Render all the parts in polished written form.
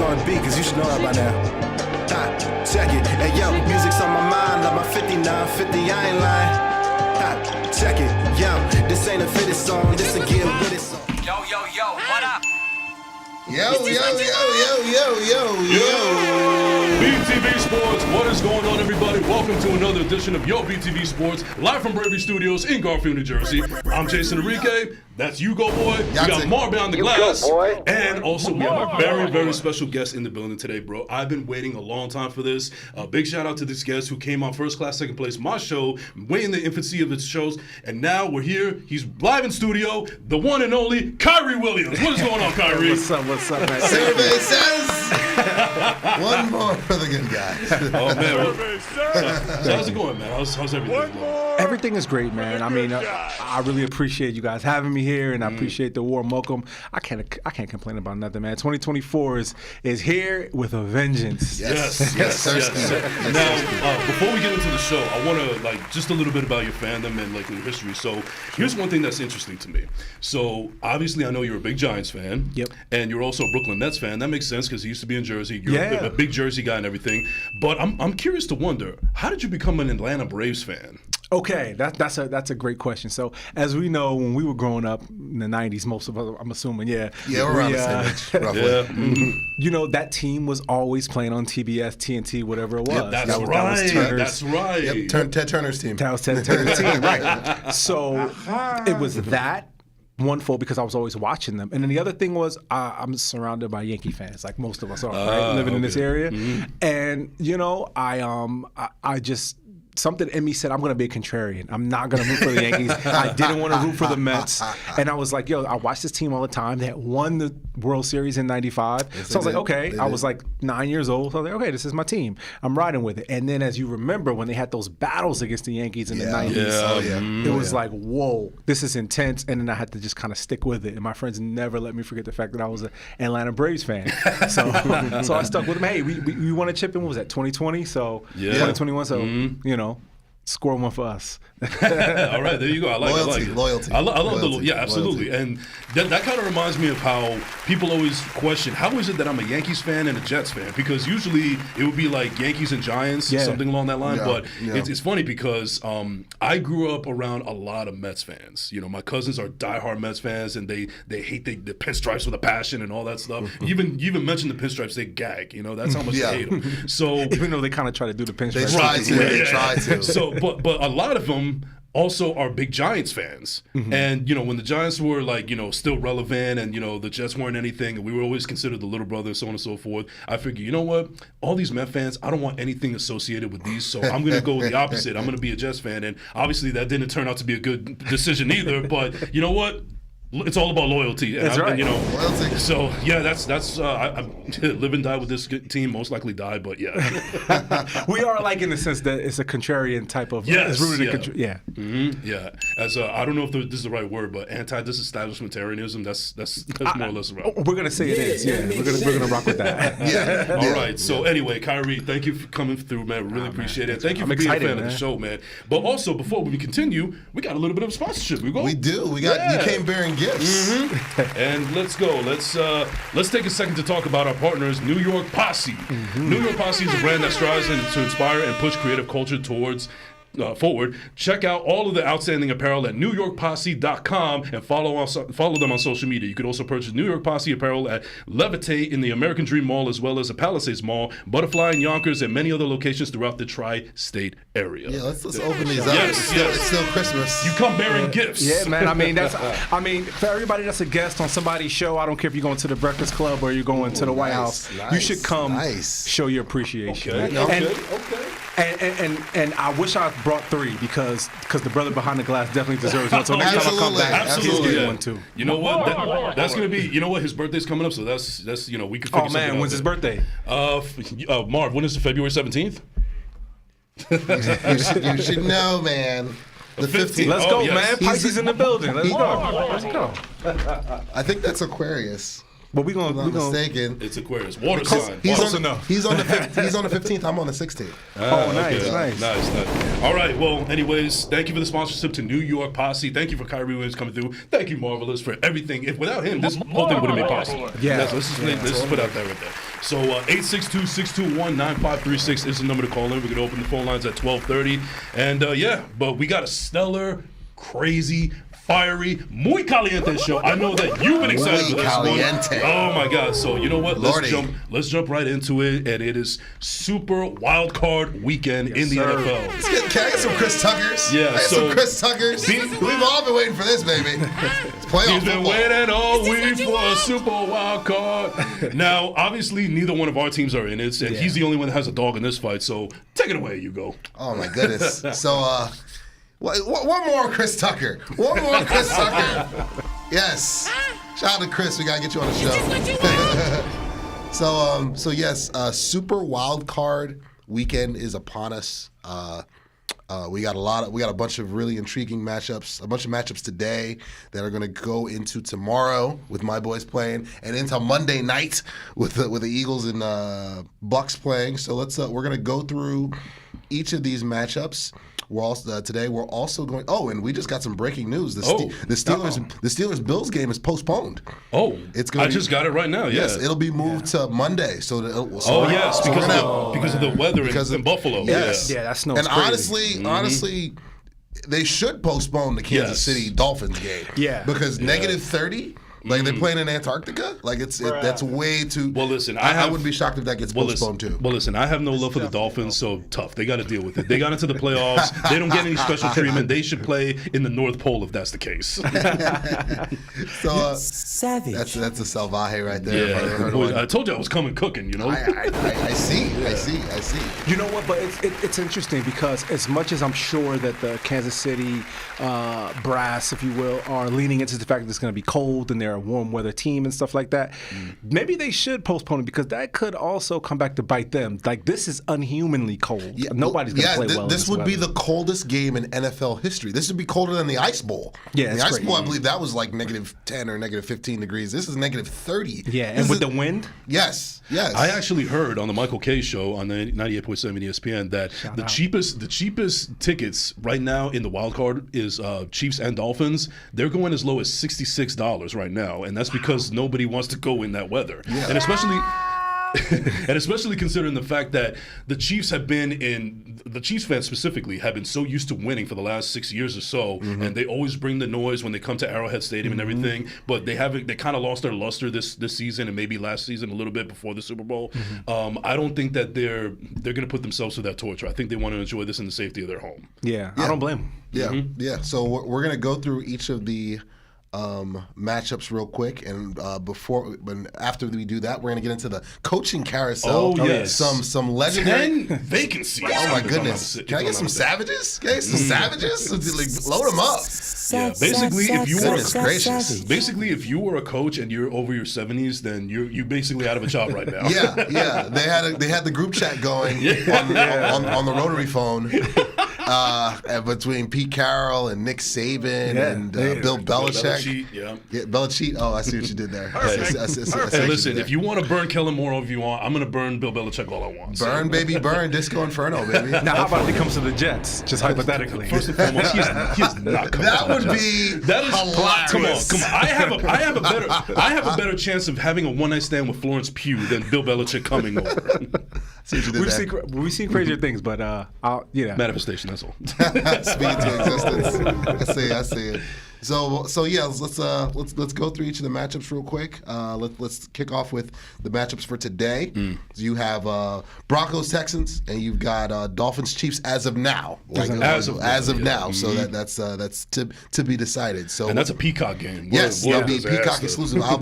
is on the beat, cause you should know that by now. Check it. Hey yo, music's on my mind, like my 59, 50, I ain't lying. Check it. Yo, this ain't a fitted song, this a get with it song. Yo, what up? Yo. BTV Sports, what is going on, everybody? Welcome to another edition of Yo BTV Sports, live from Bravery Studios in Garfield, New Jersey. I'm Jason and Ugo. That's Ugo boy. We got Mar behind the glass. And also, we have a very, very special guest in the building today, bro. I've been waiting a long time for this. Big shout out to this guest who came on first class, second place, my show, way in the infancy of its shows. And now we're here. He's live in studio, the one and only Kyrie Williams. What is going on, Kyrie? What's up, man? Survey says one more for the good guys. Oh, man. So how's it going, man? How's everything going? Everything is great, man. I mean, I really appreciate you guys having me here, and I appreciate the warm welcome. I can't complain about nothing, man. 2024 is here with a vengeance. Yes. Now, before we get into the show, I want to just a little bit about your fandom and your history. So here's one thing that's interesting to me. So obviously, I know you're a big Giants fan. Yep. And you're also a Brooklyn Nets fan. That makes sense because he used to be in Jersey. You're a big Jersey guy and everything. But I'm curious to wonder, how did you become an Atlanta Braves fan? Okay, that's a great question. So as we know, when we were growing up in the 90s, most of us, I'm assuming, we're around the same age, roughly. Yeah. Mm-hmm. You know, that team was always playing on TBS, TNT, whatever it was. Yep, that's right. That's right. Yep, Ted Turner's team. That was Ted Turner's team, right. So it was that. Wonderful because I was always watching them, and then the other thing was I'm surrounded by Yankee fans, like most of us are, right? Living in this area, and you know, I just. Something in me said, I'm going to be a contrarian. I'm not going to root for the Yankees. I didn't want to root for the Mets. And I was like, yo, I watch this team all the time. They had won the World Series in 95. Yes, so I was like, okay. I was like 9 years old. So I was like, okay, this is my team. I'm riding with it. And then as you remember, when they had those battles against the Yankees in the 90s, it was like, whoa, this is intense. And then I had to just kind of stick with it. And my friends never let me forget the fact that I was an Atlanta Braves fan. So I stuck with them. Hey, we won a chip in, what was that, 2020? So 2021, so, you know. Score one for us. All right, there you go. I like loyalty. I love loyalty. Yeah, absolutely. Loyalty. And that kind of reminds me of how people always question, how is it that I'm a Yankees fan and a Jets fan? Because usually it would be like Yankees and Giants, something along that line. But it's funny because I grew up around a lot of Mets fans. You know, my cousins are diehard Mets fans, and they hate the pinstripes with a passion and all that stuff. You even mentioned the pinstripes, they gag. You know, that's how much they hate them. So even though they kind of try to do the pinstripes, they try to. So, but a lot of them also are big Giants fans. And, you know, when the Giants were still relevant and, the Jets weren't anything and we were always considered the little brother and so on and so forth, I figured, you know what? All these Met fans, I don't want anything associated with these, so I'm going to go with the opposite. I'm going to be a Jets fan. And obviously that didn't turn out to be a good decision either, but you know what? It's all about loyalty. That's right. Loyalty. So I live and die with this team. Most likely die, but yeah. We are like in the sense that it's a contrarian type of. Yes. It's rooted in Yeah. As I don't know if this is the right word, but anti-disestablishmentarianism. That's more or less right. We're gonna say it is. Yeah. We're gonna rock with that. All right. So anyway, Kyrie, thank you for coming through, man. We really appreciate it. Thank you for being a fan of the show, man. But also, before we continue, we got a little bit of sponsorship. We do. We got. You came bearing gifts. And let's go. Let's take a second to talk about our partners, New York Posse. New York Posse is a brand that strives to inspire and push creative culture towards forward. Check out all of the outstanding apparel at NewYorkPosse.com and follow them on social media. You could also purchase New York Posse apparel at Levitate in the American Dream Mall, as well as the Palisades Mall, Butterfly in Yonkers, and many other locations throughout the tri-state area. Yeah, let's open these up. It's still Christmas. You come bearing gifts. Yeah, man. I mean, for everybody that's a guest on somebody's show, I don't care if you're going to the Breakfast Club or you're going to the White House. You should come show your appreciation. And I wish I brought 3 because the brother behind the glass definitely deserves one. So next time I come back, he's getting one too. You know what? That's gonna be. You know what? His birthday's coming up, so that's we could. Oh man, when's his birthday? Marv, when is it? February 17th? You should know, man. The 15th. Let's go, man. Pisces in the building. Let's go. I think that's Aquarius. But we're gonna mistaken. It's Aquarius. Water sign. He's on the 15th. I'm on the 16th. Nice. All right. Well, anyways, thank you for the sponsorship to New York Posse. Thank you for Kyrie Williams coming through. Thank you, Marvelous, for everything. If without him, this whole thing wouldn't be possible. Yeah. Let's just put out there right there. So 862-621-9536 is the number to call in. We're going to open the phone lines at 12:30. And but we got a stellar, crazy, fiery, muy caliente show. I know that you've been excited for this one. Oh my God! So you know what? Let's jump right into it, and it is Super Wild Card Weekend in the NFL. Can I get some Chris Tuckers? Yeah, some Chris Tuckers. We've all been waiting for this, baby. It's playoff He's been football. waiting all week for a Super Wild Card. Now, obviously, neither one of our teams are in it, and he's the only one that has a dog in this fight. So take it away, Ugo. Oh my goodness. So. One more Chris Tucker. One more Chris Tucker. Yes. Shout out to Chris. We gotta get you on the show. So yes, Super Wild Card Weekend is upon us. We got a bunch of really intriguing matchups. A bunch of matchups today that are going to go into tomorrow with my boys playing, and into Monday night with the Eagles and Bucks playing. So we're going to go through each of these matchups. We're also going. Oh, and we just got some breaking news. The Steelers Bills game is postponed. Oh, I just got it right now. Yes, it'll be moved to Monday. Because of the weather in Buffalo. Yes, that snow. And honestly, they should postpone the Kansas City Dolphins game. Yeah, because -30. Like they're playing in Antarctica, like that's way too. Well, listen, I wouldn't be shocked if that gets postponed too. Well, listen, I have no love for the Dolphins, so tough. They got to deal with it. They got into the playoffs. They don't get any special treatment. They should play in the North Pole if that's the case. So savage. That's a salvaje right there. Yeah, I told you I was coming cooking. You know. I see. You know what? But it's interesting because as much as I'm sure that the Kansas City brass, if you will, are leaning into the fact that it's going to be cold and they're a warm weather team and stuff like that, maybe they should postpone it because that could also come back to bite them. Like, this is unhumanly cold. Yeah, nobody's going to play well. This would be the coldest game in NFL history. This would be colder than the Ice Bowl. Yeah, the Ice Bowl, I believe that was like -10 or -15 degrees. This is -30. Yeah, and with the wind? Yes. I actually heard on the Michael K show on the 98.7 ESPN that the cheapest tickets right now in the wild card is Chiefs and Dolphins. They're going as low as $66 right now. And that's because nobody wants to go in that weather. Yeah. And especially considering the fact that the Chiefs fans specifically have been so used to winning for the last 6 years or so, and they always bring the noise when they come to Arrowhead Stadium and everything, but they kind of lost their luster this season and maybe last season a little bit before the Super Bowl. I don't think that they're going to put themselves through that torture. I think they want to enjoy this in the safety of their home. Yeah. I don't blame them. Yeah. So we're going to go through each of the matchups real quick, and after we do that, we're gonna get into the coaching carousel. Oh yes, some legendary 10 vacancies. Oh my goodness! Can I get some savages? Can I get some savages? Like, load them up. Yeah, basically, if you were a coach and you're over your 70s, then you're basically out of a job right now. Yeah. They had the group chat going on the rotary phone. Between Pete Carroll and Nick Saban and Bill Belichick. Belichick. Oh, I see what you did there. Hey, listen, if you want to burn Kellen Moore if you want, I'm going to burn Bill Belichick all I want. Burn, baby, burn. Disco Inferno, baby. Now, how about if he comes to the Jets? Just hypothetically. First and foremost, he's not coming. That would be hilarious. Come on. I have a better chance of having a one-night stand with Florence Pugh than Bill Belichick coming over. We've seen crazier things, but manifestation. That's all. Speaking to existence. I see it. So yeah, let's go through each of the matchups real quick. Let's kick off with the matchups for today. So you have Broncos Texans, and you've got Dolphins Chiefs as of now. As of now. So that's to be decided. So and that's a Peacock game. Yes, it'll be Peacock exclusive. I'll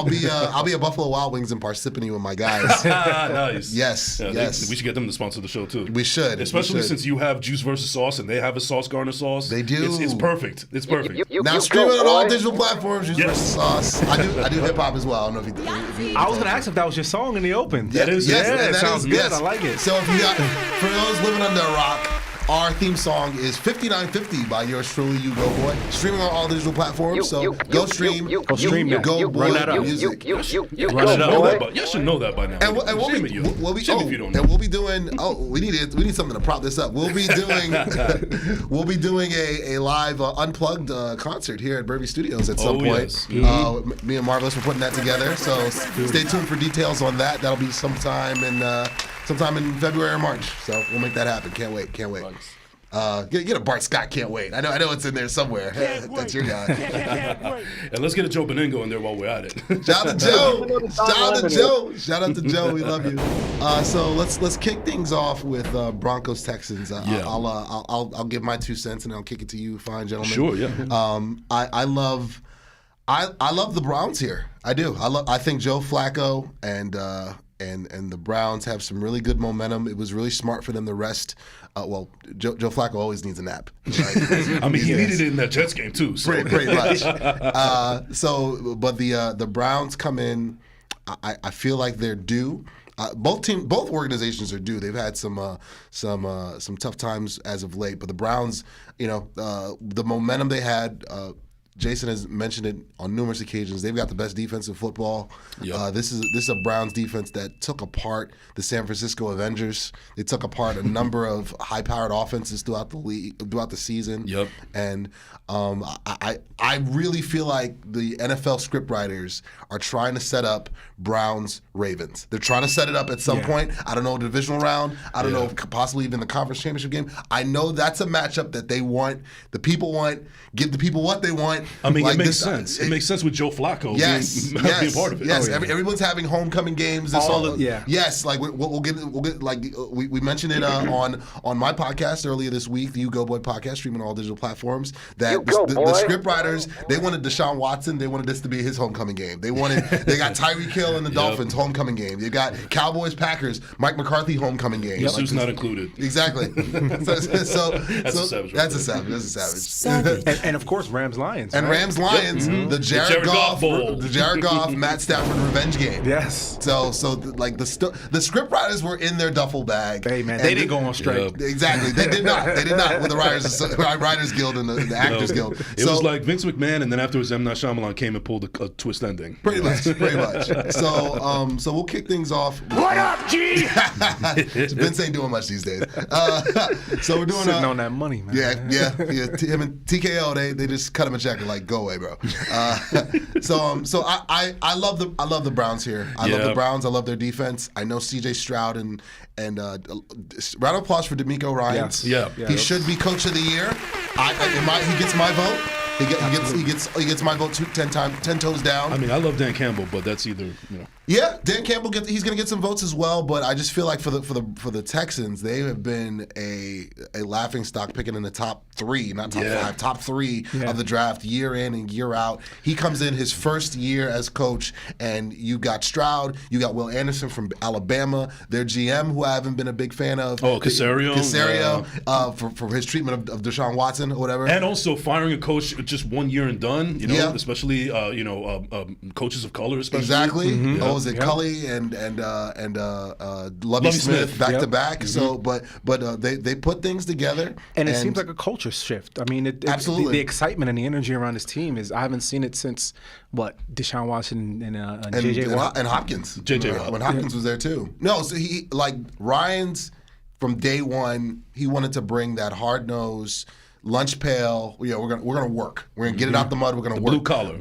be a Buffalo Wild Wings in Parsippany with my guys. Nice. Yes. We should get them to sponsor the show too. We should, especially since you have Juice versus Sauce, and they have a Sauce Garner sauce. They do. It's perfect. It's perfect. Now streaming on all digital platforms. Juice versus Sauce. I do hip hop as well. I don't know if you. I was gonna ask if that was your song in the open. That is. That sounds good. I like it. So if you got, for those living under a rock, our theme song is 5950 by yours truly, You Go Boy. Streaming on all digital platforms, so go stream. Go stream that. Go Boy Run that up. music. You should know that by now. And we'll Shame be, at you. we'll be, Shame if you don't know. and we'll be doing. We need something to prop this up. We'll be doing a live unplugged concert here at Burby Studios at some point. Yes. Me and Marvelous were putting that together, so stay tuned for details on that. That'll be sometime in February or March. So we'll make that happen. Can't wait. Get a Bart Scott. Can't wait. I know it's in there somewhere. That's your guy. And let's get a Joe Beningo in there while we're at it. Shout out to Joe. We love you. So let's kick things off with Broncos Texans. I'll give my 2 cents and I'll kick it to you, fine gentlemen. Sure. Yeah. I love the Browns here. I do. I think Joe Flacco and the Browns have some really good momentum. It was really smart for them to rest. Joe Flacco always needs a nap. Right? I mean, he needed it in that Jets game too. So. Pretty much. But the Browns come in. I feel like they're due. Both organizations are due. They've had some tough times as of late. But the Browns, the momentum they had. Jason has mentioned it on numerous occasions. They've got the best defense in football. Yep. This is a Browns defense that took apart the San Francisco Avengers. They took apart a number of high-powered offenses throughout the season. Yep. And I really feel like the NFL scriptwriters are trying to set up Browns-Ravens. They're trying to set it up at some point. I don't know, divisional round. I don't know if possibly even the conference championship game. I know that's a matchup that they want. The people want. Give the people what they want. I mean, it makes sense. It makes sense with Joe Flacco being part of it. Yes, everyone's having homecoming games. Yes, like we'll get like we mentioned it on my podcast earlier this week, the You Go Boy podcast, streaming on all digital platforms. That the script writers, they wanted Deshaun Watson. They wanted this to be his homecoming game. They got Tyreek Hill and the Dolphins homecoming game. They got Cowboys Packers, Mike McCarthy homecoming game. Yep. Sue's not included. Exactly. That's a savage. And of course, Rams Lions. And Rams Lions, the Jared Goff Bowl, the Jared Goff Matt Stafford revenge game. Yes. So like the script writers were in their duffel bag. Hey man, they didn't go on strike. Exactly, they did not. They did not with the Writers Guild and the Actors Guild. It was like Vince McMahon, and then afterwards M. Night Shyamalan came and pulled a twist ending. Pretty much. So we'll kick things off. What up, G? Vince ain't doing much these days. So we're doing sitting on that money, man. Yeah. Him and TKO, they just cut him a check and like, go away, bro. So I love the Browns here. I love the Browns. I love their defense. I know C.J. Stroud and round of applause for DeMeco Ryans. Yeah. He should be Coach of the Year. He gets my vote. He gets my vote 10 toes down. I mean, I love Dan Campbell, but that's either Yeah, Dan Campbell he's going to get some votes as well, but I just feel like for the Texans, they have been a laughingstock picking in the top 3, not top 5, top 3 of the draft year in and year out. He comes in his first year as coach, and you got Stroud, you got Will Anderson from Alabama, their GM, who I haven't been a big fan of. Oh, Casario, for his treatment of Deshaun Watson or whatever, and also firing a coach just 1 year and done. Especially coaches of color, especially. Exactly. Mm-hmm. Was it Cully and Lovie Smith back to back? So, but they put things together, and it seems like a culture shift. I mean, absolutely, the excitement and the energy around his team I haven't seen it since Deshaun Watson and JJ Watt and Hopkins. JJ Watt when Hopkins was there too. No, so he Ryans from day one. He wanted to bring that hard nosed. Lunch pail. We're gonna work. We're gonna get it out the mud. We're gonna work.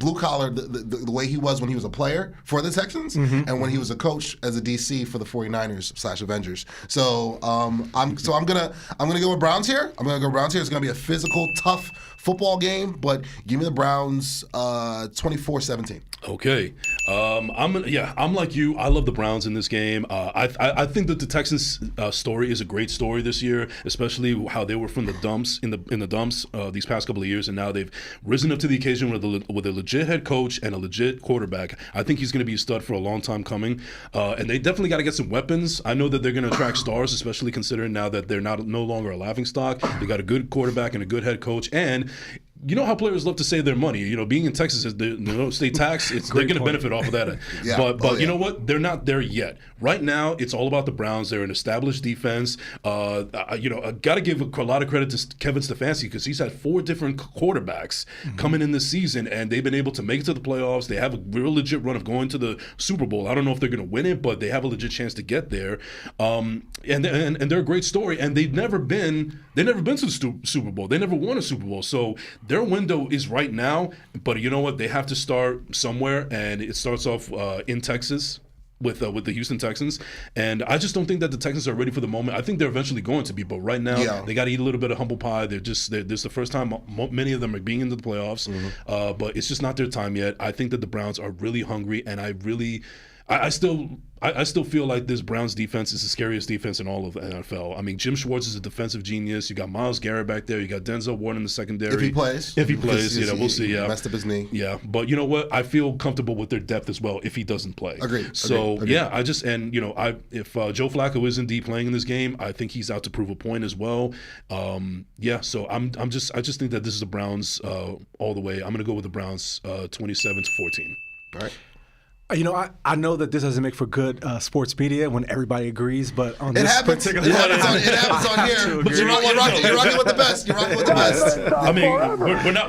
Blue collar. The way he was when he was a player for the Texans, and when he was a coach as a DC for the 49ers / Avengers. So I'm gonna go with Browns here. It's gonna be a physical, tough football game, but give me the Browns 24-17. Okay. I'm like you. I love the Browns in this game. I think that the Texans story is a great story this year, especially how they were from the dumps in the dumps these past couple of years, and now they've risen up to the occasion with a legit head coach and a legit quarterback. I think he's going to be a stud for a long time coming, and they definitely got to get some weapons. I know that they're going to attract stars, especially considering now that they're no longer a laughingstock. They got a good quarterback and a good head coach, and you know how players love to save their money. You know, being in Texas, the state tax, they're going to benefit off of that. Yeah. But you know what? They're not there yet. Right now, it's all about the Browns. They're an established defense. I got to give a lot of credit to Kevin Stefanski because he's had 4 different quarterbacks coming in this season, and they've been able to make it to the playoffs. They have a real legit run of going to the Super Bowl. I don't know if they're going to win it, but they have a legit chance to get there. And they're a great story. And they've never been to the Super Bowl. They never won a Super Bowl. So their window is right now, but you know what? They have to start somewhere, and it starts off in Texas with the Houston Texans. And I just don't think that the Texans are ready for the moment. I think they're eventually going to be, but right now they got to eat a little bit of humble pie. This is the first time many of them are being into the playoffs, but it's just not their time yet. I think that the Browns are really hungry, and I still feel like this Browns defense is the scariest defense in all of the NFL. I mean, Jim Schwartz is a defensive genius. You got Myles Garrett back there. You got Denzel Ward in the secondary. If he plays, we'll see. Yeah, messed up his knee. Yeah, but you know what? I feel comfortable with their depth as well if he doesn't play. Agreed. So yeah, if Joe Flacco is indeed playing in this game, I think he's out to prove a point as well. So I just think that this is the Browns all the way. I'm going to go with the Browns 27-14. All right. You know, I know that this doesn't make for good sports media when everybody agrees, but on it happens. particular It happens on here. But you're rocking with the best. You're rocking with the best. I mean,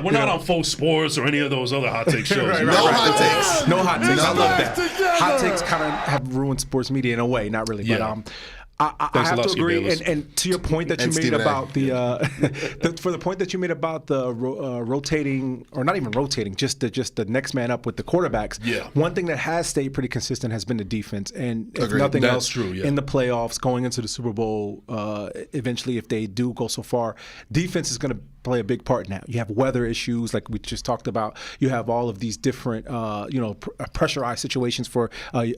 we're not on Fox Sports or any of those other hot take shows. Hot takes. No hot takes. I love that. Hot takes kind of have ruined sports media in a way, not really, but I have to agree, and to your point that you made about for the point that you made about the rotating, or not even rotating, just the next man up with the quarterbacks. Yeah. One thing that has stayed pretty consistent has been the defense, and if Agreed. nothing That's else, true, yeah. in the playoffs, going into the Super Bowl, eventually, if they do go so far, defense is going to play a big part now. You have weather issues, like we just talked about. You have all of these different, pressurized situations for a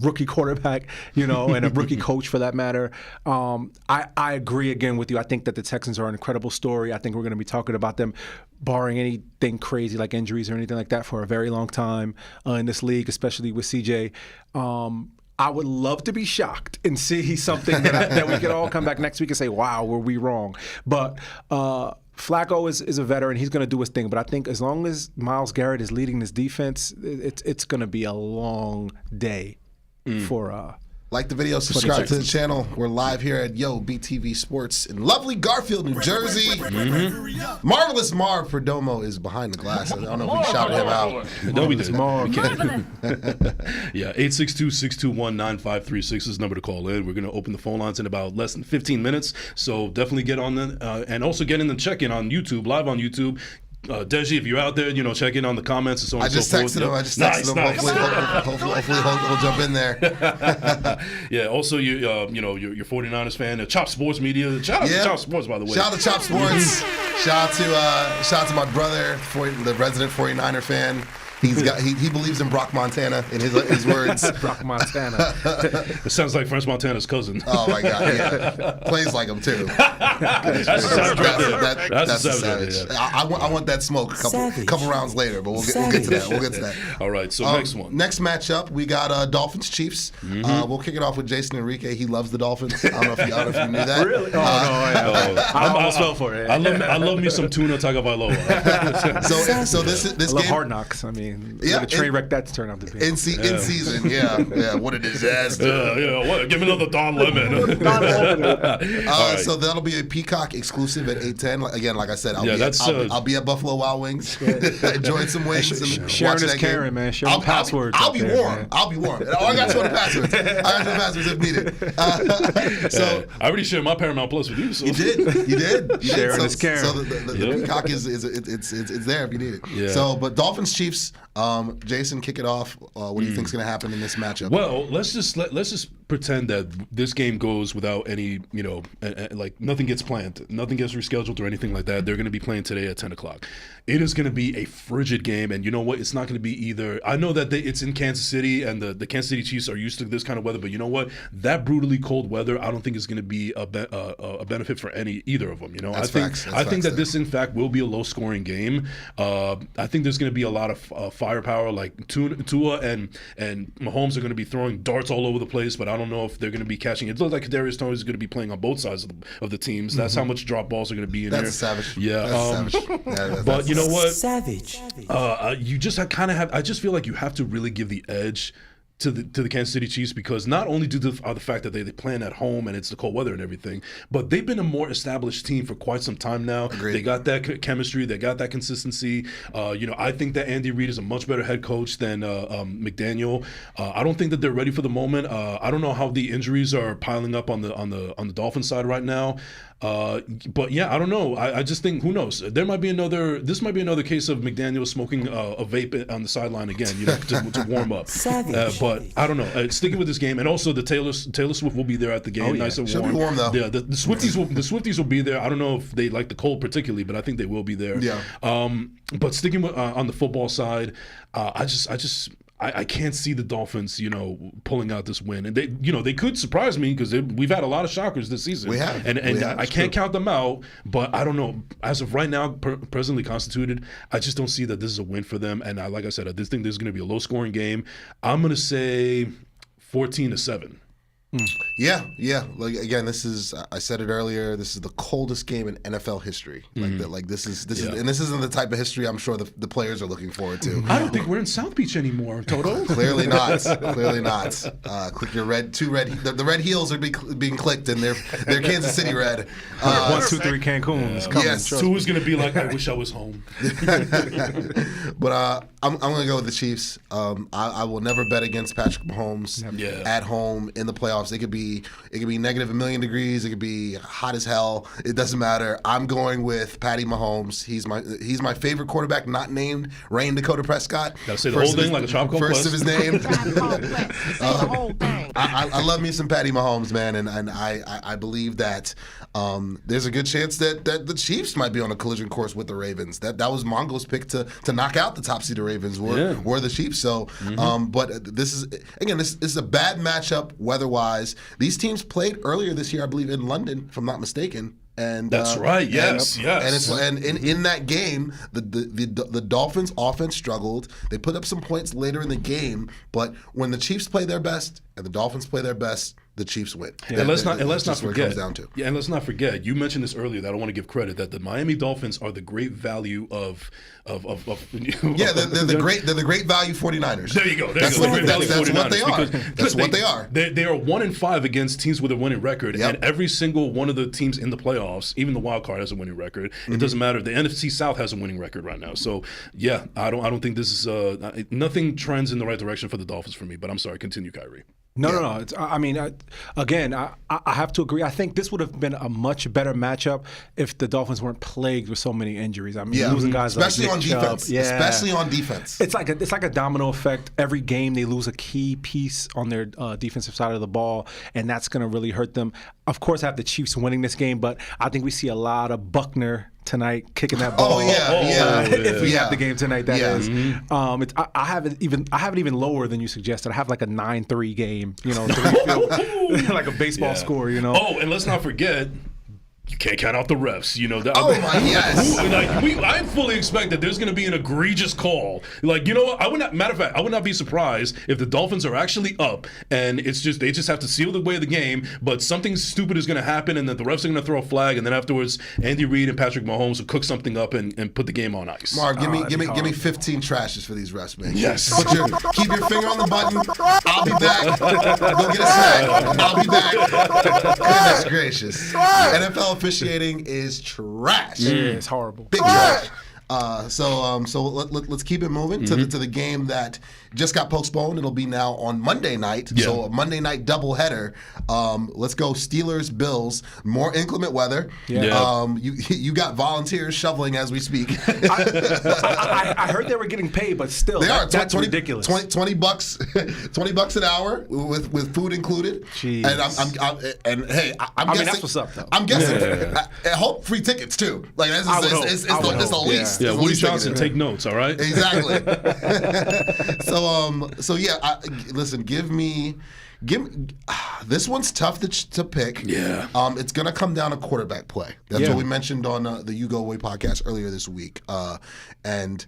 rookie quarterback, and a rookie coach for that matter. I agree again with you. I think that the Texans are an incredible story. I think we're going to be talking about them, barring anything crazy like injuries or anything like that, for a very long time in this league, especially with CJ. I would love to be shocked and see something that we could all come back next week and say, wow, were we wrong? But Flacco is a veteran. He's going to do his thing. But I think as long as Myles Garrett is leading this defense, it's going to be a long day for Like the video, subscribe to the channel. We're live here at BTV Sports in lovely Garfield, New Jersey. Marvelous Marv Perdomo is behind the glass. I don't know if we shouted him out. No, we did. Yeah, 862-621-9536 is the number to call in. We're going to open the phone lines in about less than 15 minutes. So definitely get on and also get in the check-in on YouTube, live on YouTube. Deji, if you're out there, check in on the comments and so on and so forth. I just texted him. Hopefully he'll jump in there. Yeah. Also, you're 49ers fan. Chop Sports Media. Shout out to Chop Sports, by the way. Shout out to Chop Sports. Shout out to my brother, the resident 49er fan. He believes in Brock Montana in his words. Brock Montana. It sounds like French Montana's cousin. Oh my God! Yeah, plays like him too. That's a savage. Yeah. I want that smoke a couple rounds later, but we'll get to that. We'll get to that. All right. So next one. Next matchup, we got Dolphins Chiefs. We'll kick it off with Jason Enrique. He loves the Dolphins. I don't know if you knew that. Really? I almost fell for it. I love me some Tuna Tagovailoa. So this I love game. Hard Knocks. I mean, what a train wreck that's turned out to be. In season, yeah. What a disaster. Give me another Don Lemon. So that'll be a Peacock exclusive at 8:10. Again, like I said, I'll be at Buffalo Wild Wings, enjoying some wings. Sharon is Karen, man. Sharing passwords. I'll be warm. Oh, I got 20 passwords. if needed. So I already shared my Paramount Plus with you. So. You did. Sharon is Karen. So the Peacock is it's there if you need it. Yeah. So, but Dolphins Chiefs. Jason, kick it off. What do you think is going to happen in this matchup? Well, let's just pretend that this game goes without any, like nothing gets planned, nothing gets rescheduled or anything like that. They're going to be playing today at 10 o'clock. It is going to be a frigid game, and you know what? It's not going to be either. I know that it's in Kansas City, and the Kansas City Chiefs are used to this kind of weather, but you know what? That brutally cold weather, I don't think is going to be a benefit for either of them. I think that this, in fact, will be a low-scoring game. I think there's going to be a lot of firepower, like Tua and Mahomes are going to be throwing darts all over the place, but I don't know if they're going to be catching. It looks like Kadarius Toney is going to be playing on both sides of the teams. That's how much drop balls are going to be in there. That's savage. Yeah. That's savage. Yeah, But you know what? Savage. You just kind of have. I just feel like you have to really give the edge to the Kansas City Chiefs, because not only do the fact that they plan at home and it's the cold weather and everything, but they've been a more established team for quite some time now. Agreed. They got that chemistry, they got that consistency. I think that Andy Reid is a much better head coach than McDaniel. I don't think that they're ready for the moment. I don't know how the injuries are piling up on the Dolphins side right now. But yeah, I don't know. I just think, who knows? This might be another case of McDaniel smoking a vape on the sideline again, to warm up. But I don't know. Sticking with this game, and also the Taylor Swift will be there at the game, nice and warm. She'll be warm though. Yeah, the Swifties will be there. I don't know if they like the cold particularly, but I think they will be there. Yeah. But sticking with on the football side, I can't see the Dolphins, pulling out this win, and they could surprise me, because we've had a lot of shockers this season. We have, and I can't count them out. But I don't know. As of right now, presently constituted, I just don't see that this is a win for them. And like I said, I just think this is going to be a low-scoring game. I'm going to say 14-7. Yeah. Like, again, this is, I said it earlier, this is the coldest game in NFL history. This is and this isn't the type of history I'm sure the players are looking forward to. I don't think we're in South Beach anymore, Toto. Clearly not. Click your the red heels are being clicked, and they're Kansas City red. 1, 2, 3 Cancun is coming. Yes. Two is going to be like, I wish I was home. But I'm going to go with the Chiefs. I will never bet against Patrick Mahomes at home in the playoffs. It could be negative a million degrees. It could be hot as hell. It doesn't matter. I'm going with Patty Mahomes. He's my favorite quarterback, not named Rain Dakota Prescott. Gotta say the whole thing like a Tropical First Plus. of his name. Say the whole thing. I love me some Patty Mahomes, man, and I believe that there's a good chance that the Chiefs might be on a collision course with the Ravens. That was Mongo's pick to knock out the top seeded Ravens were the Chiefs. So, but this is a bad matchup weather-wise. These teams played earlier this year, I believe, in London, if I'm not mistaken. And that's right. Yes. And in that game, the Dolphins' offense struggled. They put up some points later in the game, but when the Chiefs play their best and the Dolphins play their best, the Chiefs win. Yeah. And let's not forget. It comes down to. Yeah, and let's not forget. You mentioned this earlier. That I don't want to give credit that the Miami Dolphins are the great value of they're the great value 49ers. There you go. That's what they are. That's what they are. They are 1-5 against teams with a winning record, and every single one of the teams in the playoffs, even the wild card, has a winning record. It doesn't matter. The NFC South has a winning record right now. So yeah, I don't think this is nothing trends in the right direction for the Dolphins for me. But I'm sorry. Continue, Kyrie. No. Again, I have to agree. I think this would have been a much better matchup if the Dolphins weren't plagued with so many injuries. I mean, losing guys especially like on Nick defense. Chubb. Especially on defense. It's like a domino effect. Every game they lose a key piece on their defensive side of the ball, and that's going to really hurt them. Of course, I have the Chiefs winning this game, but I think we see a lot of Buckner tonight kicking that ball. If we have the game tonight, that is. I have it even lower than you suggested. I have like a 9-3 game. Like a baseball score. Oh, and let's not forget. You can't count out the refs, yes. I fully expect that there's going to be an egregious call. Like, matter of fact, I would not be surprised if the Dolphins are actually up and they just have to seal the way of the game, but something stupid is going to happen and then the refs are going to throw a flag, and then afterwards Andy Reid and Patrick Mahomes will cook something up and put the game on ice. Mark, give me 15 trashes for these refs, man. Yes. Keep your finger on the button. I'll be back. Go get a snack. I'll be back. Goodness gracious. NFL officiating is trash. Yeah, it's horrible. Big trash. So let's keep it moving to the game that just got postponed. It'll be now on Monday night. Yeah. So a Monday night doubleheader. Let's go Steelers, Bills. More inclement weather. Yeah. You got volunteers shoveling as we speak. I heard they were getting paid, but still, that's ridiculous. $20 $20 an hour with food included. Jeez. And I'm guessing that's what's up though. I'm guessing. I hope free tickets too. Like it's the least. Yeah, Woody Johnson, take notes. All right. Exactly. Listen. Give me. This one's tough to pick. Yeah. It's gonna come down to quarterback play. That's what we mentioned on the Ugo Way podcast earlier this week. And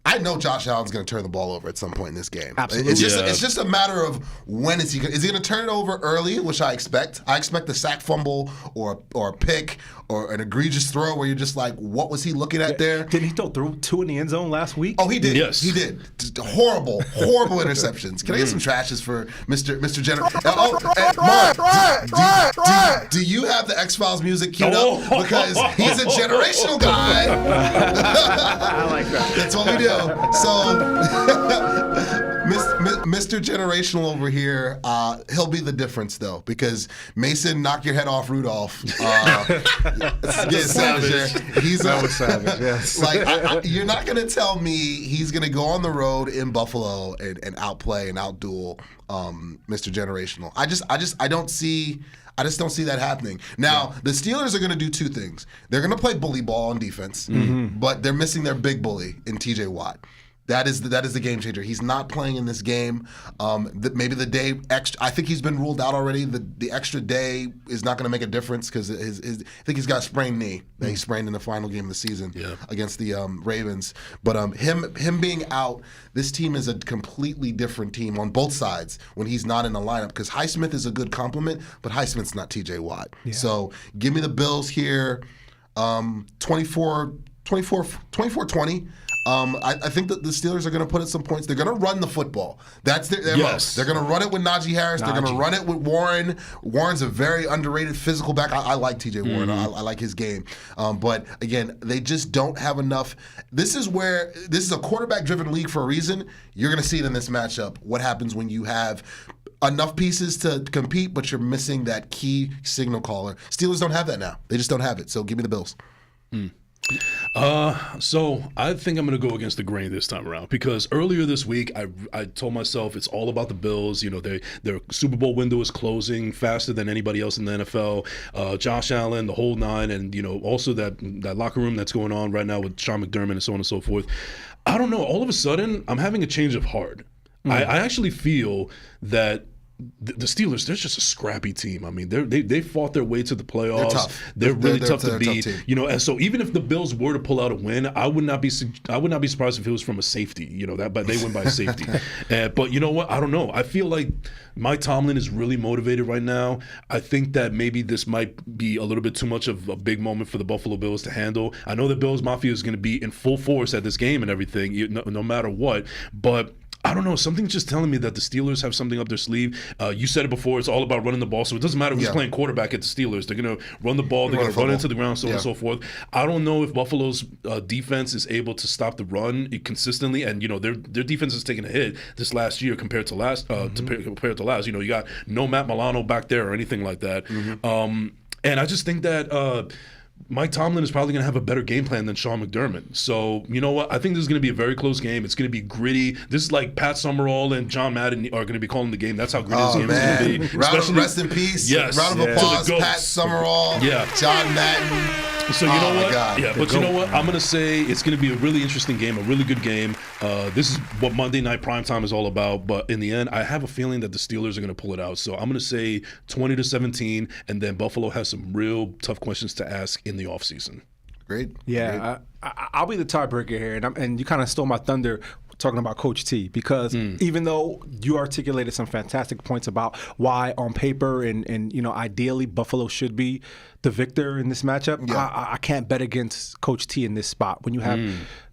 I know Josh Allen's going to turn the ball over at some point in this game. Absolutely. It's just a matter of when is he going to turn it over early, which I expect. I expect a sack fumble or a pick or an egregious throw where you're just like, what was he looking at there? Didn't he throw 2 in the end zone last week? Oh, he did. Yes. He did. Just horrible interceptions. Can I get some trashes for Mr. Jenner? Mark, do you have the X-Files music queued up? Because he's a generational guy. I like that. That's what we do. So, Mr. Generational over here, he'll be the difference though, because Mason knocked your head off Rudolph. Savage. That was savage. Yes. Like you're not gonna tell me he's gonna go on the road in Buffalo and outplay and outduel Mr. Generational. I just don't see that happening. Now, the Steelers are going to do two things. They're going to play bully ball on defense, but they're missing their big bully in TJ Watt. That is the game changer. He's not playing in this game. Maybe the day extra. I think he's been ruled out already. The extra day is not going to make a difference because I think he's got a sprained knee that he sprained in the final game of the season against the Ravens. But him being out, this team is a completely different team on both sides when he's not in the lineup. Because Highsmith is a good compliment, but Highsmith's not T.J. Watt. Yeah. So give me the Bills here, 24-20. I think that the Steelers are going to put in some points. They're going to run the football. That's their most. They're going to run it with Najee Harris. They're going to run it with Warren. Warren's a very underrated physical back. I like TJ Warren. I like his game. But again, they just don't have enough. This is a quarterback-driven league for a reason. You're going to see it in this matchup. What happens when you have enough pieces to compete, but you're missing that key signal caller. Steelers don't have that now. They just don't have it. So give me the Bills. So I think I'm going to go against the grain this time around because earlier this week I told myself it's all about the Bills. You know, their Super Bowl window is closing faster than anybody else in the NFL. Josh Allen, the whole nine, and you know also that locker room that's going on right now with Sean McDermott and so on and so forth. I don't know. All of a sudden, I'm having a change of heart. I actually feel that the Steelers, they're just a scrappy team. I mean, they fought their way to the playoffs. They're tough. They're really tough to beat. Tough you know, and so even if the Bills were to pull out a win, I would not be surprised if it was from a safety. You know, but they win by safety. But you know what? I don't know. I feel like Mike Tomlin is really motivated right now. I think that maybe this might be a little bit too much of a big moment for the Buffalo Bills to handle. I know the Bills Mafia is going to be in full force at this game and everything, no matter what. But I don't know. Something's just telling me that the Steelers have something up their sleeve. You said it before. It's all about running the ball. So it doesn't matter who's playing quarterback at the Steelers. They're going to run the ball. They're going to run into the ground, so on and so forth. I don't know if Buffalo's defense is able to stop the run consistently. And, you know, their defense has taken a hit this last year compared to last. Compared to last. You know, you got no Matt Milano back there or anything like that. And I just think that Mike Tomlin is probably going to have a better game plan than Sean McDermott. So, you know what? I think this is going to be a very close game. It's going to be gritty. This is like Pat Summerall and John Madden are going to be calling the game. That's how gritty this game is going to be. Rest in peace. Yes. Round of applause, Pat Summerall, John Madden. So you know what? Yeah, but you know what? I'm going to say it's going to be a really interesting game, a really good game. This is what Monday Night Primetime is all about. But in the end, I have a feeling that the Steelers are going to pull it out. So I'm going to say 20-17, and then Buffalo has some real tough questions to ask in the offseason. Great. Yeah, I'll be the tiebreaker here, and you kind of stole my thunder talking about Coach T, because even though you articulated some fantastic points about why on paper and you know ideally Buffalo should be the victor in this matchup, I can't bet against Coach T in this spot. When you have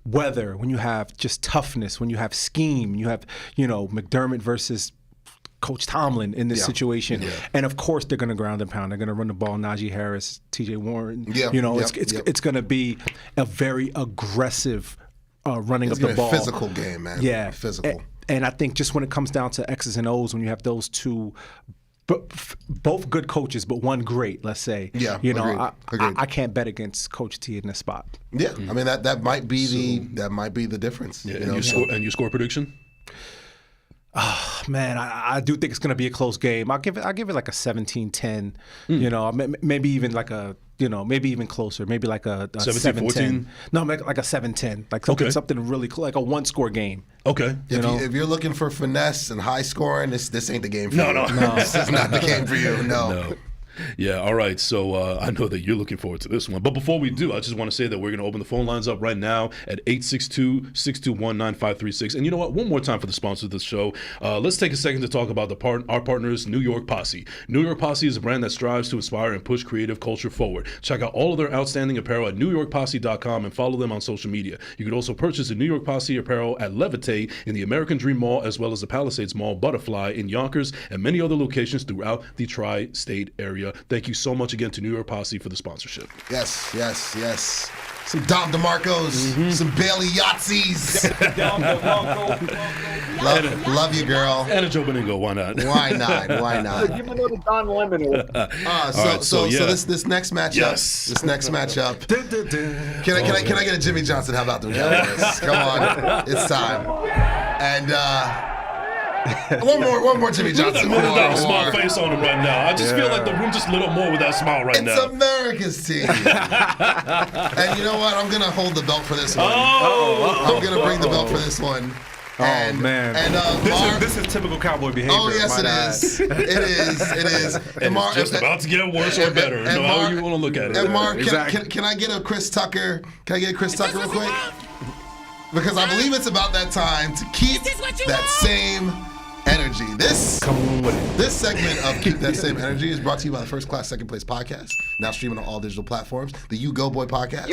weather, when you have just toughness, when you have scheme, you have, you know, McDermott versus Coach Tomlin in this situation. And of course they're going to ground and pound. They're going to run the ball, Najee Harris, TJ Warren. You know, it's going to be a very aggressive running it's up the ball. It's a physical game, man. Yeah. Physical. And I think just when it comes down to X's and O's, when you have those two, both good coaches, but one great, let's say. Yeah, you know, agreed. I can't bet against Coach T in this spot. Yeah, I mean that might be the difference. Yeah, you know? and your score prediction? Oh, man, I do think it's going to be a close game. I'll give it like a 17-10. You know, maybe even like a, you know, maybe even closer. Maybe like a 7-10. No, like a 7-10. Like something really close, like a one-score game. Okay. If you're looking for finesse and high scoring, this ain't the game for you. No. This is not the game for you. No. Yeah, all right. So I know that you're looking forward to this one. But before we do, I just want to say that we're going to open the phone lines up right now at 862-621-9536. And you know what? One more time for the sponsor of this show. Let's take a second to talk about our partners, New York Posse. New York Posse is a brand that strives to inspire and push creative culture forward. Check out all of their outstanding apparel at newyorkposse.com and follow them on social media. You can also purchase the New York Posse apparel at Levitate in the American Dream Mall, as well as the Palisades Mall, Butterfly in Yonkers, and many other locations throughout the tri-state area. Thank you so much again to New York Posse for the sponsorship. Yes. Some Dom DeMarcos, some Bailey Yahtzees. love you, girl. And a Joe Beningo, why not? Why not? Give me another Don Lemon. So this next matchup. Yes. This next matchup. Can I get a Jimmy Johnson? How about them Cowboys? Come on, it's time. And one more Jimmy Johnson. One more smile face on him right now. I just feel like the room just lit up more with that smile right now. It's America's team. And you know what? I'm gonna hold the belt for this one. I'm gonna bring the belt for this one. Man. And this is typical Cowboy behavior. Oh yes, it is. It is. And it's just about to get worse or better. No matter how you want to look at it. And Mark, can I get a Chris Tucker? Can I get a Chris Tucker real quick? Because I believe it's about that time to keep that same energy. This segment of Keep That Same Energy is brought to you by the First Class Second Place podcast, now streaming on all digital platforms. The You Go Boy podcast,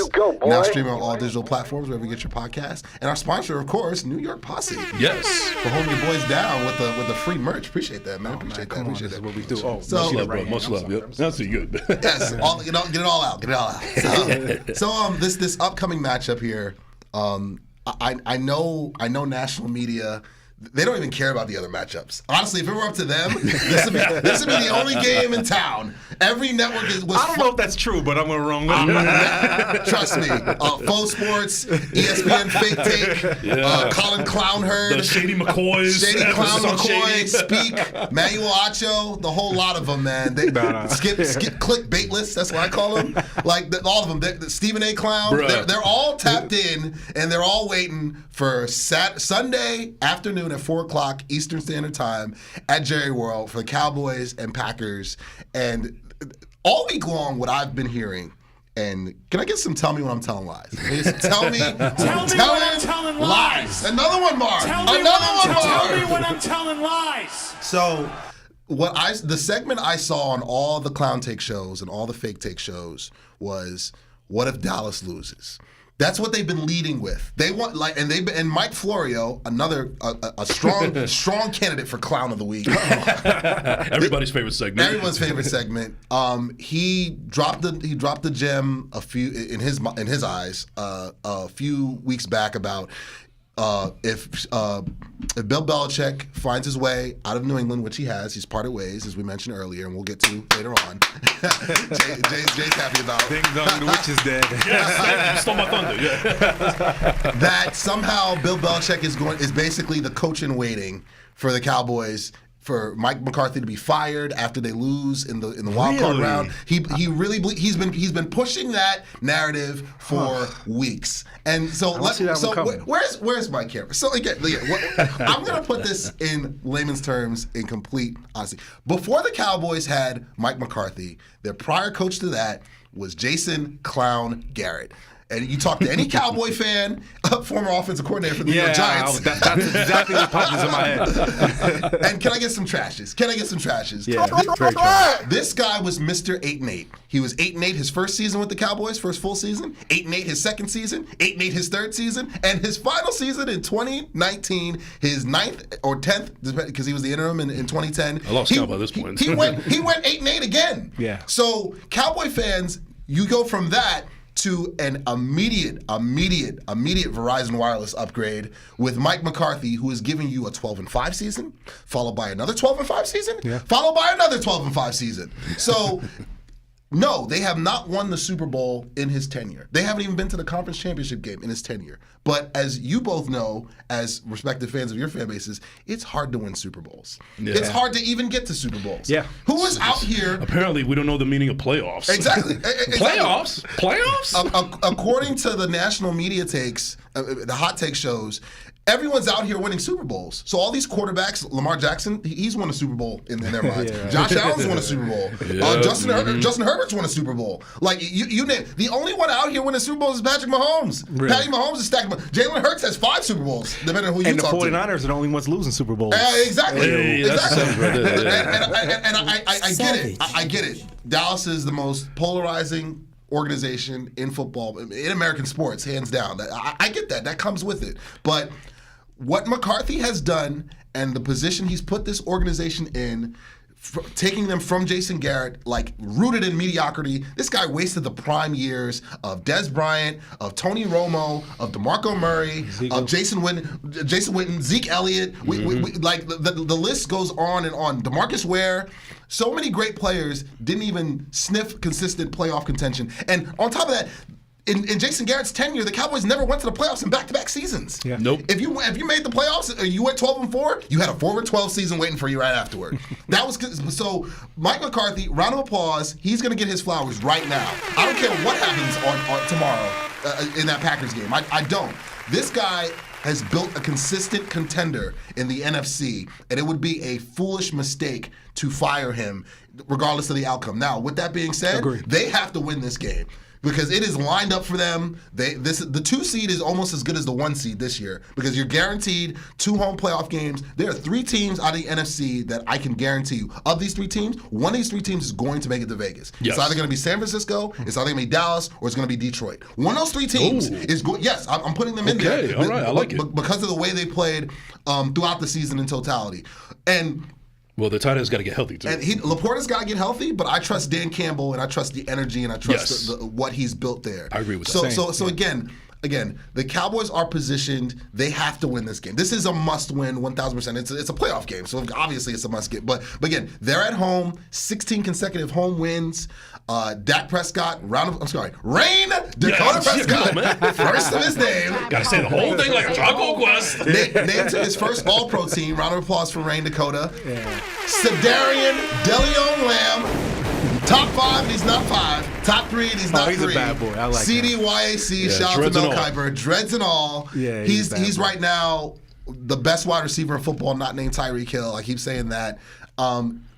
now streaming on all digital platforms wherever you get your podcast. And our sponsor, of course, New York Posse. Yes. For holding your boys down with the free merch. Appreciate that, man. Appreciate that. This is what we do. Much love, bro. Much love. Yep. That's good. Yes. Get it all out. So this upcoming matchup here, I know national media. They don't even care about the other matchups. Honestly, if it were up to them, this would be the only game in town. Every network was. I don't know if that's true, but I'm going to run with it. Trust me. Faux Sports, ESPN Fake Take, Colin Clownherd, the Shady McCoys, Shady Clown McCoy, Speak, Manuel Acho, the whole lot of them, man. They skip clickbaitless. That's what I call them. Like all of them. Stephen A. Clown. They're all tapped in, and they're all waiting for Sunday afternoon at 4 o'clock Eastern Standard Time at Jerry World for the Cowboys and Packers. And all week long, what I've been hearing, and can I get some tell me when I'm telling lies? Tell me when I'm telling lies. Another one, Mark. Tell me when I'm telling lies. So the segment I saw on all the Clown Take shows and all the Fake Take shows was, what if Dallas loses? That's what they've been leading with. They want and Mike Florio, another a strong candidate for Clown of the Week. Everybody's favorite segment. Everyone's favorite segment. He dropped the gem a few in his eyes a few weeks back about if Bill Belichick finds his way out of New England, which he has, he's parted ways, as we mentioned earlier, and we'll get to later on. Jay's happy about. Ding dong, the witch is dead. Yes, you stole my thunder. Yeah. That somehow Bill Belichick is basically the coach in waiting for the Cowboys, for Mike McCarthy to be fired after they lose in the wild card round. He's been pushing that narrative for weeks. And so where's my camera? So again, I'm gonna put this in layman's terms in complete honesty. Before the Cowboys had Mike McCarthy, their prior coach to that was Jason Clown Garrett. And you talk to any Cowboy fan, former offensive coordinator for the New York Giants. That's exactly what popped into my head. And can I get some trashes? Yeah, very trash. This guy was Mr. 8-8. He was 8-8 his first season with the Cowboys, first full season. 8-8 his second season. 8-8 his third season. And his final season in 2019, his 9th or 10th, because he was the interim in 2010. I lost count by this point. He went 8-8 again. Yeah. So Cowboy fans, you go from that to an immediate Verizon Wireless upgrade with Mike McCarthy, who is giving you a 12-5 season, followed by another 12-5 season, followed by another 12-5 season. So, no, they have not won the Super Bowl in his tenure. They haven't even been to the conference championship game in his tenure. But as you both know, as respective fans of your fan bases, it's hard to win Super Bowls. Yeah. It's hard to even get to Super Bowls. Yeah. Who is out here? Apparently, we don't know the meaning of playoffs. Exactly. Playoffs? According to the national media takes, the hot take shows, everyone's out here winning Super Bowls. So all these quarterbacks, Lamar Jackson, he's won a Super Bowl in their minds. Josh Allen's won a Super Bowl. Justin Herbert's won a Super Bowl. Like you name the only one out here winning Super Bowls is Patrick Mahomes. Really? Patty Mahomes is stacking. Jalen Hurts has 5 Super Bowls, depending on who you talk to. And the 49ers are the only ones losing Super Bowls. Exactly. Hey, exactly. And I get it. I get it. Dallas is the most polarizing organization in football, in American sports, hands down. I get that. That comes with it. But what McCarthy has done and the position he's put this organization in, taking them from Jason Garrett, like rooted in mediocrity. This guy wasted the prime years of Dez Bryant, of Tony Romo, of DeMarco Murray, of Jason Witten, Zeke Elliott. We like the list goes on and on. DeMarcus Ware. So many great players didn't even sniff consistent playoff contention. And on top of that, in Jason Garrett's tenure, the Cowboys never went to the playoffs in back-to-back seasons. Yeah. Nope. If you made the playoffs, you went 12-4, you had a 4-12 season waiting for you right afterward. That was so. Mike McCarthy, round of applause. He's going to get his flowers right now. I don't care what happens on tomorrow in that Packers game. I don't. This guy has built a consistent contender in the NFC, and it would be a foolish mistake to fire him, regardless of the outcome. Now, with that being said, they have to win this game, because it is lined up for them. The 2 seed is almost as good as the 1 seed this year, because you're guaranteed 2 home playoff games. There are 3 teams out of the NFC that I can guarantee you. Of these 3 teams, one of these 3 teams is going to make it to Vegas. Yes. It's either going to be San Francisco, it's either going to be Dallas, or it's going to be Detroit. One of those 3 teams is going. Yes, I'm putting them in there. Okay, all right, I like it. Because of the way they played throughout the season in totality. And well, the tight end's got to get healthy too. And Laporta's got to get healthy, but I trust Dan Campbell, and I trust the energy, and I trust what he's built there. I agree with that. So again, the Cowboys are positioned. They have to win this game. This is a must-win, 1,000%. It's a playoff game, so obviously it's a must-get. But again, they're at home, 16 consecutive home wins. Dak Prescott, Rain Dakota Prescott, first of his name. Gotta say the whole thing like a Drago Quest. Named to his first All-Pro team. Round of applause for Rain Dakota. Sedarian DeLeon Lamb. Top 5, and he's not 5. Top 3, and he's not 3. He's a bad boy. I like CDYAC, shout out to Mel Kiper. Dreads and all. Yeah, he's right now the best wide receiver in football, not named Tyreek Hill. I keep saying that.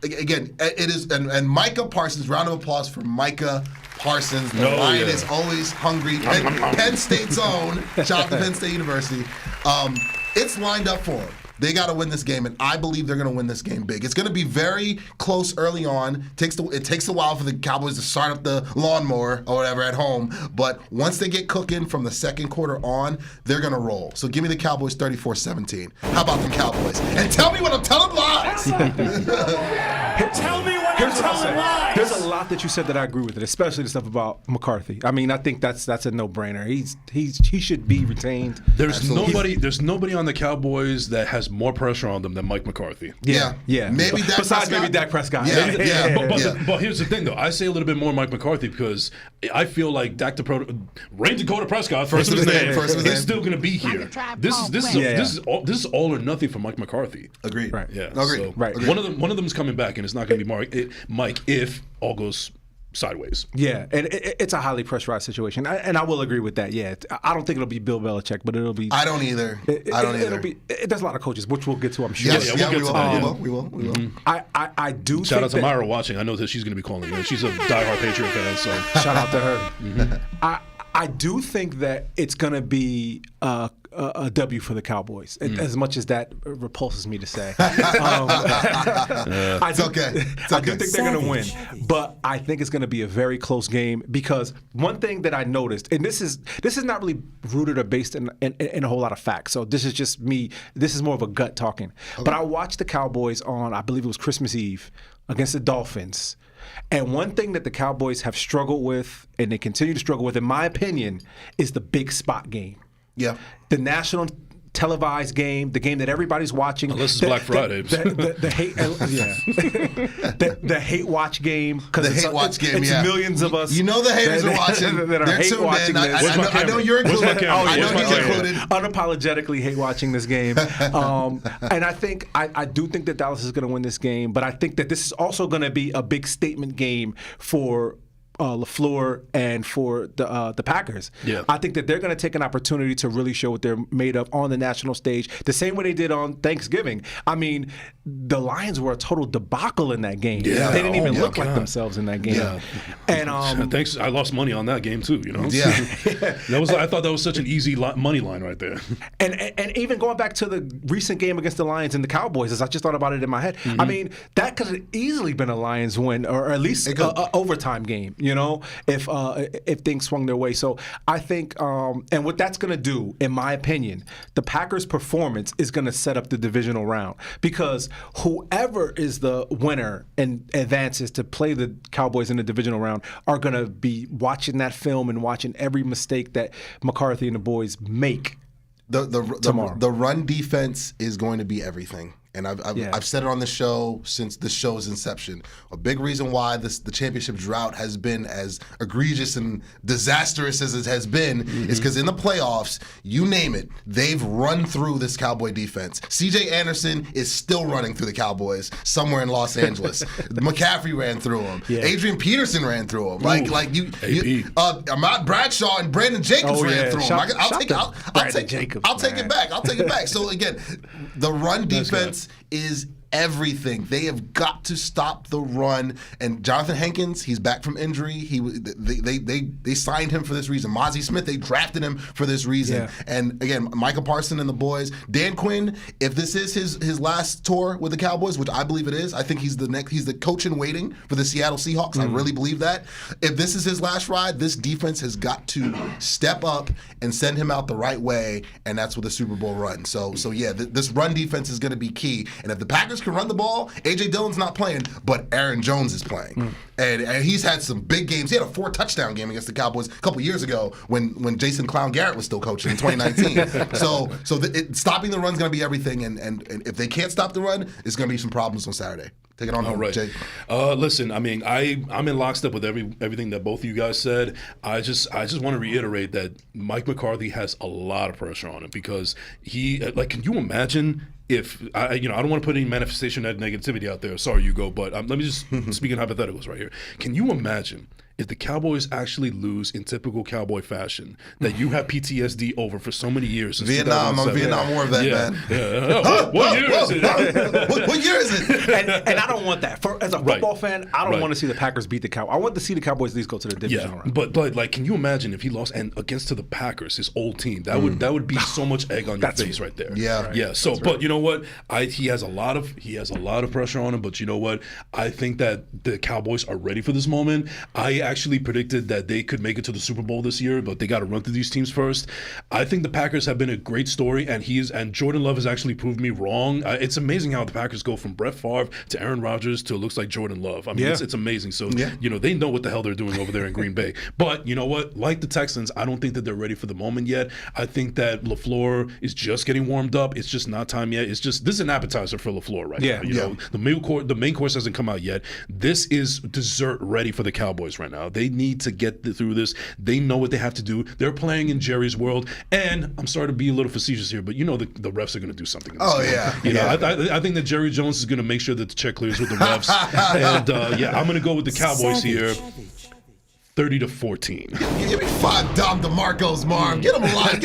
Again, it is, and Micah Parsons. Round of applause for Micah Parsons. The Lion is always hungry. Penn State's own. Shout out to Penn State University. It's lined up for him. They got to win this game, and I believe they're going to win this game big. It's going to be very close early on. It takes a while for the Cowboys to start up the lawnmower or whatever at home, but once they get cooking from the second quarter on, they're going to roll. So give me the Cowboys 34-17. How about them Cowboys? And tell me when I'm telling lies. Tell me when I'm telling lies. There's a lot that you said that I agree with it, especially the stuff about McCarthy. I mean, I think that's a no-brainer. He should be retained. There's nobody on the Cowboys that has more pressure on them than Mike McCarthy. Yeah. Maybe Dak Prescott. Maybe Dak Prescott. But here's the thing, though. I say a little bit more Mike McCarthy because I feel like Rain Dakota Prescott, first of his name, is still going to be here. This is all or nothing for Mike McCarthy. Agreed. Right. Yeah. Agreed. So one of them is coming back, and it's not going to be Mike if all goes sideways. Yeah, and it's a highly pressurized situation, and I will agree with that. Yeah, I don't think it'll be Bill Belichick, but it'll be. I don't either. There's a lot of coaches, which we'll get to, I'm sure. Yes, we will. I do. Shout out to Myra watching. I know that she's going to be calling in. She's a diehard Patriot fan, so shout out to her. I do think that it's going to be a W for the Cowboys, as much as that repulses me to say. I do think they're going to win, but I think it's going to be a very close game because one thing that I noticed, and this is not really rooted or based in a whole lot of facts, so this is just me. This is more of a gut talking. Okay. But I watched the Cowboys on, I believe it was Christmas Eve, against the Dolphins. And one thing that the Cowboys have struggled with, and they continue to struggle with, in my opinion, is the big spot game. Yeah. The national televised game, the game that everybody's watching. Unless it's Black Friday. The hate, the hate watch game. It's millions of us. You know the haters are watching. That are hate watching this. I know you're included. I know he's included. Unapologetically hate watching this game. And I do think that Dallas is going to win this game, but I think that this is also going to be a big statement game for LaFleur and for the Packers. Yeah. I think that they're going to take an opportunity to really show what they're made of on the national stage, the same way they did on Thanksgiving. I mean, the Lions were a total debacle in that game. Yeah. They didn't even look God. like themselves in that game. Yeah. And Thanks. I lost money on that game too. Yeah. I thought that was such an easy money line right there. And even going back to the recent game against the Lions and the Cowboys, as I just thought about it in my head, I mean, that could have easily been a Lions win, or at least an overtime game, if things swung their way. So I think, and what that's going to do, in my opinion, the Packers' performance is going to set up the divisional round, because whoever is the winner and advances to play the Cowboys in the divisional round are going to be watching that film and watching every mistake that McCarthy and the boys make. The run defense is going to be everything. And I've said it on the show since the show's inception. A big reason why the championship drought has been as egregious and disastrous as it has been is because in the playoffs, you name it, they've run through this Cowboy defense. C.J. Anderson is still running through the Cowboys somewhere in Los Angeles. McCaffrey ran through him. Yeah. Adrian Peterson ran through him. Ahmad Bradshaw and Brandon Jacobs ran through him. I'll take it back. So again, the run defense is everything. They have got to stop the run. And Jonathan Hankins, he's back from injury. They signed him for this reason. Mozzie Smith, they drafted him for this reason. Yeah. And again, Micah Parsons and the boys. Dan Quinn, if this is his last tour with the Cowboys, which I believe it is, I think he's the coach in waiting for the Seattle Seahawks. I really believe that. If this is his last ride, this defense has got to step up and send him out the right way, and that's with the Super Bowl run. So yeah, this run defense is going to be key. And if the Packers can run the ball, A.J. Dillon's not playing, but Aaron Jones is playing. And he's had some big games. He had a 4-touchdown game against the Cowboys a couple years ago when Jason Clown Garrett was still coaching in 2019. Stopping the run's going to be everything, and if they can't stop the run, it's going to be some problems on Saturday. Take it on home, right. Jay. Listen, I mean, I'm in lockstep with everything that both of you guys said. I just want to reiterate that Mike McCarthy has a lot of pressure on him, because can you imagine if I don't want to put any manifestation of negativity out there. Sorry, Ugo, but let me just speak in hypotheticals right here. Can you imagine if the Cowboys actually lose in typical Cowboy fashion that you have PTSD over for so many years? Since Vietnam, I'm a Vietnam War vet, man. Yeah. What year is it? What year is it? And I don't want that. As a football fan, I don't want to see the Packers beat the Cowboys. I want to see the Cowboys at least go to the divisional round. But like, can you imagine if he lost and against to the Packers, his old team? That would be so much egg on your face right there. Yeah, right. Yeah. So, but you know what? He has a lot of pressure on him. But you know what? I think that the Cowboys are ready for this moment. I actually predicted that they could make it to the Super Bowl this year, but they got to run through these teams first. I think the Packers have been a great story, and Jordan Love has actually proved me wrong. It's amazing how the Packers go from Brett Favre to Aaron Rodgers to it looks like Jordan Love. I mean, it's amazing. So, they know what the hell they're doing over there in Green Bay. But you know what? Like the Texans, I don't think that they're ready for the moment yet. I think that LaFleur is just getting warmed up. It's just not time yet. This is an appetizer for LaFleur right now. You know, the main course hasn't come out yet. This is dessert ready for the Cowboys right now. They need to get through this. They know what they have to do. They're playing in Jerry's world. And I'm sorry to be a little facetious here, but the refs are going to do something. I think that Jerry Jones is going to make sure that the check clears with the refs. And I'm going to go with the Cowboys here. 30-14. Give me 5 Dom DeMarcos, Marv. Get them lined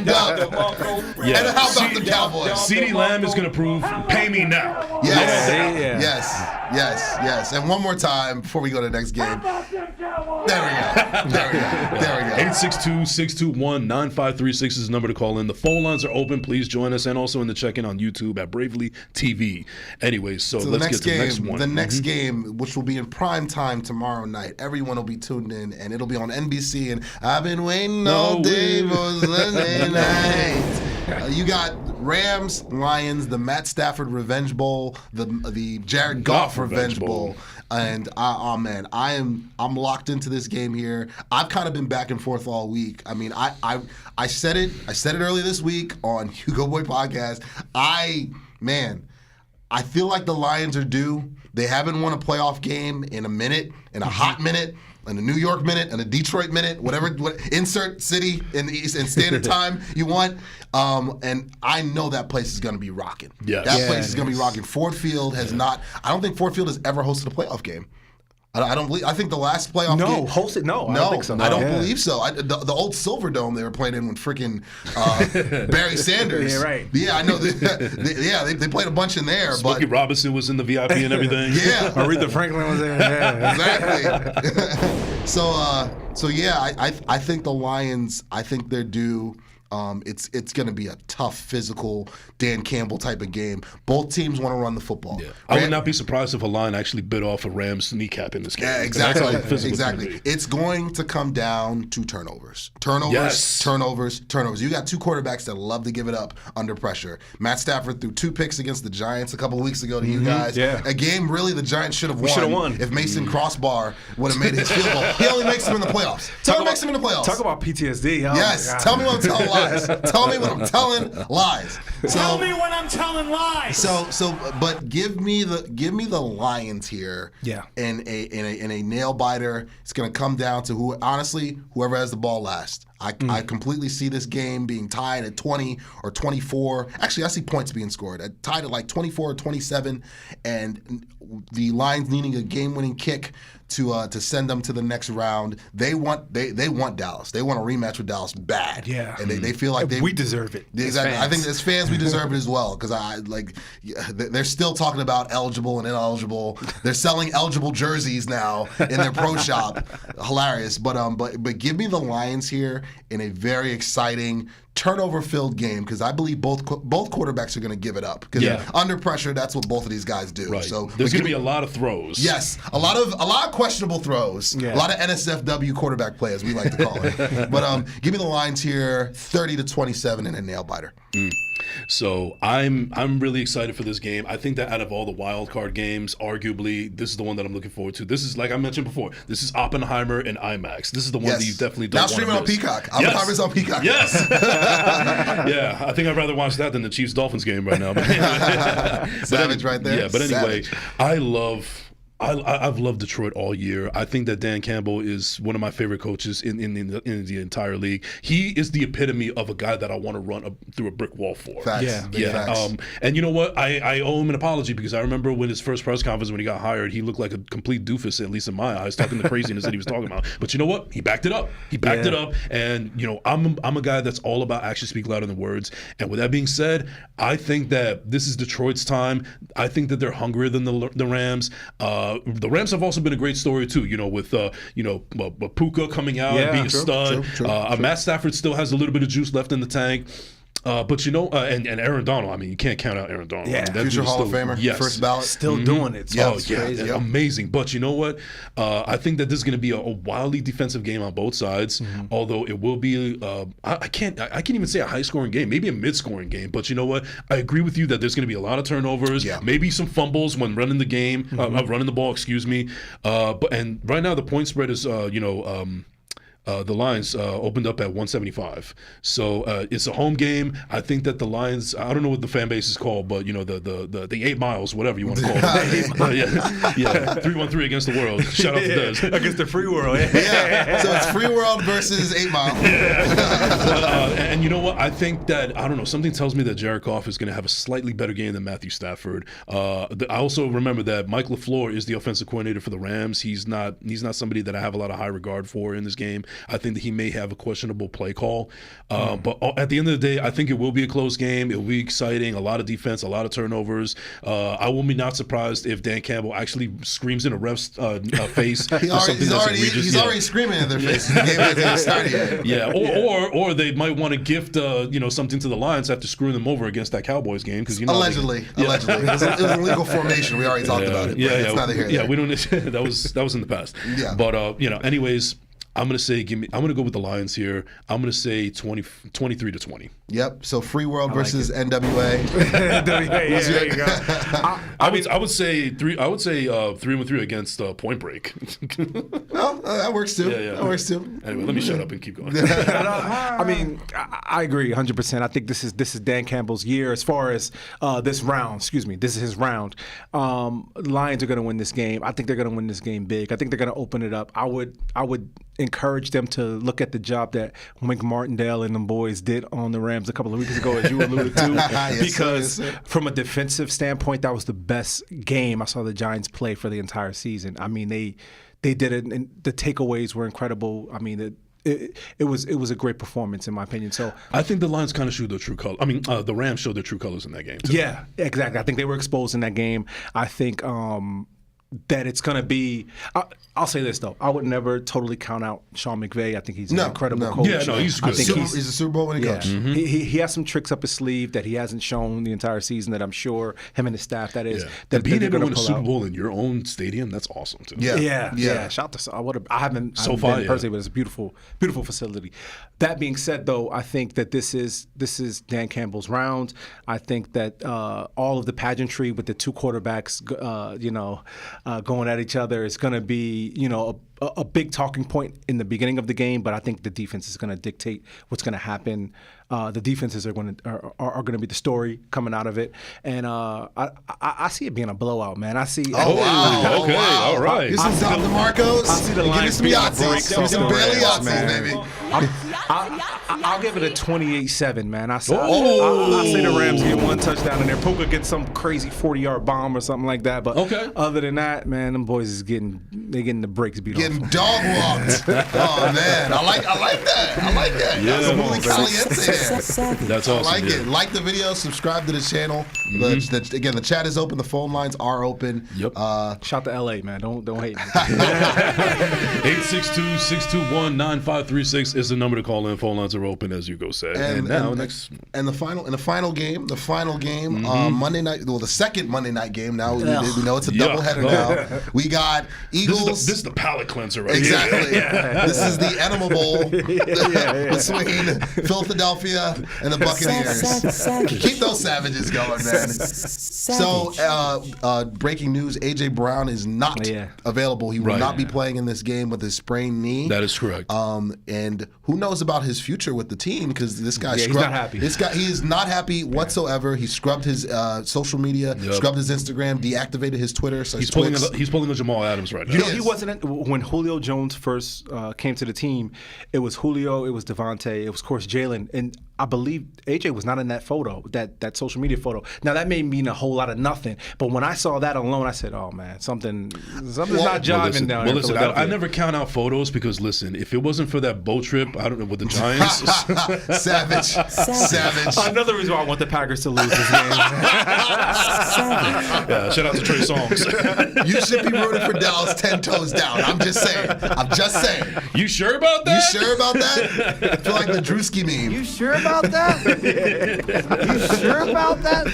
up. Yeah. And how about the Cowboys? CeeDee Lamb is going to prove, pay me now. Yes. And one more time before we go to the next game. There we go. 862-621-9536 is the number to call in. The phone lines are open. Please join us. And also in the check-in on YouTube at Bravely TV. Anyways, so let's get to the next one. The next game, which will be in prime time tomorrow night. Everyone will be tuned in, and it'll be on NBC. And I've been waiting all day for Sunday night. You got Rams, Lions, the Matt Stafford Revenge Bowl, the Jared Goff Revenge Bowl. And I'm locked into this game here. I've kind of been back and forth all week. I mean, I said it earlier this week on Hugo Boy Podcast. I feel like the Lions are due. They haven't won a playoff game in a minute, in a hot minute, in a New York minute, in a Detroit minute, whatever insert city in standard time you want. And I know that place is going to be rocking. Yeah. That place is going to be rocking. Ford Field has not. I don't think Ford Field has ever hosted a playoff game. I don't believe. I think the last playoff game. Hosted. No, I No, don't think so. I don't believe so. The old Silver Dome they were playing in with freaking Barry Sanders. Yeah, right. Yeah, I know. They played a bunch in there. Smokey but Robinson was in the VIP and everything. Yeah, Aretha Franklin was there. Yeah. exactly. So yeah, I think the Lions. I think they're due. It's going to be a tough, physical Dan Campbell type of game. Both teams want to run the football. Yeah. I would not be surprised if a line actually bit off a Rams kneecap in this game. Yeah, exactly. Exactly. It's going to come down to turnovers. Yes. Turnovers. You got two quarterbacks that love to give it up under pressure. Matt Stafford threw 2 picks against the Giants a couple weeks ago to you guys. Yeah. A game really the Giants should have won. If Mason Crossbar would have made his field goal. He only makes them in the playoffs. Makes him in the playoffs. Talk about PTSD. Oh Yes. Tell me when I'm telling lies. Tell me when I'm telling lies. Tell me when I'm telling lies. But give me the Lions here. Yeah. In a nail biter. It's going to come down to whoever has the ball last. I completely see this game being tied at 20 or 24. Actually, I see points being scored. Tied at like 24 or 27, and the Lions needing a game-winning kick to send them to the next round. They want Dallas. They want a rematch with Dallas bad. Yeah. And they feel like we deserve it. Exactly. I think as fans we deserve it as well, because they're still talking about eligible and ineligible. They're selling eligible jerseys now in their pro shop. Hilarious. But give me the Lions here in a very exciting turnover-filled game, because I believe both quarterbacks are going to give it up. Because under pressure, that's what both of these guys do. Right. So there's going to be a lot of throws. Yes, a lot of questionable throws. Yeah. A lot of NSFW quarterback play, as we like to call it. But give me the Lions here, 30-27 in a nail biter. So I'm really excited for this game. I think that out of all the wild card games, arguably this is the one that I'm looking forward to. This is, like I mentioned before, this is Oppenheimer and IMAX. This is the one that you definitely don't want to miss. Now streaming on Peacock. Oppenheimer's on Peacock. Yes. Yeah, I think I'd rather watch that than the Chiefs-Dolphins game right now. Savage right there. Yeah, but anyway, I've loved Detroit all year. I think that Dan Campbell is one of my favorite coaches in the entire league. He is the epitome of a guy that I want to run through a brick wall for. Facts. Yeah. Facts. And you know what? I owe him an apology, because I remember when his first press conference when he got hired, he looked like a complete doofus, at least in my eyes, talking the craziness that he was talking about. But you know what? He backed it up. It up. And I'm a guy that's all about actions speak louder than words. And with that being said, I think that this is Detroit's time. I think that they're hungrier than the Rams. The Rams have also been a great story too, with Puka coming out and being a stud. True. Matt Stafford still has a little bit of juice left in the tank. But and Aaron Donald, I mean, you can't count out Aaron Donald. Yeah, I mean, that future dude is Hall of Famer, first ballot. Still doing it. So amazing. But you know what? I think that this is going to be a wildly defensive game on both sides. Although it will be, I can't even say a high-scoring game. Maybe a mid-scoring game. But you know what? I agree with you that there's going to be a lot of turnovers. Yeah. Maybe some fumbles when running the game, running the ball. Excuse me. And right now the point spread is the Lions opened up at 175. So it's a home game. I think that the Lions, I don't know what the fan base is called, but the 8 miles, whatever you want to call it. Yeah, 313 against the world. Shout out to Des. Against the free world. Yeah. So it's free world versus 8 Mile. And you know what? I think that, I don't know, something tells me that Jared Goff is going to have a slightly better game than Matthew Stafford. I also remember that Mike LaFleur is the offensive coordinator for the Rams. He's not somebody that I have a lot of high regard for in this game. I think that he may have a questionable play call. But at the end of the day, I think it will be a close game. It will be exciting, a lot of defense, a lot of turnovers. I will be not surprised if Dan Campbell actually screams in a ref's face. He's already screaming in their faces. The game hasn't even started yet. Yeah, or they might want to gift something to the Lions after screwing them over against that Cowboys game, because allegedly. It was an illegal formation. We already talked about it. It's neither here nor there. We don't. That was in the past. Yeah. But anyways, I'm gonna go with the Lions here. I'm gonna say 23-20. Yep. So free world versus NWA. There you go. I would say 3-3 against Point Break. Well, that works too. Yeah. That works too. Anyway, let me shut up and keep going. I mean, I agree 100%. I think this is Dan Campbell's year as far as this round. Excuse me, this is his round. Lions are going to win this game. I think they're going to win this game big. I think they're going to open it up. I would encourage them to look at the job that Wink Martindale and them boys did on the Rams a couple of weeks ago, as you alluded to, because from a defensive standpoint, that was the best game I saw the Giants play for the entire season. I mean, they did it, and the takeaways were incredible. I mean, it was a great performance in my opinion. So I think the Lions kind of showed their true color. I mean, the Rams showed their true colors in that game too. Yeah, exactly. I think they were exposed in that game. I think that it's going to be. I'll say this though, I would never totally count out Sean McVay. I think he's an incredible coach. Yeah, no, he's good. I think he's a Super Bowl winning coach. He has some tricks up his sleeve that he hasn't shown the entire season. That I'm sure him and his staff. That being able to win a Super Bowl in your own stadium, that's awesome too. Yeah. Shout to I haven't been personally, but it's a beautiful facility. That being said, though, I think that this is Dan Campbell's round. I think that all of the pageantry with the two quarterbacks, going at each other is going to be, a big talking point in the beginning of the game. But I think the defense is going to dictate what's going to happen. The defenses are going to be the story coming out of it, and I see it being a blowout, man. I see. Wow! Okay, all right. Here's some Tom DeMarcos. I see the Lions give me some Yahtzees. Give me some Bailey Yahtzees, baby. I'll give it a 28-7, man. I say the Rams get one touchdown in there. Puka gets some crazy 40-yard bomb or something like that. But other than that, man, them boys is getting the brakes beat off. Getting dog walked. Oh man, I like that. I like that. Yeah, that's really caliente. That's awesome. I like it. Like the video, subscribe to the channel. Again, the chat is open. The phone lines are open. Yep. Shout to LA, man. Don't hate me. 862-621-9536 is the number to call in. Phone lines are open, as Ugo said. And the final game, Monday night. Well, the second Monday night game. Now we know it's a doubleheader now. We got Eagles. This is the palate cleanser, right? Exactly. This is the Animal Bowl between Philadelphia and the Buccaneers. Keep those savages going, man. So, breaking news: AJ Brown is not available. He will not be playing in this game with his sprained knee. That is correct. And who knows about his future with the team? Because this guy, he's not happy. he is not happy whatsoever. He scrubbed his social media, scrubbed his Instagram, deactivated his Twitter. So he's pulling the Jamal Adams right now. He wasn't when Julio Jones first came to the team. It was Julio, it was Devontae, it was of course Jalen, and I believe AJ was not in that photo, that social media photo. Now that may mean a whole lot of nothing, but when I saw that alone, I said, "Oh man, something's not jiving down here." I never count out photos because listen, if it wasn't for that boat trip, I don't know with the Giants. Savage. Another reason why I want the Packers to lose this game. Yeah, shout out to Trey Songz. You should be rooting for Dallas 10 toes down. I'm just saying. You sure about that? You sure about that? I feel like the Drewski meme. You sure about that? You sure about that?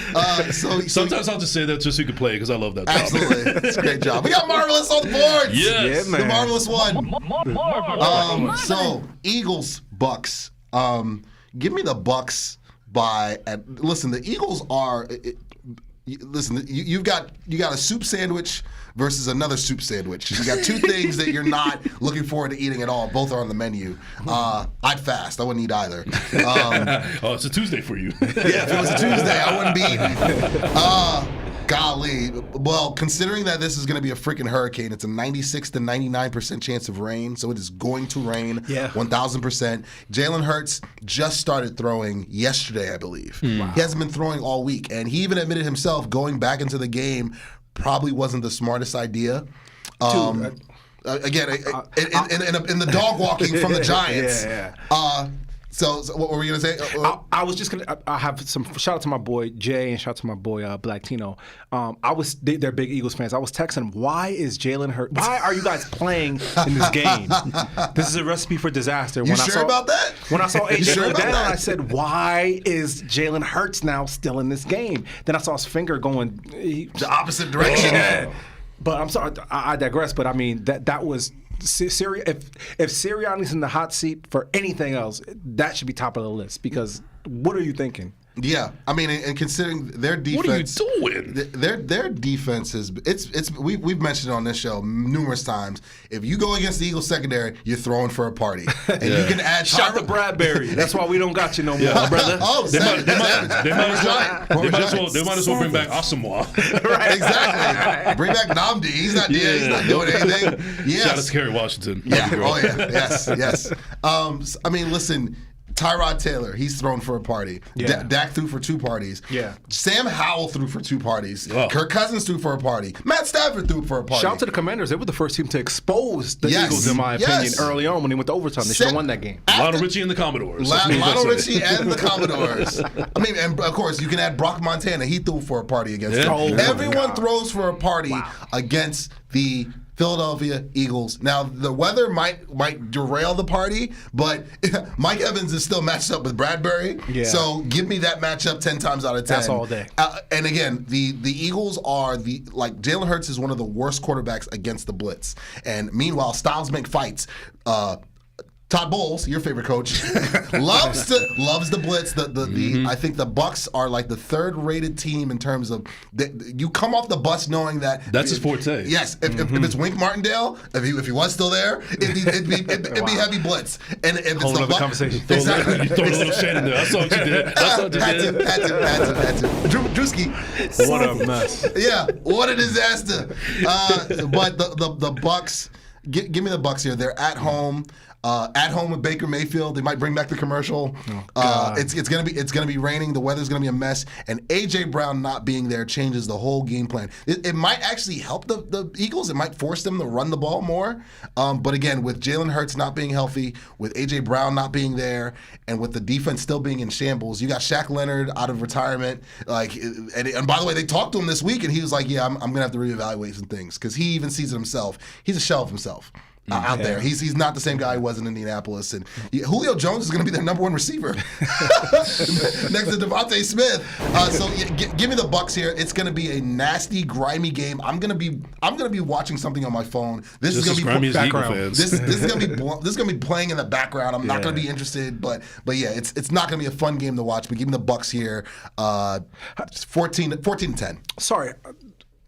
Sometimes I'll just say that just so you can play it because I love that topic. Absolutely. It's a great job. We got Marvelous on the board. Yes. Yeah, man. The Marvelous one. So, Eagles, Bucks. Give me the Bucks listen, the Eagles are... Listen, you got a soup sandwich versus another soup sandwich. You got two things that you're not looking forward to eating at all. Both are on the menu. I'd fast. I wouldn't eat either. It's a Tuesday for you. Yeah, if it was a Tuesday, I wouldn't be eating. Golly. Well, considering that this is going to be a freaking hurricane, it's a 96 to 99% chance of rain, so it is going to rain 1,000%. Jalen Hurts just started throwing yesterday, I believe. Wow. He hasn't been throwing all week, and he even admitted himself going back into the game probably wasn't the smartest idea. Again, in the dog walking from the Giants. So what were you going to say? I was just going to I have some shout out to my boy Jay and shout out to my boy Black Tino. They're big Eagles fans. I was texting them, why are you guys playing in this game? This is a recipe for disaster. About that? When I saw AJ go down, I said, why is Jalen Hurts now still in this game? Then I saw his finger going the opposite direction. But I'm sorry, I digress. But I mean that was if Sirianni's in the hot seat for anything else, that should be top of the list because what are you thinking? Yeah, I mean, and considering their defense, what are you doing? Their defense is we've mentioned it on this show numerous times. If you go against the Eagles secondary, you're throwing for a party, and you can add shout to Bradbury. That's why we don't got you no more, brother. They might as well bring back Asamoah. Right, exactly. Bring back Namdi. He's not doing anything. Yes. Shout out to Kerry Washington. Yeah. Oh yeah. Yes. I mean, listen. Tyrod Taylor, he's thrown for a party. Yeah. Dak threw for 2 parties. Yeah. Sam Howell threw for 2 parties. Oh. Kirk Cousins threw for a party. Matt Stafford threw for a party. Shout out to the Commanders. They were the first team to expose the Yes. Eagles, in my opinion, Yes. early on when they went to overtime. They should have won that game. Lionel Richie and the Commodores. Lionel Richie and the Commodores. I mean, and of course, you can add Brock Montana. He threw for a party against them. Oh, Everyone throws for a party against the Philadelphia Eagles. Now, the weather might derail the party, but Mike Evans is still matched up with Bradbury. Yeah. So give me that matchup 10 times out of 10. That's all day. And again, the Eagles are Jalen Hurts is one of the worst quarterbacks against the blitz. And meanwhile, styles make fights. Todd Bowles, your favorite coach, loves the blitz. I think the Bucs are like the 3rd rated team in terms of you come off the bus knowing that That's his forte. Yes, if it's Wink Martindale, if he was still there, it'd be heavy blitz. And if it's Whole the other Bucs, conversation. exactly. You throw a little shade in there. That's what you did. That's what you did. Had to. Drewski. What a mess. Yeah, what a disaster. But the Bucs, give me the Bucs here. They're at home. At home with Baker Mayfield, they might bring back the commercial. It's gonna be raining. The weather's gonna be a mess, and AJ Brown not being there changes the whole game plan. It might actually help the Eagles. It might force them to run the ball more. But again, with Jalen Hurts not being healthy, with AJ Brown not being there, and with the defense still being in shambles, you got Shaq Leonard out of retirement. And by the way, they talked to him this week, and he was like, "Yeah, I'm gonna have to reevaluate some things," because he even sees it himself. He's a shell of himself. Out there. He's not the same guy he was in Indianapolis. And Julio Jones is going to be their number 1 receiver next to Devontae Smith. Give me the Bucs here. It's going to be a nasty, grimy game. I'm going to be watching something on my phone. This is going to be background. This is going to be playing in the background. I'm not going to be interested, but yeah, it's not going to be a fun game to watch. But give me the Bucs here. 14-10. Sorry.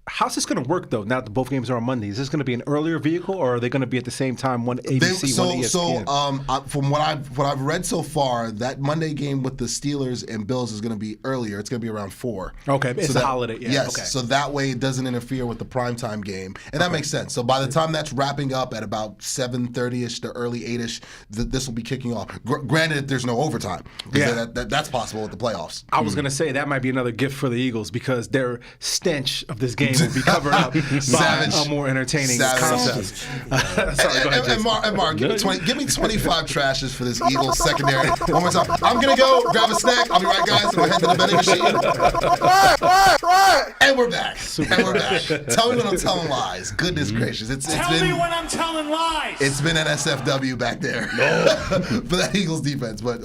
How's this going to work, though, now that both games are on Monday? Is this going to be an earlier vehicle, or are they going to be at the same time, one ABC, one ESPN? From what I've read so far, that Monday game with the Steelers and Bills is going to be earlier. It's going to be around 4. Okay, it's a holiday. Yeah, yes, okay. So that way it doesn't interfere with the primetime game. And that makes sense. So by the time that's wrapping up at about 7:30-ish to early 8-ish, this will be kicking off. Granted, there's no overtime. Yeah. That's possible with the playoffs. I was going to say that might be another gift for the Eagles because their stench of this game will be covered up by a more entertaining concept. Sorry, go ahead, and Mark, give me 25 trashes for this Eagles secondary. One more time. I'm going to go grab a snack. I'll be right, guys. I'm going to head to the betting machine. And we're back. Tell me when I'm telling lies. Goodness gracious. Tell me when I'm telling lies. It's been an SFW back there for that Eagles defense. But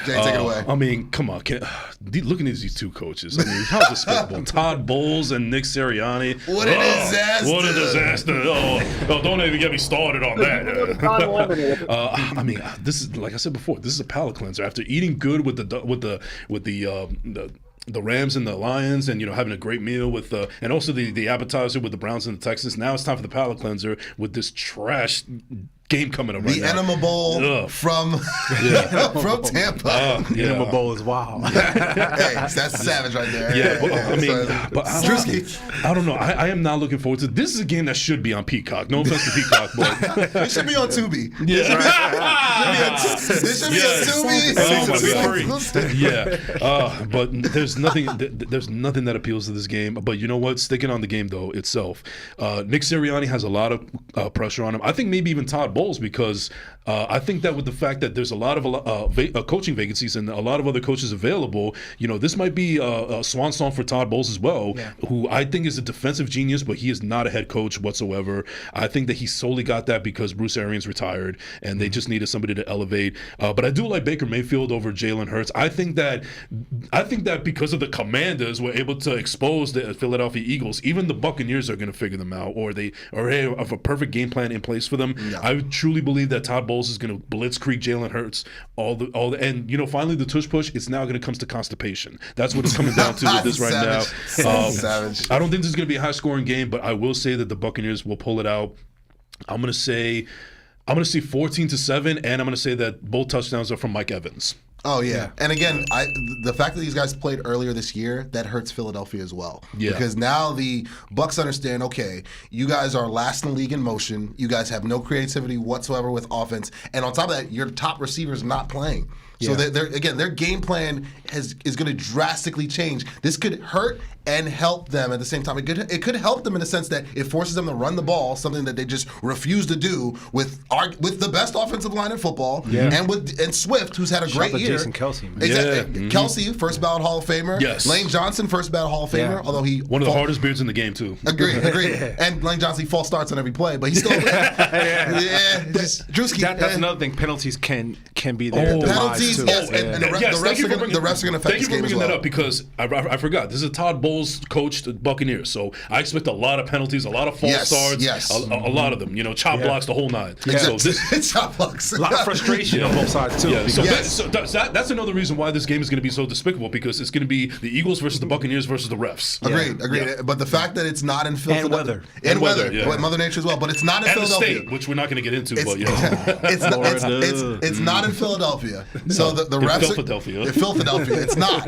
Jay, take it away. I mean, come on. Looking at these 2 coaches. I mean, how despicable. Todd Bowles and Nick Sirianni. What a disaster. What a disaster. Oh, don't even get me started on that. I mean, this is, like I said before, this is a palate cleanser. After eating good with the Rams and the Lions, and having a great meal with and also the appetizer with the Browns and the Texans. Now it's time for the palate cleanser with this trash game coming up right now. The Enema Bowl from Tampa. Enema Bowl is wild. Hey, that's savage right there. Yeah, but I don't know. I am not looking forward to this. Is a game that should be on Peacock. No offense to Peacock, but it should be on Tubi. Yeah, it should be on Tubi. Yeah, but there's nothing that appeals to this game. But you know what? Sticking on the game though itself, Nick Sirianni has a lot of pressure on him. I think maybe even Todd Bowles, because I think that with the fact that there's a lot of coaching vacancies and a lot of other coaches available, this might be a swan song for Todd Bowles as well, who I think is a defensive genius, but he is not a head coach whatsoever. I think that he solely got that because Bruce Arians retired and they just needed somebody to elevate. But I do like Baker Mayfield over Jalen Hurts. I think that because of the Commanders were able to expose the Philadelphia Eagles, even the Buccaneers are going to figure them out, or they have a perfect game plan in place for them. Yeah. I truly believe that Todd Bowles is going to blitzkrieg Jalen Hurts and finally the tush push. It's now going to come to constipation. That's what it's coming down to with this right now. Savage. I don't think this is going to be a high scoring game, but I will say that the Buccaneers will pull it out. I'm going to say 14-7, and I'm going to say that both touchdowns are from Mike Evans. Oh, yeah. And again, the fact that these guys played earlier this year, that hurts Philadelphia as well. Yeah. Because now the Bucs understand, okay, you guys are last in the league in motion. You guys have no creativity whatsoever with offense. And on top of that, your top receiver's not playing. So their game plan is going to drastically change. This could hurt and help them at the same time. It could help them in the sense that it forces them to run the ball, something that they just refuse to do with the best offensive line in football, and Swift, who's had a great year. Jason Kelsey, man. Exactly. Kelsey, first ballot Hall of Famer. Yes. Lane Johnson, first ballot Hall of Famer. Although he one of the hardest beards in the game too. Agreed. And Lane Johnson false starts on every play, but he's still Drewski. That's another thing. Penalties can be there. Penalties, too. yes, and the refs are going to affect this game as well. Thank you for bringing that up because I forgot. This is Todd Bowles coached the Buccaneers, so I expect a lot of penalties, a lot of false starts, a lot of them. Chop blocks, the whole nine. So chop blocks. A lot of frustration on both sides too. Yeah, so that's another reason why this game is going to be so despicable because it's going to be the Eagles versus the Buccaneers versus the refs. Agreed. Yeah. But the fact that it's not in Philadelphia and weather, but Mother Nature as well. But it's not in Philadelphia, the state, which we're not going to get into. It's not in Philadelphia. So the refs Philadelphia. It's not.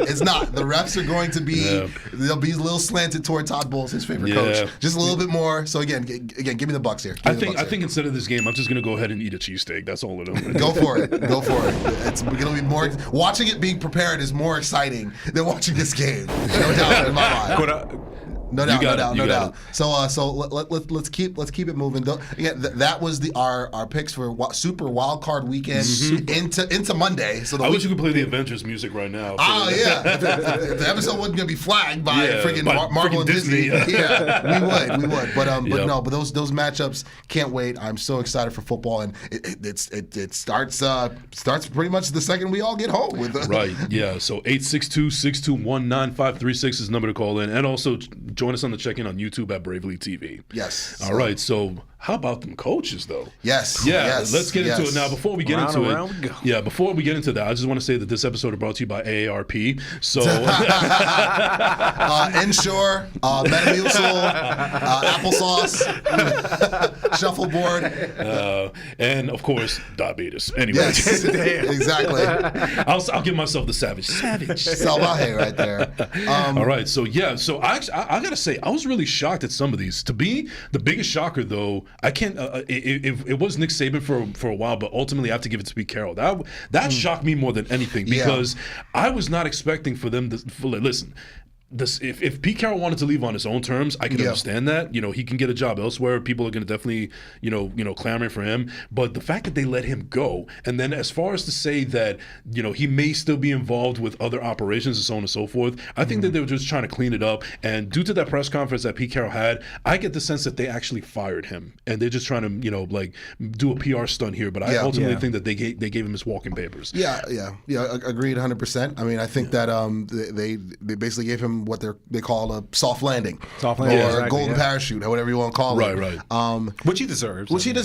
The refs are going to be they'll be a little slanted toward Todd Bowles, his favorite coach, just a little bit more. So again, give me the Bucks here. I think instead of this game, I'm just going to go ahead and eat a cheesesteak. That's all it is. Go for it. It's going to be more. Watching it being prepared is more exciting than watching this game. No doubt in my mind. No doubt. So let's keep it moving. Again, that was our picks for Super Wild Card Weekend into Monday. So I wish you could play the Avengers music right now. Oh yeah, if the episode wasn't gonna be flagged by freaking Marvel and Disney. Yeah, we would. But those matchups can't wait. I'm so excited for football, and it starts pretty much the second we all get home with right. Yeah. So 862-621-9536 is the number to call in, and also join us on the check-in on YouTube at Bravely TV. Yes. All right. So how about them coaches, though? Yes. Yeah. Let's get into it now. Before we get into it, before we get into that, I just want to say that this episode is brought to you by AARP. So Ensure, Metamucil, applesauce, shuffleboard, and of course diabetes. Anyway, yes, exactly. I'll give myself the savage. Salvaje right there. All right. So I gotta say I was really shocked at some of these. To be the biggest shocker, though, I can't. It was Nick Saban for a while, but ultimately I have to give it to Pete Carroll. That shocked me more than anything because I was not expecting for them to listen. If Pete Carroll wanted to leave on his own terms, I can understand that. He can get a job elsewhere. People are going to definitely, clamoring for him. But the fact that they let him go, and then as far as to say that, he may still be involved with other operations and so on and so forth, I think that they were just trying to clean it up. And due to that press conference that Pete Carroll had, I get the sense that they actually fired him, and they're just trying to, do a PR stunt here. But I ultimately think that they gave him his walking papers. Yeah. Agreed, 100%. I mean, I think that they basically gave him what they call a soft landing or a golden parachute, or whatever you want to call it. Right. Which he deserves. Yeah,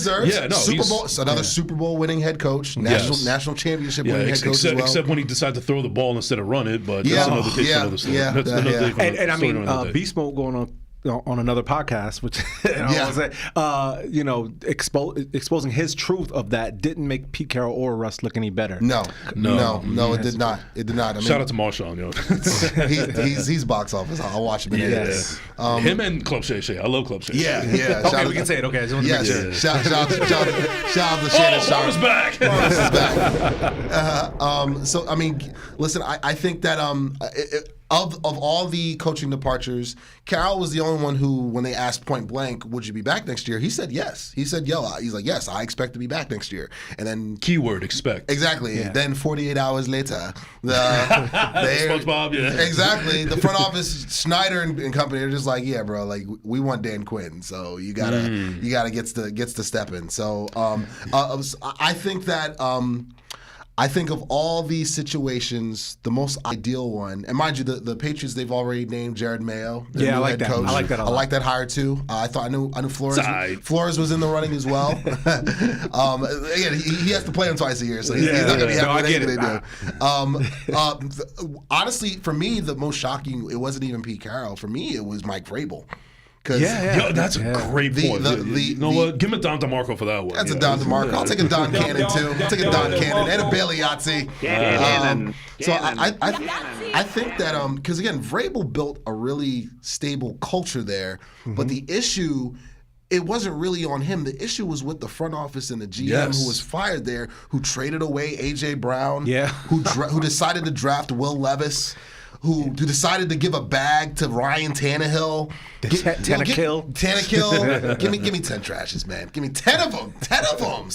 no, Super Bowl, another Super Bowl winning head coach, national championship winning head coach as well. Except when he decided to throw the ball instead of run it, but that's another case for another story. And I mean, Beast Mode going on another podcast, which exposing his truth of that didn't make Pete Carroll or Russ look any better. No, it did not. It did not. I mean, shout out to Marshawn, he's box office. I'll watch him. Him and Club Shay Shay. I love Club Shay. Yeah. Okay, we can say it. Okay, shout out to Shannon Sharp. Mars back. So I mean, listen, I think that Of all the coaching departures, Carroll was the only one who, when they asked point blank, would you be back next year? He said yes. He said, he's like, yes, I expect to be back next year. And then keyword expect. Exactly. Yeah. Then 48 hours later, SpongeBob, exactly. The front office, Schneider and company, are just like, yeah, bro, like we want Dan Quinn, so you gotta gets to step in. So I think that. I think of all these situations, the most ideal one, and mind you, the Patriots, they've already named Jared Mayo, their new head coach. I like that a lot. I like that hire too. I knew Flores was in the running as well. Again, he has to play him twice a year, so he's not going to be happy with anything they do. Honestly, for me, the most shocking, it wasn't even Pete Carroll. For me, it was Mike Vrabel. Yo, that's a great point. You know what? Give him a Don DeMarco for that one. That's a Don DeMarco. I'll take a Don Cannon too. I'll take a Don Cannon and a Bailey Yahtzee. So I think that because again, Vrabel built a really stable culture there, but the issue it wasn't really on him. The issue was with the front office and the GM who was fired there, who traded away A.J. Brown, who decided to draft Will Levis, who decided to give a bag to Ryan Tannehill. Tannehill. Give me 10 trashes, man. Give me 10 of them. 10 of them.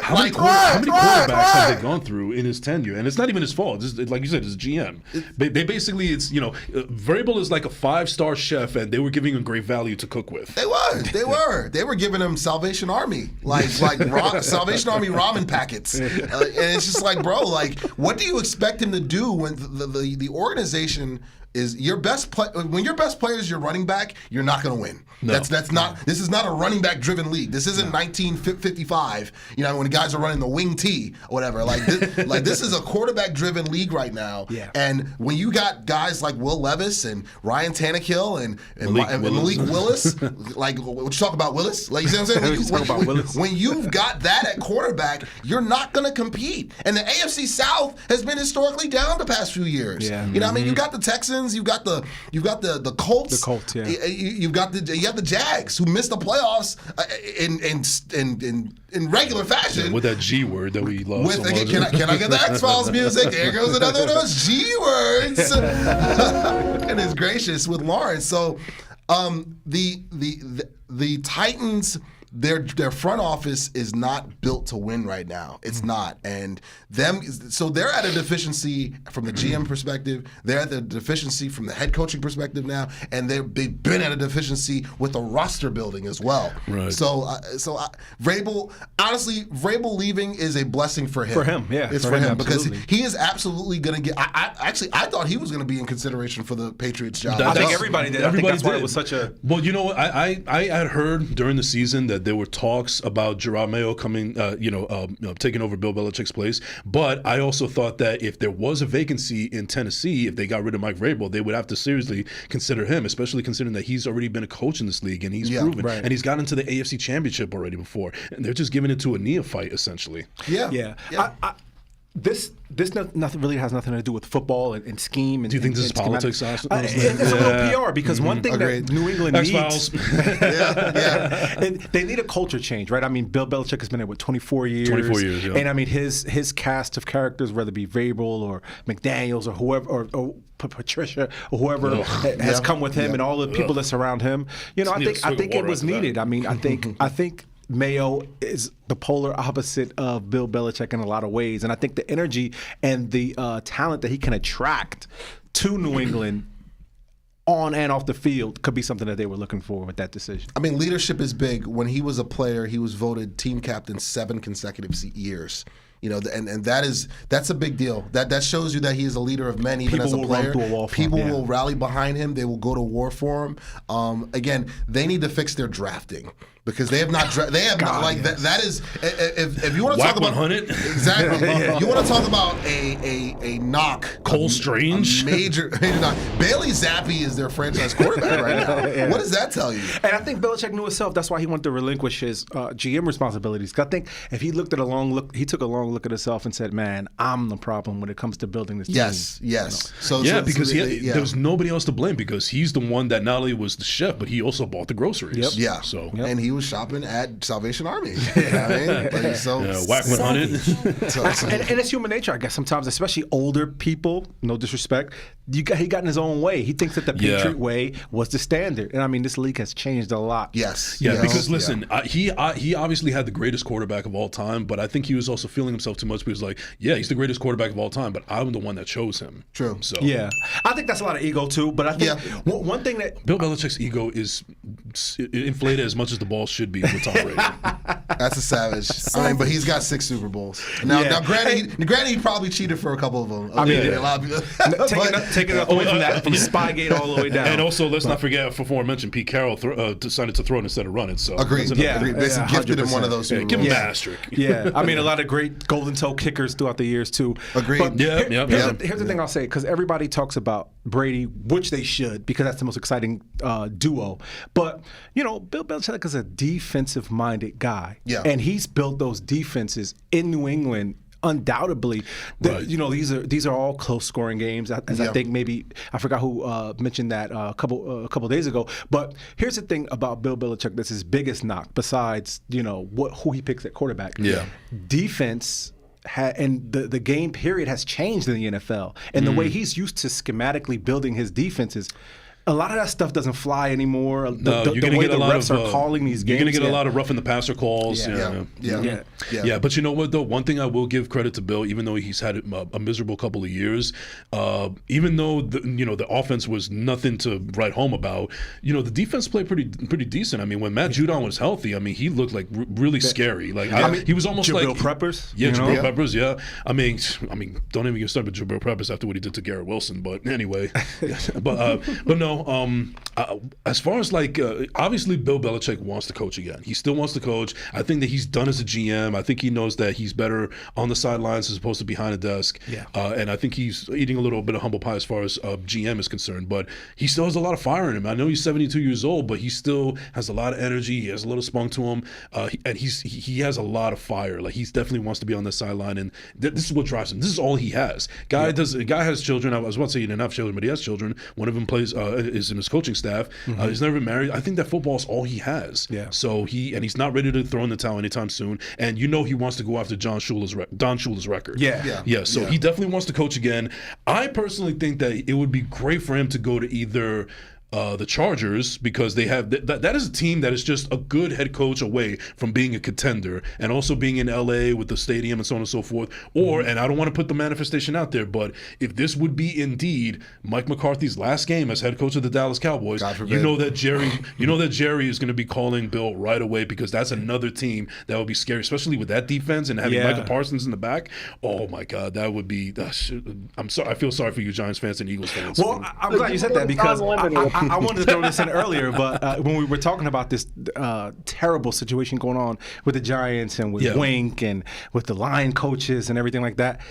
How many quarterbacks have they gone through in his tenure? And it's not even his fault. Just, like you said, it's GM. They basically, it's, Vrabel is like a 5-star chef, and they were giving him great value to cook with. They were giving him Salvation Army, like Salvation Army ramen packets. And it's just like, bro, like, what do you expect him to do when the organization is your best when your best player is your running back, you're not going to win. No. That's not. This is not a running back driven league. This isn't 1955. When the guys are running the wing T or whatever. Like this is a quarterback driven league right now. Yeah. And when you got guys like Will Levis and Ryan Tannehill and Malik Willis, like what you talk about Willis, like you see what I'm saying? When you've got that at quarterback, you're not going to compete. And the AFC South has been historically down the past few years. Yeah. You know what I mean? You got the Texans. You've got the Colts. The Colts, yeah. You have the Jags who missed the playoffs in regular fashion. Yeah, with that G word that we love so much. Can I get the X-Files music? There goes another of those G words. Goodness gracious, with Lawrence. So the Titans. Their front office is not built to win right now. It's not. And so they're at a deficiency from the GM perspective. They're at the deficiency from the head coaching perspective now. And they've been at a deficiency with the roster building as well. Right. So Vrabel, honestly, Vrabel leaving is a blessing for him. For him, yeah. It's for him because he is absolutely going to get. I thought he was going to be in consideration for the Patriots job. I think everybody did. I think that's why it was such a. Well, you know what? I had heard during the season that there were talks about Jerome Mayo coming, taking over Bill Belichick's place. But I also thought that if there was a vacancy in Tennessee, if they got rid of Mike Vrabel, they would have to seriously consider him, especially considering that he's already been a coach in this league and he's proven. Right. And he's gotten into the AFC Championship already before. And they're just giving it to a neophyte, essentially. Yeah. This nothing really has nothing to do with football and scheme. And, do you think this is politics? It's a little PR because one thing that New England needs, and they need a culture change, right? I mean, Bill Belichick has been there 24 years. 24 years, yeah. And I mean, his cast of characters, whether it be Vrabel or McDaniels or whoever, or Patricia or whoever has come with him and all the people that surround him. I think it was needed. I mean, I think. Mayo is the polar opposite of Bill Belichick in a lot of ways. And I think the energy and the talent that he can attract to New England on and off the field could be something that they were looking for with that decision. I mean, leadership is big. When he was a player, he was voted team captain 7 consecutive years. And that's a big deal. That shows you that he is a leader of men, even as a player. People will rally behind him. They will go to war for him. Again, they need to fix their drafting. Because they have not, that is, if you want to talk about 100, exactly. You want to talk about a knock, Cole Strange, a major knock. Bailey Zappi is their franchise quarterback right now. What does that tell you? And I think Belichick knew himself. That's why he wanted to relinquish his GM responsibilities. I think if he took a long look at himself and said, "Man, I'm the problem when it comes to building this team." Yes. Because there was nobody else to blame because he's the one that not only was the chef, but he also bought the groceries. Yep. Yeah. And he was shopping at Salvation Army. Whack 100. And it's human nature, I guess, sometimes, especially older people, no disrespect, he got in his own way. He thinks that the Patriot way was the standard. And I mean, this league has changed a lot. Yes. Because listen, he obviously had the greatest quarterback of all time, but I think he was also feeling himself too much because he's the greatest quarterback of all time, but I'm the one that chose him. True. So I think that's a lot of ego too, but I think one thing that Bill Belichick's ego is inflated as much as the ball should be with Tom Brady. That's a savage. I mean, but he's got 6 Super Bowls. Now granted, he probably cheated for a couple of them. A lot of people. Taking it away from Spygate all the way down. And also, let's not forget, before I mentioned, Pete Carroll decided to throw it instead of run it. So agreed. They gifted him one of those Super Bowls. Give him an asterisk. I mean, a lot of great golden toe kickers throughout the years too. Agreed. But here's the thing I'll say, because everybody talks about Brady, which they should, because that's the most exciting duo. But Bill Belichick is a defensive-minded guy, and he's built those defenses in New England undoubtedly, these are all close scoring games. I think maybe I forgot who mentioned that a couple days ago. But here's the thing about Bill Belichick: that's his biggest knock, besides who he picks at quarterback. Yeah, defense. And the game period has changed in the NFL, and the way he's used to schematically building his defenses. A lot of that stuff doesn't fly anymore. You're the gonna way get a the lot refs are calling these games. You're going to get a lot of roughing the passer calls. Yeah. But you know what, though? One thing I will give credit to Bill, even though he's had a miserable couple of years, even though the offense was nothing to write home about, the defense played pretty decent. I mean, when Matt Judon was healthy, I mean, he looked like really scary. Like he was almost Jabril like Peppers. Yeah, Jabril Peppers. Yeah. I mean, don't even get started with Jabril Peppers after what he did to Garrett Wilson. But anyway, but no. As far as obviously Bill Belichick wants to coach again. He still wants to coach. I think that he's done as a GM. I think he knows that he's better on the sidelines as opposed to behind a desk. Yeah. And I think he's eating a little bit of humble pie as far as GM is concerned. But he still has a lot of fire in him. I know he's 72 years old, but he still has a lot of energy. He has a little spunk to him. And he has a lot of fire. Like, he definitely wants to be on the sideline. And this is what drives him. This is all he has. Guy has children. I was about to say he didn't have children, but he has children. One of them is in his coaching staff. He's never been married. I think that football is all he has. Yeah. So he's not ready to throw in the towel anytime soon. And he wants to go after Don Shula's record. Yeah. So he definitely wants to coach again. I personally think that it would be great for him to go to either the Chargers, because they have that is a team that is just a good head coach away from being a contender, and also being in LA with the stadium and so on and so forth. Or, and I don't want to put the manifestation out there, but if this would be indeed Mike McCarthy's last game as head coach of the Dallas Cowboys, you know that Jerry is going to be calling Bill right away, because that's another team that would be scary, especially with that defense and having Micah Parsons in the back. Oh my God, that would be. I'm sorry. I feel sorry for you Giants fans and Eagles fans. Well, I'm glad you said that, because I wanted to throw this in earlier, but when we were talking about this terrible situation going on with the Giants and with Wink and with the line coaches and everything like that,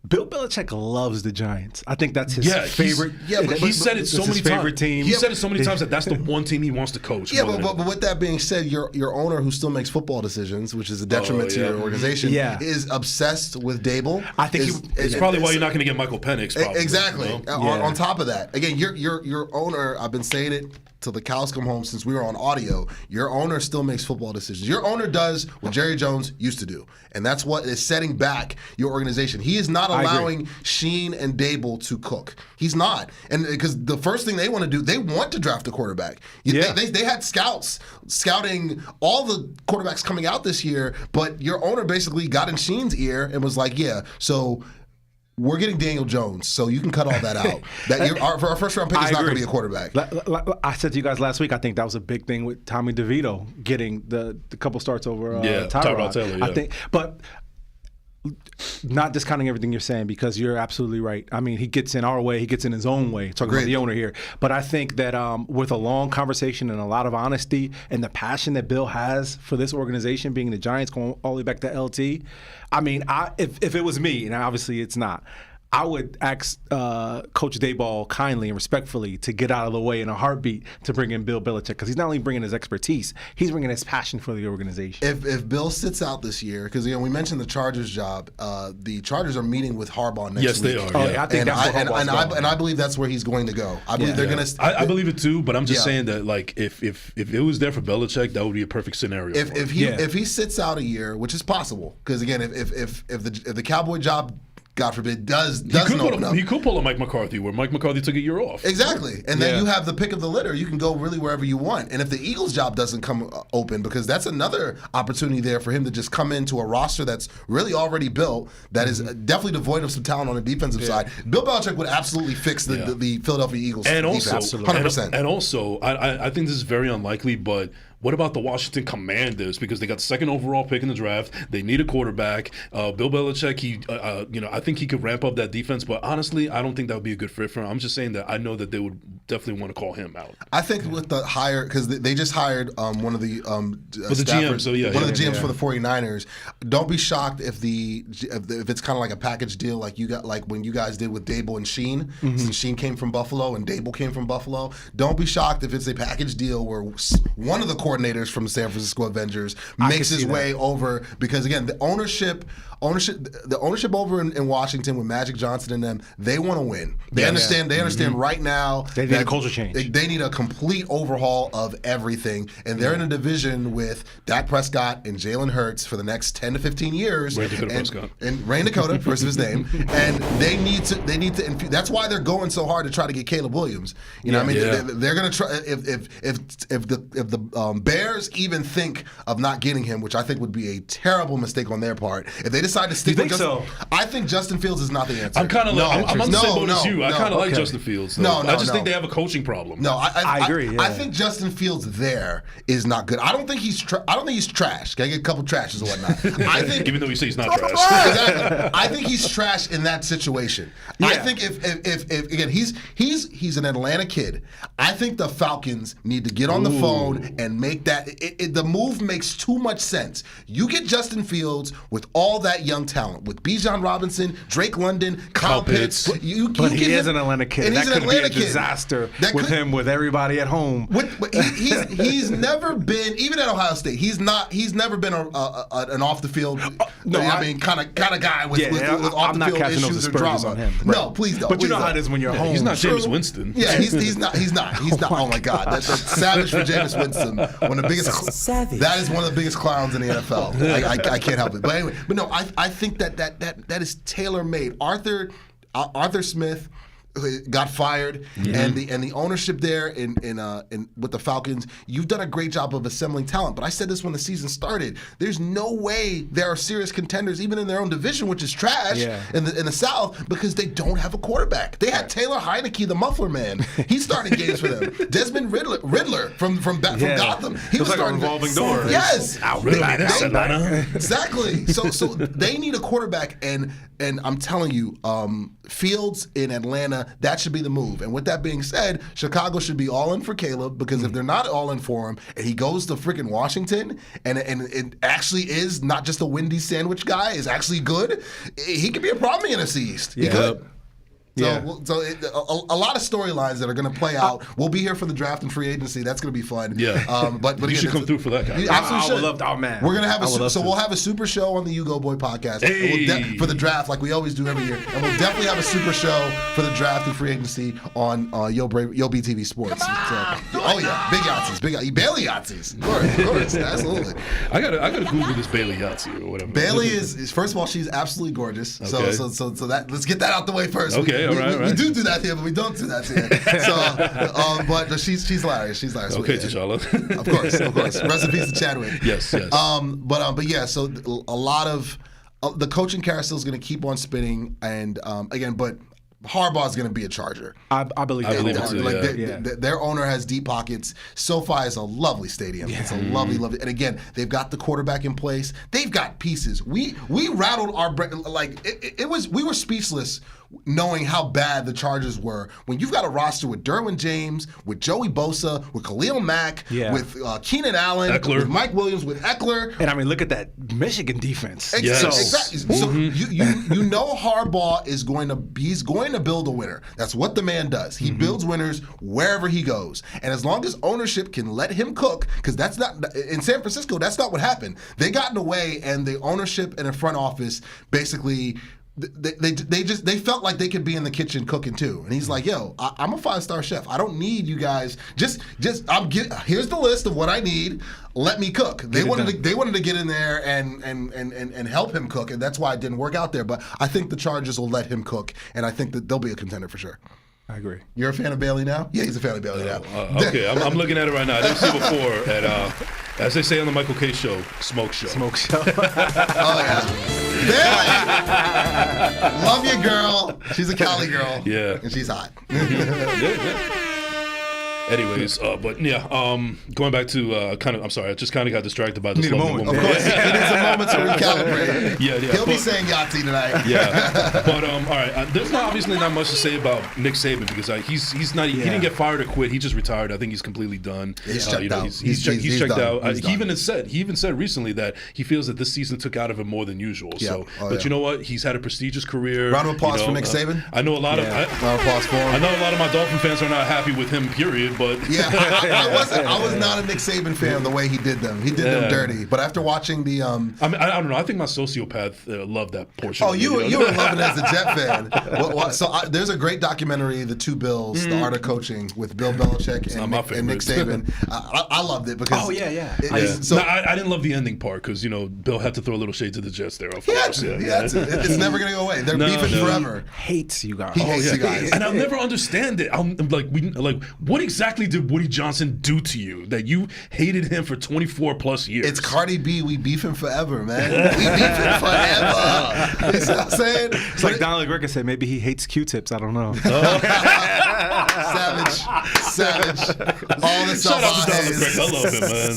Bill Belichick loves the Giants. I think that's his favorite. But he said it so many times. Team. He said it so many times that that's the one team he wants to coach. But with that being said, your owner, who still makes football decisions, which is a detriment to your organization, is obsessed with Dable. I think it's probably why you're not going to get Michael Penix. Probably, exactly. On top of that, again, your owner. I've been saying it till the cows come home since we were on audio. Your owner still makes football decisions. Your owner does what Jerry Jones used to do, and that's what is setting back your organization. He is not allowing Sheen and Dable to cook. He's not, and because the first thing they want to do, they want to draft a quarterback. They had scouts scouting all the quarterbacks coming out this year, but your owner basically got in Sheen's ear and was like, so we're getting Daniel Jones, so you can cut all that out. Our first round pick is not going to be a quarterback. I said to you guys last week, I think that was a big thing with Tommy DeVito getting the couple starts over Tyrod Taylor. I think, but not discounting everything you're saying, because you're absolutely right. I mean, he gets in our way, he gets in his own way, talking about the owner here. But I think that with a long conversation and a lot of honesty and the passion that Bill has for this organization, being the Giants, going all the way back to LT, I mean, if it was me, and obviously it's not, I would ask Coach Daboll kindly and respectfully to get out of the way in a heartbeat to bring in Bill Belichick, because he's not only bringing his expertise, he's bringing his passion for the organization. If Bill sits out this year, because we mentioned the Chargers job, the Chargers are meeting with Harbaugh next week. Yes, they are. I think and I believe that's where he's going to go. I believe they're going to. I believe it too, but I'm just saying that, like, if it was there for Belichick, that would be a perfect scenario. If he sits out a year, which is possible, because again, if the Cowboy job, God forbid, doesn't open up. He could pull a Mike McCarthy, where Mike McCarthy took a year off. Exactly. And then you have the pick of the litter. You can go really wherever you want. And if the Eagles job doesn't come open, because that's another opportunity there for him to just come into a roster that's really already built, that is definitely devoid of some talent on the defensive side. Bill Belichick would absolutely fix the Philadelphia Eagles defense. 100%. And also, I think this is very unlikely, but what about the Washington Commanders? Because they got the second overall pick in the draft. They need a quarterback. Bill Belichick, I think he could ramp up that defense. But honestly, I don't think that would be a good fit for him. I'm just saying that I know that they would definitely want to call him out. I think with the hire, because they just hired one of the GMs, so one of the GMs for the 49ers. Don't be shocked if it's kind of like a package deal, like when you guys did with Dable and Sheen, since Sheen came from Buffalo and Dable came from Buffalo. Don't be shocked if it's a package deal where one of the coordinators from the San Francisco Avengers makes his way over, because again, the ownership over in Washington with Magic Johnson and them, they want to win. They understand right now they need a culture change. They need a complete overhaul of everything, and they're in a division with Dak Prescott and Jalen Hurts for the next 10 to 15 years. Ray Dakota Prescott. And Ray Dakota, first of his name, and they need to. That's why they're going so hard to try to get Caleb Williams. You know, what I mean, they're going to try. If the Bears even think of not getting him, which I think would be a terrible mistake on their part, if they decide to stick with Justin, I think Justin Fields is not the answer. I'm kind of I'm on the same boat as you. I kind of like Justin Fields. Though. I just think they have a coaching problem. No, I agree. Yeah. I think Justin Fields there is not good. I don't think he's trash. Can I get a couple trashes or whatnot? I think, even though you say he's not trash. Exactly. I think he's trash in that situation. Yeah. I think if again he's an Atlanta kid. I think the Falcons need to get on the phone and make that. The move makes too much sense. You get Justin Fields with all that young talent, with Bijan Robinson, Drake London, Kyle Pitts. But he is an Atlanta kid. And that could be a disaster with him, with everybody at home. He's never been, even at Ohio State. He's never been an off the field. Kind of guy with off the field issues or drama. On him. No, please don't. But you know how it is when you're home. He's not Jameis Winston. Yeah, he's not. Oh my God, that's savage for Jameis Winston. One of the biggest. Savage. That is one of the biggest clowns in the NFL. I can't help it. But anyway, I think that is tailor made. Arthur Smith got fired, and the ownership there in with the Falcons, you've done a great job of assembling talent. But I said this when the season started. There's no way there are serious contenders, even in their own division, which is trash in the South, because they don't have a quarterback. They had Taylor Heineke, the muffler man. He started games for them. Desmond Riddler from Gotham. He was like starting a revolving door. Yes, exactly. So they need a quarterback, and I'm telling you, Fields in Atlanta, that should be the move. And with that being said, Chicago should be all in for Caleb, because if they're not all in for him and he goes to freaking Washington and it actually is not just a Wendy's sandwich guy, is actually good, he could be a problem in the NFC East. He could. So a lot of storylines that are going to play out. We'll be here for the draft and free agency. That's going to be fun. Yeah. But you should come through for that guy. You absolutely should. Oh man. We're going to have we'll have a super show on the Ugo Boy podcast for the draft, like we always do every year. And we'll definitely have a super show for the draft and free agency on Yo BTV Sports. Oh yeah, big Yahtzees, Bailey Yahtzees. Of course, absolutely. I gotta Google this Bailey Yahtzee or whatever. Bailey is first of all, she's absolutely gorgeous. Okay. So that, let's get that out the way first. Okay. We do that here, but we don't do that here. So, but she's hilarious. She's hilarious. Okay, T'Challa. Of course. Rest in peace to Chadwick. Yes. But yeah. So a lot of the coaching carousel is going to keep on spinning, and again, but Harbaugh is going to be a Charger. I believe that. Too, their owner has deep pockets. SoFi is a lovely stadium. Yeah. It's a lovely. And again, they've got the quarterback in place. They've got pieces. We rattled our we were speechless knowing how bad the Chargers were when you've got a roster with Derwin James, with Joey Bosa, with Khalil Mack, with Keenan Allen, Eckler. With Mike Williams, with Eckler. And I mean, look at that Michigan defense. Exactly. So you know Harbaugh is going to build a winner. That's what the man does. He builds winners wherever he goes. And as long as ownership can let him cook, because that's not in San Francisco, that's not what happened. They got in the way, and the ownership and the front office basically. They felt like they could be in the kitchen cooking too, and he's like, "Yo, I'm a 5-star chef. I don't need you guys. Here's the list of what I need. Let me cook." They wanted to get in there and help him cook, and that's why it didn't work out there. But I think the Chargers will let him cook, and I think that they'll be a contender for sure. I agree. You're a fan of Bailey now? Yeah, he's a fan of Bailey now. Okay, I'm looking at it right now. I didn't see it before at, as they say on the Michael K. Show, Smoke Show. Oh, yeah. Bailey! Love you, girl. She's a Cali girl. Yeah. And she's hot. Anyways, but yeah, going back to I'm sorry, I just kind of got distracted by this. Need a moment. Of course, it needs a moment to recalibrate. Yeah. He'll be saying Yahtzee tonight. Yeah, but all right. There's obviously not much to say about Nick Saban because he's not. He didn't get fired or quit. He just retired. I think he's completely done. He's checked out. He's checked done. out. He's He even said recently that he feels that this season took out of him more than usual. Yeah. So, but you know what? He's had a prestigious career. Round of applause for Nick Saban. I know a lot of. Round of applause for him. I know a lot of my Dolphin fans are not happy with him. Period. But yeah, I was not a Nick Saban fan the way he did them. He did them dirty. But after watching the, I mean, I don't know. I think my sociopath loved that portion. Oh, you were loving it as a Jet fan. So there's a great documentary, The Two Bills, The Art of Coaching, with Bill Belichick and Nick Saban. I loved it because. Oh yeah. So I didn't love the ending part because Bill had to throw a little shade to the Jets there. Of course, it's never gonna go away. They're beefing forever. Hates you guys. He hates you guys, and I'll never understand it. I'm like, what exactly did Woody Johnson do to you that you hated him for 24 plus years? It's Cardi B. We beefing forever, man. We beefing forever. You see what I'm saying? It's like Donald Griffin said. Maybe he hates Q-tips. I don't know. Savage. All the Shout out to Donald self-eyes. Griffin. I love him, man.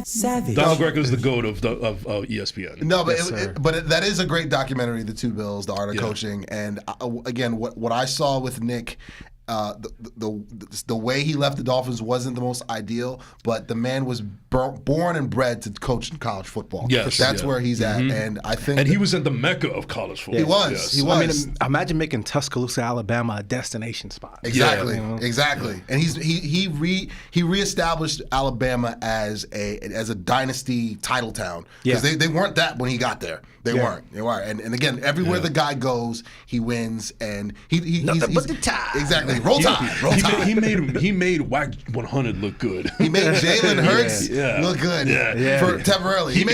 Savage. Donald Griffin is the GOAT of ESPN. No, but Yes, that is a great documentary, The Two Bills, The Art of Coaching. And again, what I saw with Nick, the way he left the Dolphins wasn't the most ideal, but the man was born and bred to coach in college football. Yes, that's where he's at, and I think. And he was at the mecca of college football. He was. Yes. He was. I mean, imagine making Tuscaloosa, Alabama, a destination spot. Exactly, exactly. And he reestablished Alabama as a dynasty title town because they weren't that when he got there. They weren't. And again, everywhere the guy goes, he wins, and he's but the Tide. Exactly. Roll Tide. Roll Tide. He made WAC 100 look good. He made Jalen Hurts look good for temporarily. He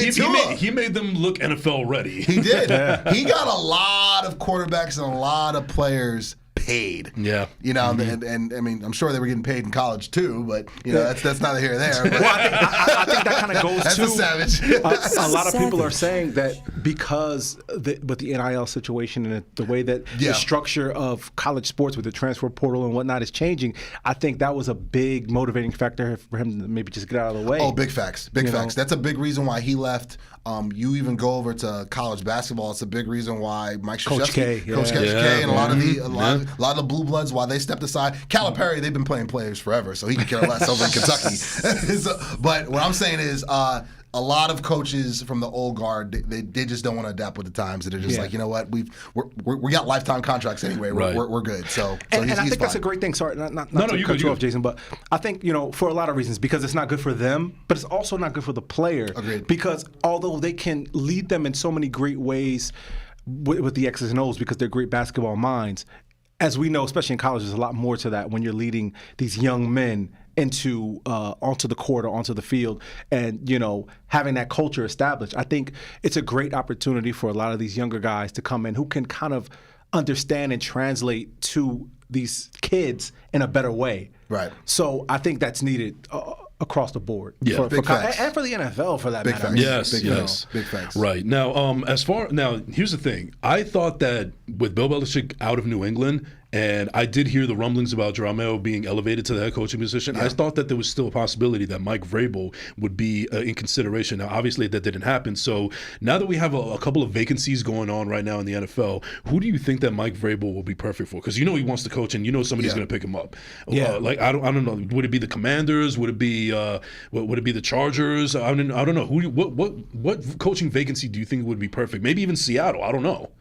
made them look NFL ready. He did. He got a lot of quarterbacks and a lot of players paid. Yeah. And I mean, I'm sure they were getting paid in college too, but that's neither here nor there. But Well, I think that kind of goes that's to a savage. A lot of people are saying that because with the NIL situation and the way that the structure of college sports with the transfer portal and whatnot is changing, I think that was a big motivating factor for him to maybe just get out of the way. Oh, big facts. Big facts. That's a big reason why he left. You even go over to college basketball. It's a big reason why Mike Krzyzewski, Coach K, and a lot of the blue bloods, why they stepped aside. Calipari, they've been playing players forever, so he can care less over in Kentucky. But what I'm saying is, a lot of coaches from the old guard, they just don't want to adapt with the times. They're just like, you know what, we got lifetime contracts anyway. We're good. So and he's I think that's fine. a great thing. Sorry, not to cut you off, Jason, but I think for a lot of reasons, because it's not good for them, but it's also not good for the player. Agreed. Because although they can lead them in so many great ways with the X's and O's because they're great basketball minds, as we know, especially in college, there's a lot more to that when you're leading these young men onto the court or onto the field, and having that culture established. I think it's a great opportunity for a lot of these younger guys to come in who can kind of understand and translate to these kids in a better way. Right. So I think that's needed across the board. Yeah. Big facts. And for the NFL for that Big matter. facts. Yes. Big facts. Right. Now, here's the thing. I thought that with Bill Belichick out of New England, and I did hear the rumblings about Dramel being elevated to the head coaching position. I thought that there was still a possibility that Mike Vrabel would be in consideration. Now, obviously, that didn't happen. So now that we have a couple of vacancies going on right now in the NFL, who do you think that Mike Vrabel will be perfect for? Because he wants to coach, and somebody's going to pick him up. Yeah. I don't know. Would it be the Commanders? Would it be the Chargers? I don't know. What coaching vacancy do you think would be perfect? Maybe even Seattle. I don't know.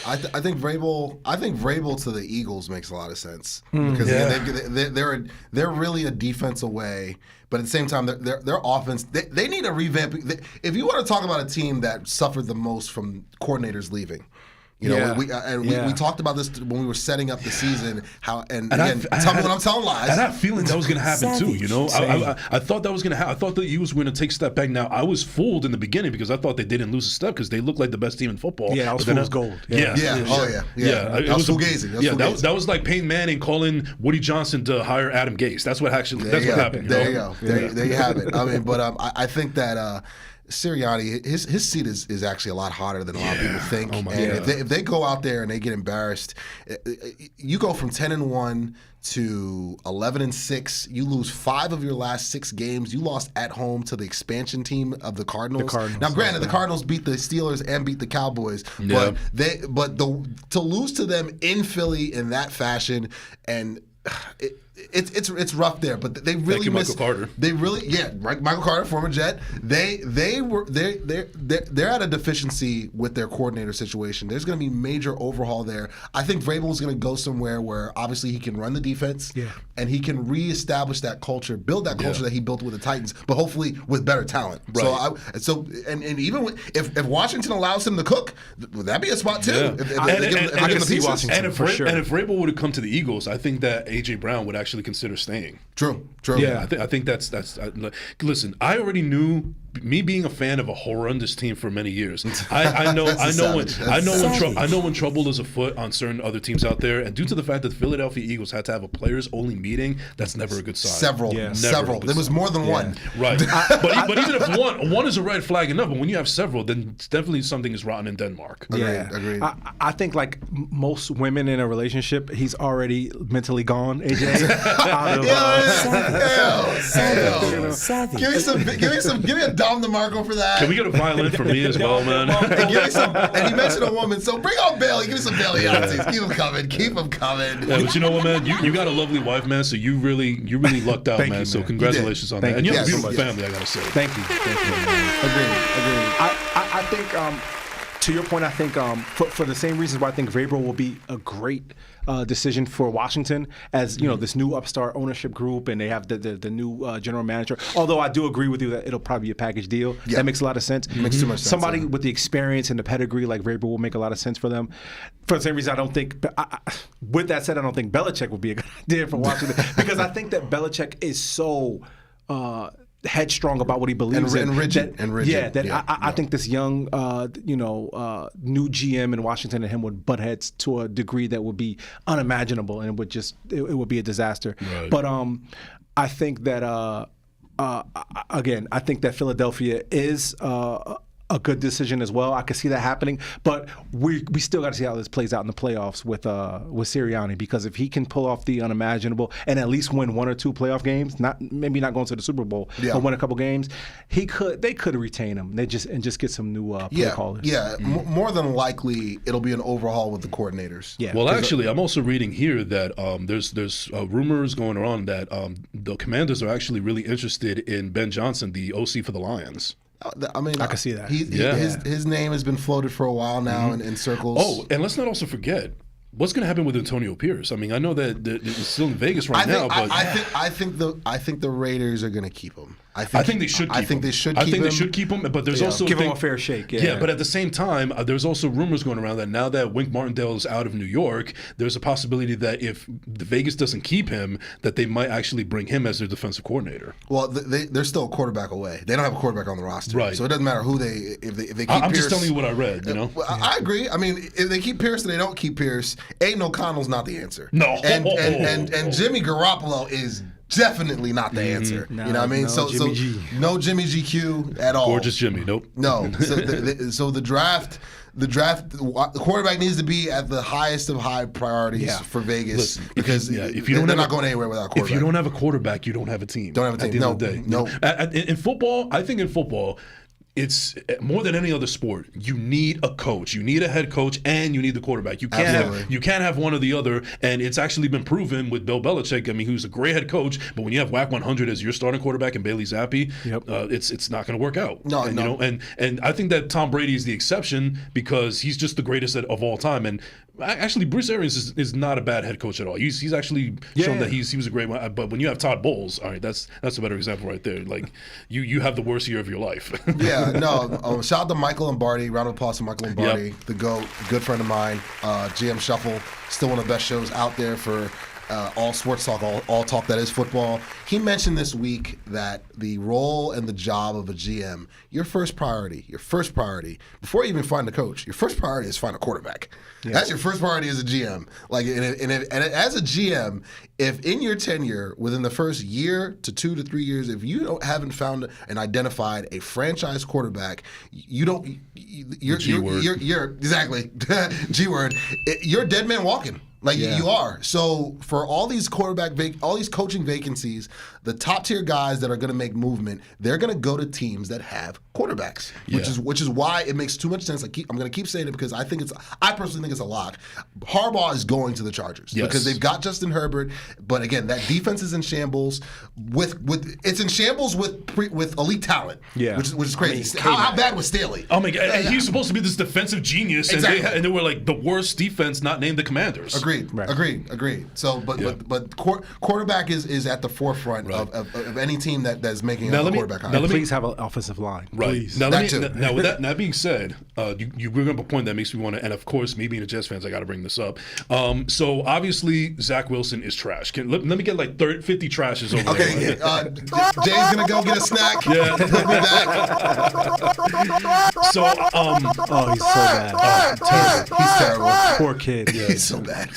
I think Vrabel to the Eagles makes a lot of sense because they're really a defense away, but at the same time their offense they need a revamp. If you want to talk about a team that suffered the most from coordinators leaving. We talked about this when we were setting up the season. Tell me when I'm telling lies. And I had feelings that was going to happen too. I thought that was going to happen. I thought the Eagles were going to take a step back. Now I was fooled in the beginning because I thought they didn't lose a step because they looked like the best team in football. Yeah, I was fool's gold. Yeah. That was fugazi. That was like Peyton Manning calling Woody Johnson to hire Adam Gase. That's what happened. There you go. There you have it. I mean, but I think that. Sirianni, his seat is actually a lot hotter than a lot of people think. Oh my and God. if they go out there and they get embarrassed, you go from 10-1 to 11-6. You lose 5 of your last 6 games. You lost at home to the expansion team of the Cardinals. Now, granted, the Cardinals beat the Steelers and beat the Cowboys, but to lose to them in Philly in that fashion, and it's rough there, but they really miss Michael Carter. They really, Michael Carter, former Jet. They're at a deficiency with their coordinator situation. There's going to be major overhaul there. I think Vrabel is going to go somewhere where obviously he can run the defense, and he can reestablish that culture, build that culture that he built with the Titans, but hopefully with better talent. Right. So even if Washington allows him to cook, would that be a spot too? Yeah. I can see Washington for sure. And if Vrabel would have come to the Eagles, I think that A.J. Brown would actually consider staying. True. Yeah, I think that's. Listen, I already knew. Me being a fan of a horrendous team for many years, I know when trouble is afoot on certain other teams out there, and due to the fact that the Philadelphia Eagles had to have a players-only meeting, that's never a good sign. Several. There was more than one. Right, but even if one is a red flag enough, but when you have several, then definitely something is rotten in Denmark. Agreed. I think like most women in a relationship, he's already mentally gone. AJ, Give me a Dom DeMarco for that. Can we get a violin for me as well, man? And give me some. And he mentioned a woman, so bring on Bailey. Give me some Bailey Yahtzees. Keep them coming. Yeah, but you know what, man? You got a lovely wife, man. So you really lucked out, Thank man. you, So man. congratulations on that. And you have a beautiful family, I gotta say. Thank you. Agreed. I think to your point, I think for the same reasons why I think Vrabel will be a great decision for Washington, as you know, this new upstart ownership group, and they have the new general manager. Although I do agree with you that it'll probably be a package deal. Yeah. That makes a lot of sense. Makes too much sense. Somebody with the experience and the pedigree like Vrabel will make a lot of sense for them. For the same reason, I don't think. With that said, I don't think Belichick would be a good idea for Washington because I think that Belichick is so. Headstrong about what he believes in, and rigid. I think this young, new GM in Washington and him would butt heads to a degree that would be unimaginable, and it would be a disaster. Right. But I think that again, I think that Philadelphia is a good decision as well. I could see that happening, but we still got to see how this plays out in the playoffs with Sirianni, because if he can pull off the unimaginable and at least win 1 or 2 playoff games, maybe not going to the Super Bowl, but win a couple games, they could retain him. They just get some new play callers. Yeah, more than likely it'll be an overhaul with the coordinators. Yeah. Well, actually, I'm also reading here that there's rumors going around that the Commanders are actually really interested in Ben Johnson, the OC for the Lions. I mean, I can see that. His name has been floated for a while now in circles. Oh, and let's not also forget what's going to happen with Antonio Pierce. I mean, I know that it's still in Vegas now, but I think the Raiders are going to keep him. I think they should keep him. But there's also give him a fair shake. Yeah, but at the same time, there's also rumors going around that now that Wink Martindale is out of New York, there's a possibility that if the Vegas doesn't keep him, that they might actually bring him as their defensive coordinator. Well, they're still a quarterback away. They don't have a quarterback on the roster, right? So it doesn't matter who if they keep I'm Pierce. just telling you what I read. You know, I agree. I mean, if they keep Pierce and they don't keep Pierce, Aiden O'Connell's not the answer. No, and Jimmy Garoppolo is definitely not the answer. No, you know what I mean? No Jimmy GQ at all. Gorgeous Jimmy. Nope. No. So the draft, the quarterback needs to be at the highest of high priorities for Vegas. Listen, because they're not going anywhere without a quarterback. If you don't have a quarterback, you don't have a team. Don't have a team. At the end of the day. In football, I think in football, it's more than any other sport. You need a coach, you need a head coach, and you need the quarterback. You can't have one or the other. And it's actually been proven with Bill Belichick. I mean, who's a great head coach, but when you have WAC 100 as your starting quarterback and Bailey Zappi, it's not going to work out. No. You know, and I think that Tom Brady is the exception because he's just the greatest of all time. And actually, Bruce Arians is not a bad head coach at all. He's actually shown that he was a great one. But when you have Todd Bowles, all right, that's a better example right there. Like you have the worst year of your life. Shout out to Michael Lombardi. Round of applause to Michael Lombardi, the GOAT, good friend of mine. GM Shuffle, still one of the best shows out there for All Sports Talk, all talk that is football. He mentioned this week that the role and the job of a GM, your first priority, before you even find a coach, your first priority is find a quarterback. Yeah. That's your first priority as a GM. Like, and as a GM, if in your tenure, within the first year to 2 to 3 years, if you haven't found and identified a franchise quarterback, you're exactly G word. You're a dead man walking. Like you are. So for all these all these coaching vacancies, the top tier guys that are going to make movement, they're going to go to teams that have quarterbacks, which is why it makes too much sense. I'm going to keep saying it because I personally think it's a lock. Harbaugh is going to the Chargers because they've got Justin Herbert, but again, that defense is in shambles with elite talent. Yeah, which is crazy. How bad was Staley? Oh my God, and he's supposed to be this defensive genius, exactly. and they were like the worst defense not named the Commanders. Agreed. So, but quarterback is at the forefront of any team that's making a quarterback hire. Now, please have an offensive line. Right. Please. Now, with that being said, you bring up a point that makes me want to, and of course, me being a Jets fan, I got to bring this up. So obviously, Zach Wilson is trash. Let me get like 50 trashes over there. Okay, Jay's gonna go get a snack. Yeah, he'll be back. So, he's so bad. Terrible. He's terrible. Poor kid. Yeah, he's so bad.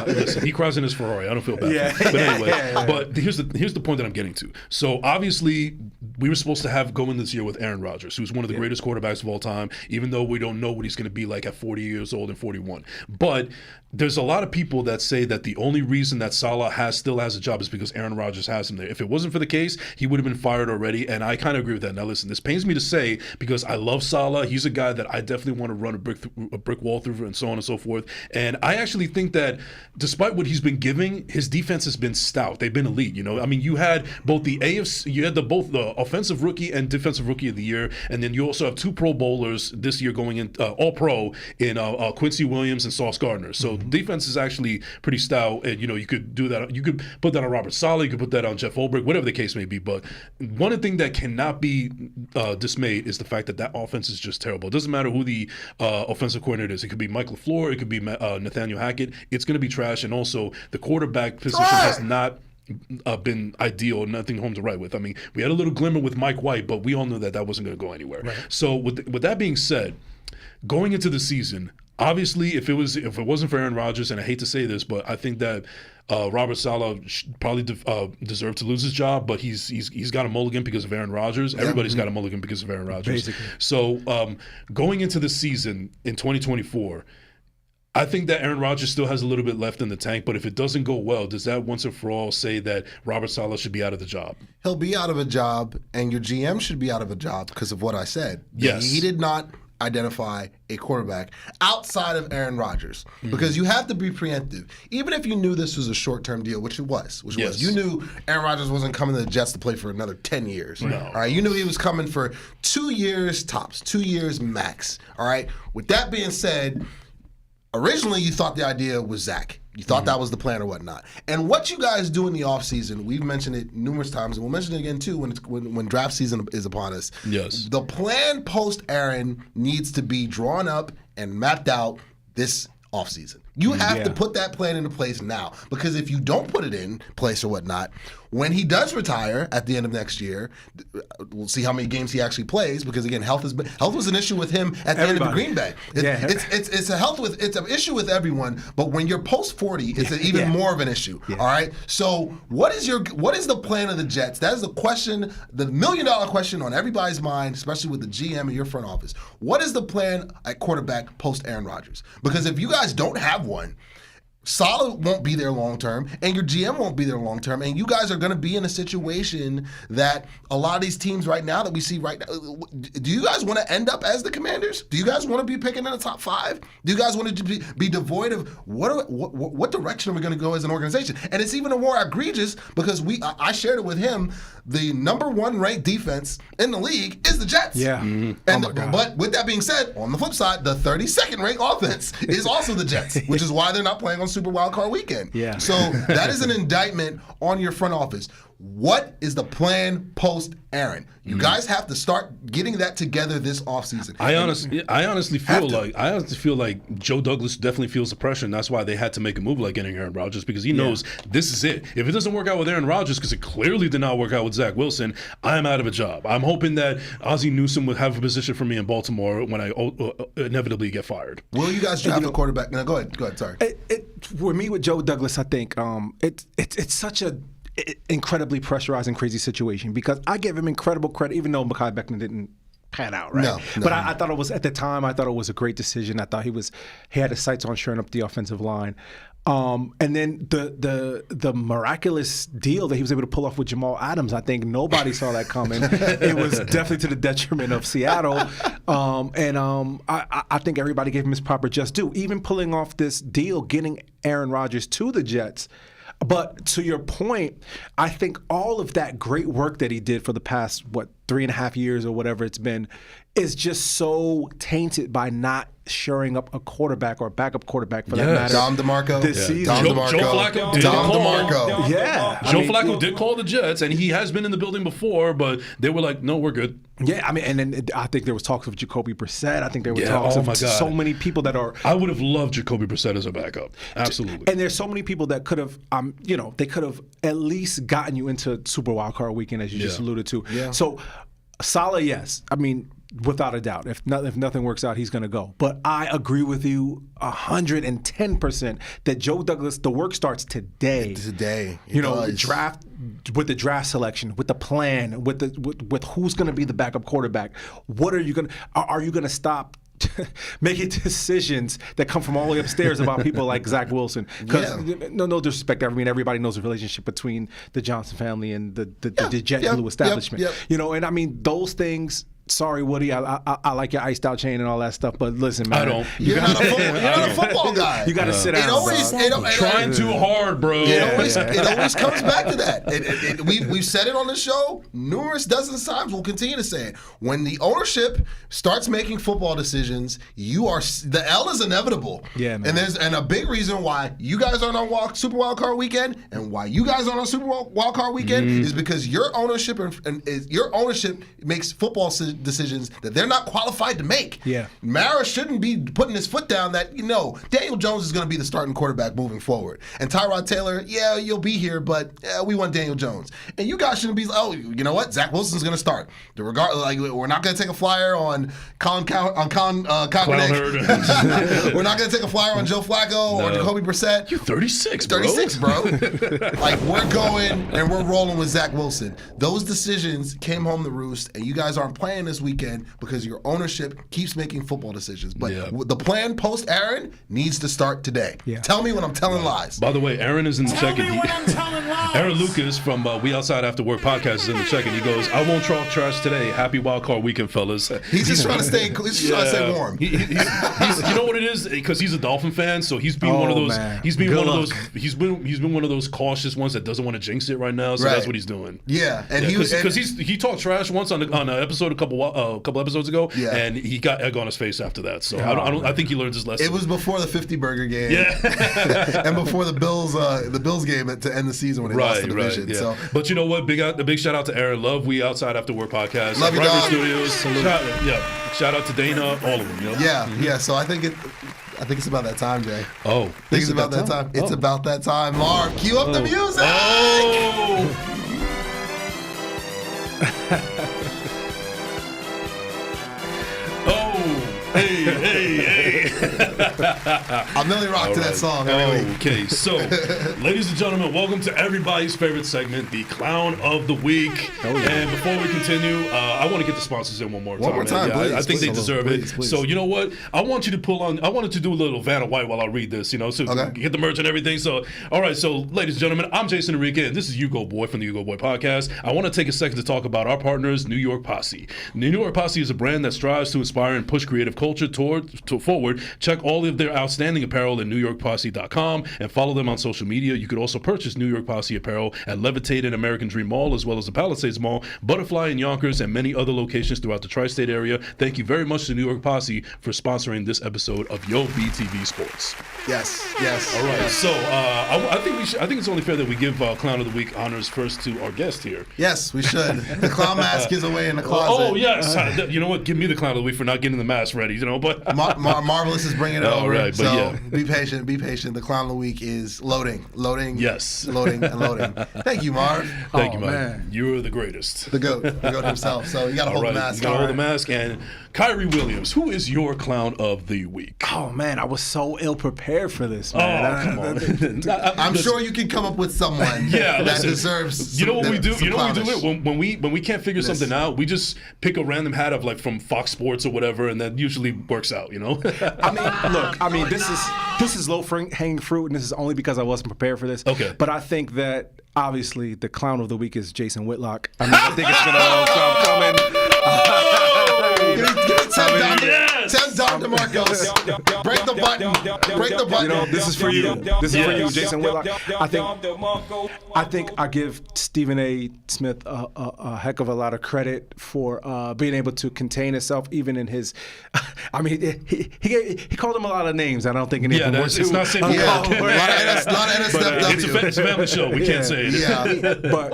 Listen, he cries in his Ferrari. I don't feel bad. But anyway, but here's the point that I'm getting to. So obviously, we were supposed to have going this year with Aaron Rodgers, who's one of the greatest quarterbacks of all time, even though we don't know what he's going to be like at 40 years old and 41. But there's a lot of people that say that the only reason that Salah still has a job is because Aaron Rodgers has him there. If it wasn't for the case, he would have been fired already, and I kind of agree with that. Now listen, this pains me to say because I love Salah. He's a guy that I definitely want to run a brick wall through and so on and so forth. And I actually think that despite what he's been giving, his defense has been stout. They've been elite. I mean, you had both the both the offensive rookie and defensive rookie of the year, and then you also have 2 Pro Bowlers this year going in All Pro in Quincy Williams and Sauce Gardner. So defense is actually pretty stout, and you could do that. You could put that on Robert Saleh, you could put that on Jeff Ulbrich, whatever the case may be. But one thing that cannot be dismayed is the fact that offense is just terrible. It doesn't matter who the offensive coordinator is. It could be Mike LaFleur, it could be Nathaniel Hackett. It's going to be trash, and also the quarterback position has not been ideal, nothing home to write with. I mean, we had a little glimmer with Mike White, but we all knew that wasn't going to go anywhere. Right. So with that being said, going into the season, obviously, if it wasn't for Aaron Rodgers, and I hate to say this, but I think that Robert Saleh probably deserved to lose his job, but he's got a mulligan because of Aaron Rodgers. Everybody's got a mulligan because of Aaron Rodgers. Basically. So going into the season in 2024, I think that Aaron Rodgers still has a little bit left in the tank, but if it doesn't go well, does that once and for all say that Robert Saleh should be out of the job? He'll be out of a job, and your GM should be out of a job because of what I said. Yes. He did not identify a quarterback outside of Aaron Rodgers because you have to be preemptive. Even if you knew this was a short-term deal, which it was. You knew Aaron Rodgers wasn't coming to the Jets to play for another 10 years. No. All right, you knew he was coming for 2 years tops, 2 years max. All right, with that being said, originally, you thought the idea was Zach. You thought that was the plan or whatnot. And what you guys do in the offseason, we've mentioned it numerous times, and we'll mention it again too when draft season is upon us. Yes. The plan post-Aaron needs to be drawn up and mapped out this offseason. You have to put that plan into place now, because if you don't put it in place or whatnot, when he does retire at the end of next year, we'll see how many games he actually plays, because again, health was an issue with him at the end of Green Bay. It's an issue with everyone, but when you're post 40, it's even more of an issue. Yeah. All right. So what is the plan of the Jets? That is the question, the $1 million question on everybody's mind, especially with the GM and your front office. What is the plan at quarterback post Aaron Rodgers? Because if you guys don't have one, Salah won't be there long term, and your GM won't be there long term, and you guys are going to be in a situation that a lot of these teams right now that we see right now. Do you guys want to end up as the Commanders? Do you guys want to be picking in the top 5? Do you guys want to be devoid of what direction are we going to go as an organization? And it's even more egregious because I shared it with him. The number 1 ranked defense in the league is the Jets. Yeah. Mm-hmm. But with that being said, on the flip side, the 32nd ranked offense is also the Jets, which is why they're not playing on Super Wild Card Weekend. Yeah. So that is an indictment on your front office. What is the plan post Aaron? You guys have to start getting that together this offseason. I honestly feel like Joe Douglas definitely feels the pressure, and that's why they had to make a move like getting Aaron Rodgers, because he knows this is it. If it doesn't work out with Aaron Rodgers, because it clearly did not work out with Zach Wilson, I'm out of a job. I'm hoping that Ozzie Newsome would have a position for me in Baltimore when I inevitably get fired. Will you guys draft a quarterback? No, go ahead. Sorry. For me with Joe Douglas, I think it's such a incredibly pressurizing, crazy situation, because I give him incredible credit, even though Mekhi Becton didn't pan out, right? No. But I thought it was, at the time, I thought it was a great decision. I thought he had his sights on shoring up the offensive line. And then the miraculous deal that he was able to pull off with Jamal Adams, I think nobody saw that coming. It was definitely to the detriment of Seattle. I think everybody gave him his proper just due. Even pulling off this deal, getting Aaron Rodgers to the Jets. But to your point, I think all of that great work that he did for the past, 3.5 years or whatever it's been, is just so tainted by not shoring up a quarterback or a backup quarterback for that matter. Dom DeMarco. This season. Joe Flacco did call. Yeah. Joe Flacco did call the Jets, and he has been in the building before, but they were like, no, we're good. Yeah, I mean, and then I think there was talks of Jacoby Brissett. I think there were talks of so many people that are. I would have loved Jacoby Brissett as a backup. Absolutely. And there's so many people that could have, they could have at least gotten you into Super Wildcard Weekend, as you just alluded to. Yeah. So, Saleh, yes. I mean, without a doubt, if nothing works out, he's going to go. But I agree with you 110% that Joe Douglas, the work starts today. Today, draft with the draft selection, with the plan, with who's going to be the backup quarterback. What are you going? Are you going to stop making decisions that come from all the way upstairs about people like Zach Wilson? Because no disrespect, I mean, everybody knows the relationship between the Johnson family and the JetBlue establishment. And I mean, those things. Sorry, Woody, I like your iced out chain and all that stuff, but listen, man. I don't. You're not a football guy. You got to sit down. Trying too hard, bro. It always comes back to that. We've said it on the show numerous dozens of times. We'll continue to say it. When the ownership starts making football decisions, the L is inevitable. Yeah, man. And a big reason why you guys aren't on Super Wildcard Weekend and why you guys aren't on Super Wildcard Weekend is because your ownership your ownership makes football decisions that they're not qualified to make. Yeah. Mara shouldn't be putting his foot down that, Daniel Jones is going to be the starting quarterback moving forward. And Tyrod Taylor, you'll be here, but we want Daniel Jones. And you guys shouldn't be, you know what? Zach Wilson's going to start. We're not going to take a flyer on Colin Kaepernick. We're not going to take a flyer on Joe Flacco or Jacoby Brissett. You're 36, bro. 36, bro. We're going and we're rolling with Zach Wilson. Those decisions came home to roost, and you guys aren't playing this weekend because your ownership keeps making football decisions. But the plan post Aaron needs to start today. Yeah. Tell me when I'm telling lies. By the way, Aaron is in the check-in. Tell me when I'm telling lies. Aaron Lucas from We Outside After Work podcast is in the check-in. He goes, I won't talk trash today. Happy wild card weekend, fellas. He's just trying to stay warm. You know what it is? Because he's a Dolphin fan, so he's been one of those. Man. He's been one of those. He's been one of those cautious ones that doesn't want to jinx it right now. So that's what he's doing. Yeah, and because he talked trash once on an episode a couple episodes ago, and he got egg on his face after that. So I think he learned his lesson. It was before the 50 burger game, and before the Bills game to end the season when they lost the division. Yeah. So, but you know what? Big shout out to Aaron. Love We Outside After Work podcast. Love you, dog. Studios. Shout out to Dana. All of them. Yeah. So I think it's about that time, Jay. Oh, I think it's about that time. It's about that time. Mark, cue up the music. Oh. Hey. I'm Millie Rock to that song. Okay, so, ladies and gentlemen, welcome to everybody's favorite segment, the Clown of the Week. And before we continue, I want to get the sponsors in one more time. Please, I think they deserve it. So, you know what? I wanted to do a little Vanna White while I read this, so get the merch and everything. So, all right, so, ladies and gentlemen, I'm Jason Enrique, and this is Ugo Boy from the Ugo Boy podcast. I want to take a second to talk about our partners, New York Posse. New York Posse is a brand that strives to inspire and push creative culture forward. Check all all of their outstanding apparel at NewYorkPosse.com and follow them on social media. You could also purchase New York Posse apparel at Levitate and American Dream Mall, as well as the Palisades Mall, Butterfly in Yonkers, and many other locations throughout the tri-state area. Thank you very much to New York Posse for sponsoring this episode of Yo BTV Sports. Yes. All right. So I think it's only fair that we give Clown of the Week honors first to our guest here. Yes, we should. The clown mask is away in the closet. Oh yes. You know what? Give me the Clown of the Week for not getting the mask ready. But Marvelous is bringing it over. Right, but so be patient. Be patient. The Clown of the Week is loading. Yes. Loading and loading. Thank you, Marv. Thank you, Marv. Man. You're the greatest. The goat himself. So you got to hold the mask. You got to hold the mask. And Kyrie Williams, who is your Clown of the Week? Oh man, I was so ill prepared for this, man. Come on. I'm sure you can come up with someone that deserves. You know what we do? You know what we do? When we can't figure something out, we just pick a random hat up, like from Fox Sports or whatever, and that usually works out. I mean, this is low hanging fruit, and this is only because I wasn't prepared for this. Okay. But I think that obviously the Clown of the Week is Jason Whitlock. I mean, I think it's gonna all stop coming. Tell Don DeMarcos. Break the button. You know, this is for you. This is for you, Jason Whitlock. I think I give Stephen A. Smith a heck of a lot of credit for being able to contain himself, even in his. I mean, he called him a lot of names. I don't think any of them were it's not safe. A lot of NSFW. It's a family show. We can't say it. Yeah. But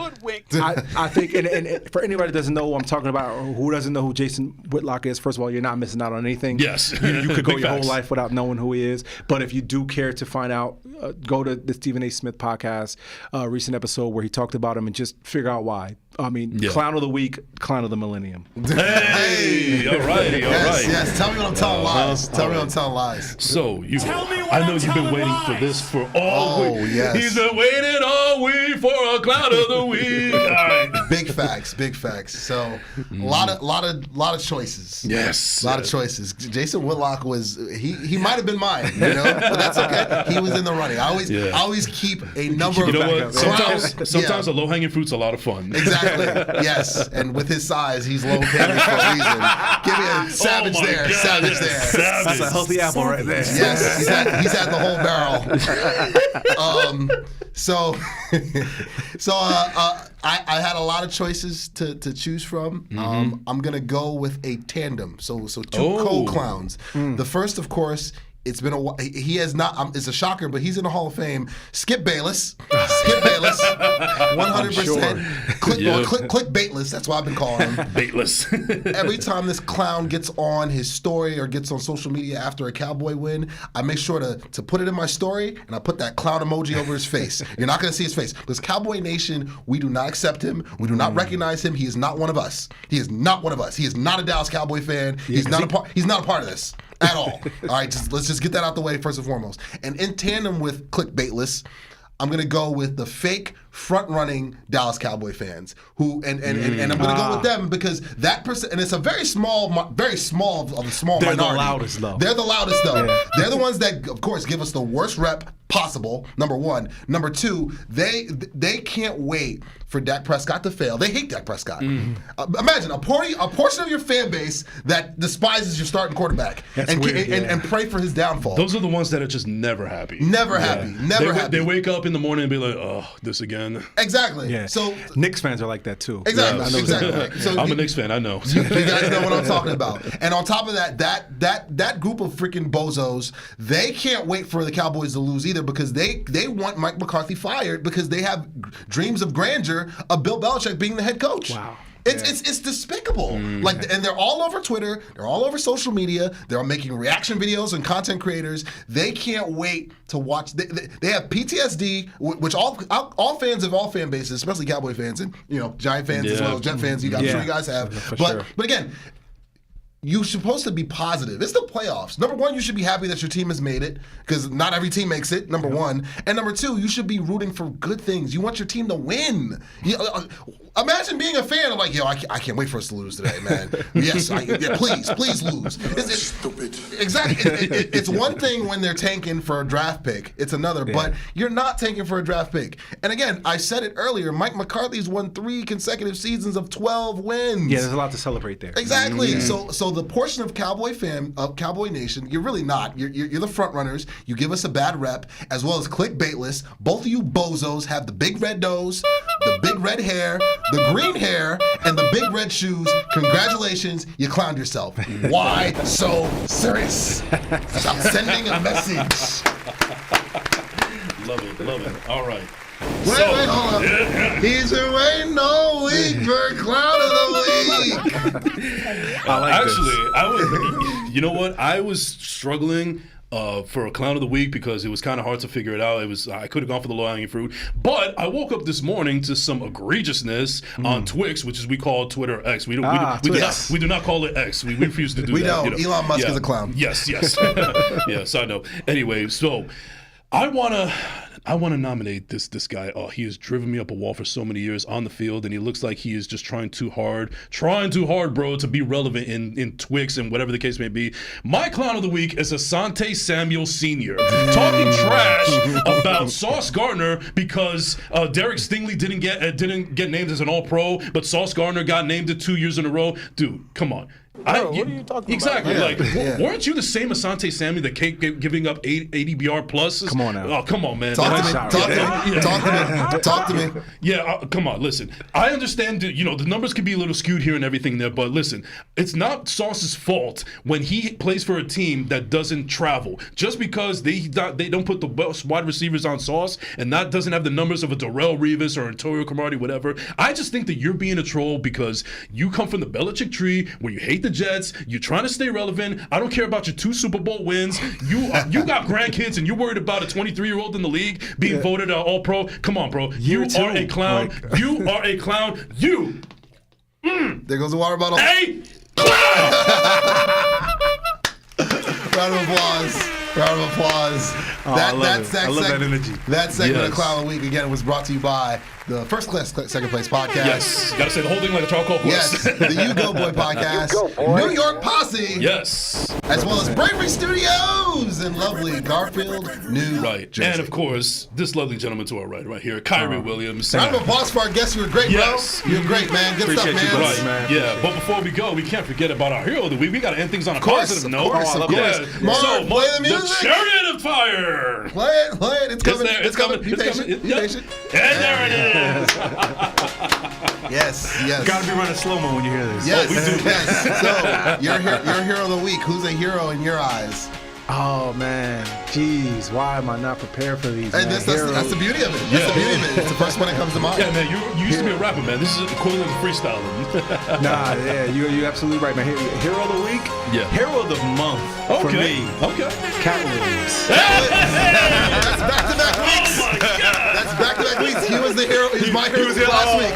I think, and for anybody that doesn't know who I'm talking about, or who doesn't know who Jason Whitlock is, first of all, you're not missing out on anything. Yes. You could go Big your facts. whole life without knowing who he is. But if you do care to find out, go to the Stephen A. Smith podcast, recent episode where he talked about him and just figure out why. I mean, Clown of the Week, Clown of the Millennium. Hey, all righty. Yes. Tell me when I'm telling lies. Tell me when I'm telling lies. So, I know you've been waiting for this for all week. Yes. He's been waiting all week for a Clown of the Week. All right. Big facts. So, a lot of choices. Yes. A lot of choices. Jason Whitlock he might have been mine, but that's okay. He was in the running. I always keep a number of what? Sometimes the low-hanging fruit's a lot of fun. Exactly. Yes. And with his size, he's low hanging for a reason. Give me a savage there. God. Savage there. Savage. That's a healthy apple right there. Yes, he's had the whole barrel. I had a lot of choices to choose from. I'm gonna go with a tandem. So two co-clowns. The first, of course. It's been a while. He has not. It's a shocker, but he's in the Hall of Fame. Skip Bayless, 100%. Click Baitless. That's what I've been calling him. Baitless. Every time this clown gets on his story or gets on social media after a Cowboy win, I make sure to put it in my story, and I put that clown emoji over his face. You're not going to see his face. Because Cowboy Nation, we do not accept him. We do not recognize him. He is not one of us. He is not one of us. He is not a Dallas Cowboy fan. He's not a part of this. At all. All right, let's just get that out the way first and foremost. And in tandem with clickbaitless, I'm going to go with the fake front-running Dallas Cowboy fans who and I'm going to go with them because that person, and it's a very small of the small minority. They're the loudest, though. They're the loudest, though. Yeah. They're the ones that, of course, give us the worst rep possible, number one. Number two, they can't wait for Dak Prescott to fail. They hate Dak Prescott. Imagine a portion of your fan base that despises your starting quarterback and pray for his downfall. Those are the ones that are just never happy. Never happy. They wake up in the morning and be like, oh, this again. Exactly. Yeah. So Knicks fans are like that too. Exactly. Yeah, exactly. So I'm a Knicks fan. I know. You guys know what I'm talking about. And on top of that group of freaking bozos, they can't wait for the Cowboys to lose either because they want Mike McCarthy fired because they have dreams of grandeur of Bill Belichick being the head coach. Wow. It's despicable. And they're all over Twitter. They're all over social media. They're making reaction videos and content creators. They can't wait to watch. They have PTSD, which all fans of all fan bases, especially Cowboy fans and Giant fans as well as Jet fans. I'm sure you guys have. But again. You're supposed to be positive. It's the playoffs. Number one, you should be happy that your team has made it because not every team makes it, number one. And number two, you should be rooting for good things. You want your team to win. Imagine being a fan of like, I can't wait for us to lose today, man. Yes, please lose. It's stupid. Exactly. It's one thing when they're tanking for a draft pick. It's another. Yeah. But you're not tanking for a draft pick. And again, I said it earlier, Mike McCarthy's won 3 consecutive seasons of 12 wins. Yeah, there's a lot to celebrate there. Exactly. So So the portion of Cowboy Nation, you're really not. You're the front runners. You give us a bad rep, as well as clickbaitless. Both of you bozos have the big red nose, the big red hair, the green hair, and the big red shoes. Congratulations, you clowned yourself. Why so serious? Stop sending a message. Love it. All right. Wait, hold up. He's been waiting all week for Clown of the Week. You know what? I was struggling for a Clown of the Week because it was kind of hard to figure it out. I could have gone for the low-hanging fruit. But I woke up this morning to some egregiousness on Twix, which is we call Twitter X. We do not call it X. We refuse to do that. We know. Elon Musk is a clown. Yes. Yes, I know. Anyway, so I want to nominate this guy. Oh, he has driven me up a wall for so many years on the field, and he looks like he is just trying too hard, bro, to be relevant in Twix and whatever the case may be. My Clown of the Week is Asante Samuel Sr. talking trash about Sauce Gardner because Derek Stingley didn't get named as an All-Pro, but Sauce Gardner got named it 2 years in a row. Dude, come on. Bro, what are you talking exactly, about? Exactly. Weren't you the same Asante Samuel that kept giving up 80 BR pluses? Come on now. Oh, come on, man. Talk to me. Yeah, come on. Listen, I understand. The numbers can be a little skewed here and everything there, but listen, it's not Sauce's fault when he plays for a team that doesn't travel. Just because they don't put the best wide receivers on Sauce, and that doesn't have the numbers of a Darrelle Revis or Antonio Cromartie, whatever. I just think that you're being a troll because you come from the Belichick tree where you hate the Jets. You're trying to stay relevant. I don't care about your 2 Super Bowl wins. You got grandkids and you're worried about a 23-year-old in the league being voted All-Pro. Come on, bro. You are a clown. You are a clown. You. There goes the water bottle. A clown. Round of applause. Oh, I love that energy. That segment of Clown of the Week, again, was brought to you by the First Class Second Place podcast. Yes. Got to say the whole thing like a charcoal horse. Yes. The Ugo Boy podcast. New York Posse. Yes. As well as Bravery Studios and lovely Garfield, New Jersey. And of course, this lovely gentleman to our right here, Kyrie Williams. Round of applause for our guests. You were great, bro. You were great, man. Good Appreciate stuff, you, man. man. Yeah, but before we go, we can't forget about our hero of the week. We got to end things on a positive note. Of course. Mark, play the music. The Chariot of Fire. Play it. It's coming. It's coming. Be patient. Be patient. And there it is. Yes. Gotta be running slow-mo when you hear this. Yes, we do. Yes. So, your hero of the week. Who's a hero in your eyes? Oh, man. Jeez, why am I not prepared for these, Hey, man? that's the beauty of it. That's the beauty of it. It's the first one that comes to mind. Yeah, man, you used to be a rapper, man. This is equivalent to freestyling. Nah, yeah, you're absolutely right, man. Hero of the week? Yeah. Hero of the month for me. Okay. Cat Williams. That's back-to-back weeks. Oh, my God. That's back-to-back weeks. He was the hero. He's my hero last week.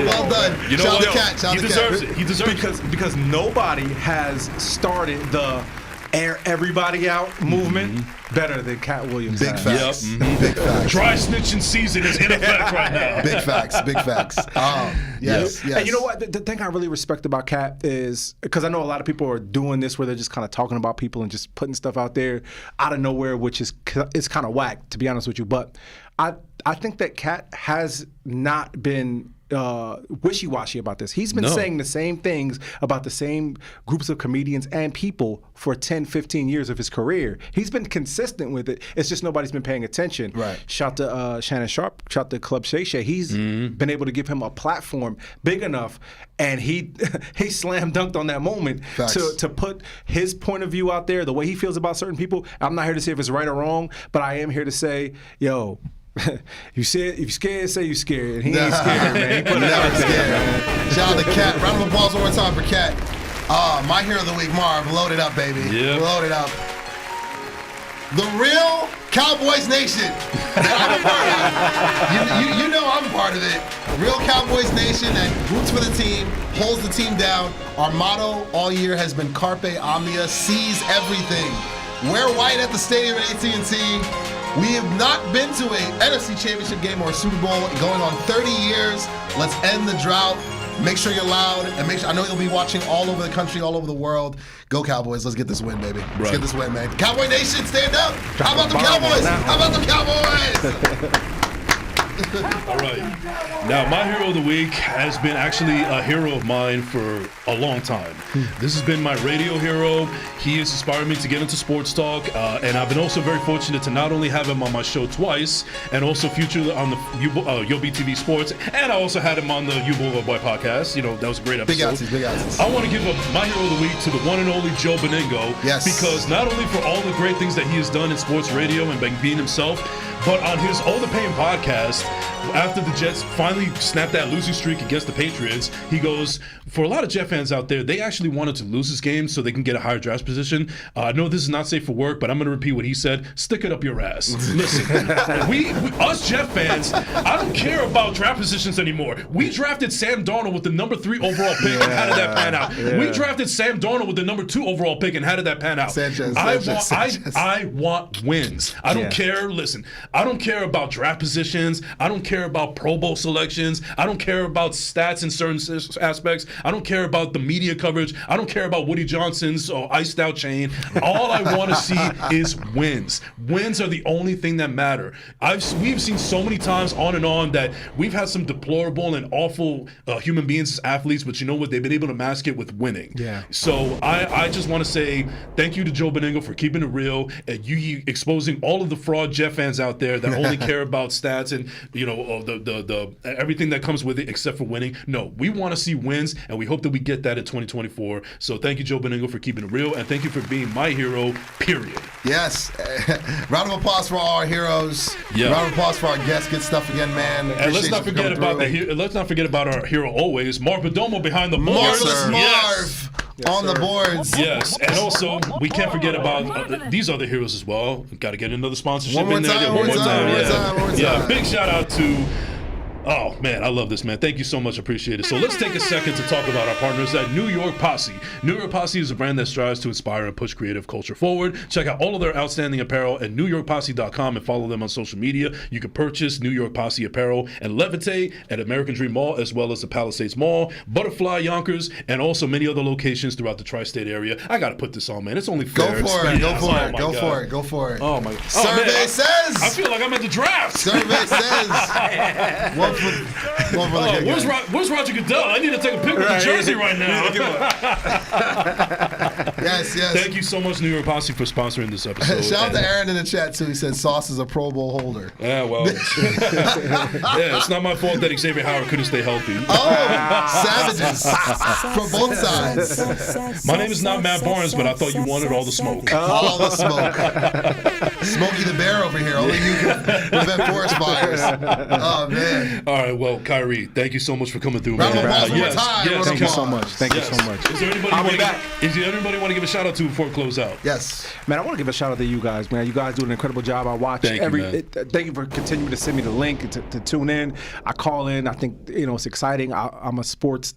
Well done. You know Shout what? out to Cat. Shout He out to deserves Cat. it. He deserves it. Because nobody has started the air everybody out movement better than Cat Williams. Big has. facts. Yep. Big facts. Dry snitching season is in effect right now. Big facts. Yes. And you know what? The thing I really respect about Cat is because I know a lot of people are doing this where they're just kind of talking about people and just putting stuff out there out of nowhere, which is kind of whack, to be honest with you. But I think that Cat has not been wishy-washy about this. He's been saying the same things about the same groups of comedians and people for 10, 15 years of his career. He's been consistent with it. It's just nobody's been paying attention. Right. Shout to Shannon Sharp, shout to Club Shay Shay. He's been able to give him a platform big enough, and he slam dunked on that moment to put his point of view out there, the way he feels about certain people. I'm not here to say if it's right or wrong, but I am here to say, yo, if you're scared, say you're scared. And he ain't scared, man. He put it out there. Shout out to Cat. Round of applause one more time for Cat. My hero of the week, Marv. Load it up, baby. Yeah. Load it up. The real Cowboys Nation that I'm a part of. You know I'm a part of it. Real Cowboys Nation that roots for the team, holds the team down. Our motto all year has been Carpe Omnia, seize everything. Wear white at the stadium at AT&T. We have not been to a NFC Championship game or a Super Bowl going on 30 years. Let's end the drought. Make sure you're loud, and make sure, I know you'll be watching all over the country, all over the world. Go Cowboys. Let's get this win, baby. Let's get this win, man. Cowboy Nation, stand up. How about the Cowboys? How about the Cowboys? All right. Now, my hero of the week has been actually a hero of mine for a long time. This has been my radio hero. He has inspired me to get into sports talk, and I've been also very fortunate to not only have him on my show twice, and also featured on the Yo BTV Sports, and I also had him on the You Boy podcast. You know, that was a great episode. Big outsies. I want to give my hero of the week to the one and only Joe Beningo. Yes. Because not only for all the great things that he has done in sports radio and by being himself, but on his All the Pain podcast, after the Jets finally snapped that losing streak against the Patriots, he goes, for a lot of Jet fans out there, they actually wanted to lose this game so they can get a higher draft position. I know this is not safe for work, but I'm going to repeat what he said. Stick it up your ass. Listen, we us Jet fans, I don't care about draft positions anymore. We drafted Sam Darnold with the number 3 overall pick, and how did that pan out? Yeah. We drafted Sam Darnold with the number 2 overall pick, and how did that pan out? Sanchez. I want wins. I don't care. Listen, I don't care about draft positions. I don't care about Pro Bowl selections. I don't care about stats in certain aspects. I don't care about the media coverage. I don't care about Woody Johnson's iced out chain. All I want to see is wins. Wins are the only thing that matter. We've seen so many times on and on that we've had some deplorable and awful human beings as athletes, but you know what? They've been able to mask it with winning. Yeah. So I just want to say thank you to Joe Beningo for keeping it real and you exposing all of the fraud Jet fans out there that only care about stats and the everything that comes with it except for winning. No, we want to see wins, and we hope that we get that in 2024. So thank you, Joe Beningo, for keeping it real, and thank you for being my hero, period. Yes. Round of applause for all our heroes. Yeah. Round of applause for our guests. Good stuff again, man. And let's not forget about our hero always, Marv Bedomo behind the boards. Marv on the boards. Yes, and also we can't forget about these other heroes as well. Got to get another sponsorship in there. One more time. Yeah, big shout out to. Oh, man, I love this, man. Thank you so much. Appreciate it. So let's take a second to talk about our partners at New York Posse. New York Posse is a brand that strives to inspire and push creative culture forward. Check out all of their outstanding apparel at newyorkposse.com and follow them on social media. You can purchase New York Posse apparel and Levitate at American Dream Mall as well as the Palisades Mall, Butterfly, Yonkers, and also many other locations throughout the tri-state area. I got to put this on, man. It's only fair. Go for it. Oh, my God. Survey says. I feel like I'm at the draft. Survey says. Where's Roger Goodell? I need to take a pic with the jersey right now. Yes. Thank you so much, New York Posse, for sponsoring this episode. Shout out to Aaron in the chat, too. He said Sauce is a Pro Bowl holder. Yeah, well. It's not my fault that Xavier Howard couldn't stay healthy. Oh, savages. For both sides. My name is not Matt Barnes, but I thought you wanted all the smoke. All the smoke. Smokey the Bear over here. Only you can prevent forest fires. Oh, man. All right, well, Kyrie, thank you so much for coming through, man. Yes, thank you so much. Thank you so much. Is there anybody want to give a shout out to before we close out? Yes. Man, I want to give a shout out to you guys, man. You guys do an incredible job. I watch thank you for continuing to send me the link to tune in. I call in. I think, it's exciting. I'm a sports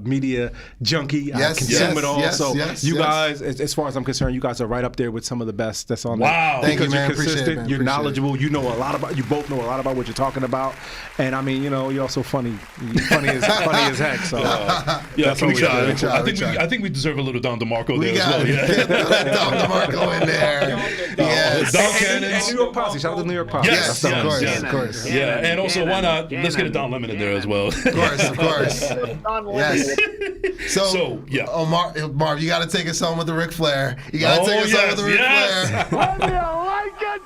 media junkie. I consume it all. You guys, as far as I'm concerned, you guys are right up there with some of the best that's on there. Wow. Thank you, man. You're consistent, you're knowledgeable, you know a lot about, you both know a lot about what you're talking about. And I mean, you're also funny. You're funny as heck. So that's what we try. I think we deserve a little Don DeMarco there as well. Yeah. Don DeMarco in there. Yes. Don Cannon. And New York Posse. Shout out to New York Posse. Yes, of course. Yeah, and also why not? Let's get a Don Lemon in there as well. Of course. Yes. So Marv, you got to take us home with the Ric Flair. You got to take us home with the Ric Flair. Whether you like it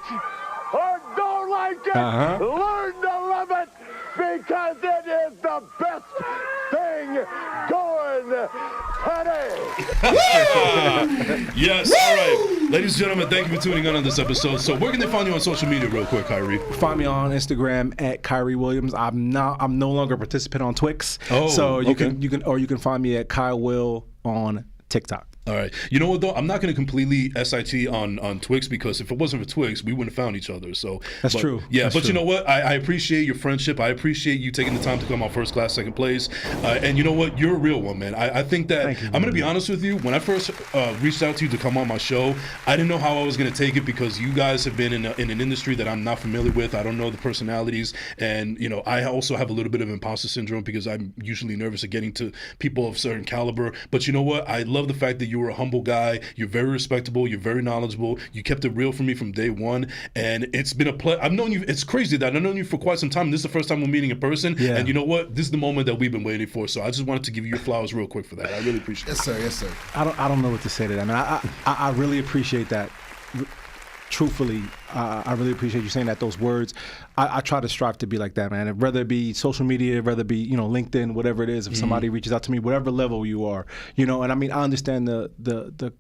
or don't like it, learn to love it because it is the best thing going today. Yes, all right. Ladies and gentlemen, thank you for tuning in on this episode. So where can they find you on social media real quick, Kyrie? Find me on Instagram at Kyrie Williams. I'm no longer a participant on Twix. You can find me at Kyle Will on TikTok. All right. You know what, though? I'm not going to completely SIT on Twix because if it wasn't for Twix, we wouldn't have found each other. So That's true. Yeah, That's but true. You know what? I appreciate your friendship. I appreciate you taking the time to come on first class, second place. And you know what? You're a real one, man. I think that I'm going to be honest with you. When I first reached out to you to come on my show, I didn't know how I was going to take it because you guys have been in an industry that I'm not familiar with. I don't know the personalities. And, I also have a little bit of imposter syndrome because I'm usually nervous of getting to people of certain caliber. But you know what? I love the fact that You were a humble guy. You're very respectable. You're very knowledgeable. You kept it real for me from day one, and it's been a pleasure. I've known you. It's crazy that I've known you for quite some time. This is the first time we're meeting in person, and you know what? This is the moment that we've been waiting for. So I just wanted to give you your flowers real quick for that. I really appreciate it. Yes, sir. Yes, sir. I don't know what to say to that, man. I really appreciate that. Truthfully, I really appreciate you saying that. Those words, I try to strive to be like that, man. Whether it be social media, whether it be LinkedIn, whatever it is. If somebody reaches out to me, whatever level you are, and I mean, I understand the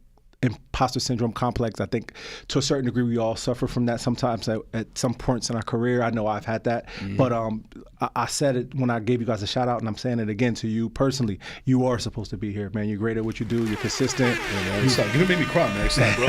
imposter syndrome complex. I think to a certain degree we all suffer from that sometimes at some points in our career. I know I've had that, but I said it when I gave you guys a shout out, and I'm saying it again to you personally. You are supposed to be here, man. You're great at what you do. You're consistent. You're gonna make me cry next time, bro.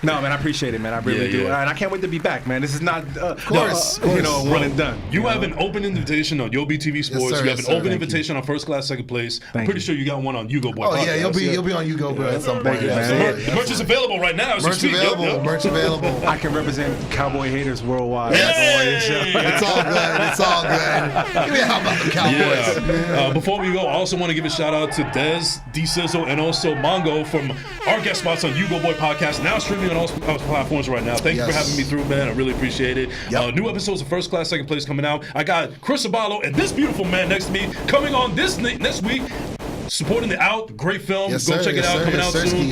No, man, I appreciate it, man. I really do, and I can't wait to be back, man. This is not, of course. One and done. You have an open invitation on Yo BTV Sports. Yes, sir, you have yes, an sir. open invitation on First Class, Second Place. I'm pretty sure you got one on Ugo Boy. Oh yeah, you'll be on Ugo, bro. At some point. The merch is available right now. Merch available. Merch available. I can represent Cowboy haters worldwide. It's all good. It's all good. Give me a how about the Cowboys. Yeah. Before we go, I also want to give a shout out to Dez, D Sizzle, and also Mongo from our guest spots on Ugo Boy Podcast, now streaming on all platforms right now. Thank you for having me through, man. I really appreciate it. New episodes of First Class, Second Place coming out. I got Chris Abalo and this beautiful man next to me coming on this next week. Supporting the Out, great film. Go check it out. Coming out soon.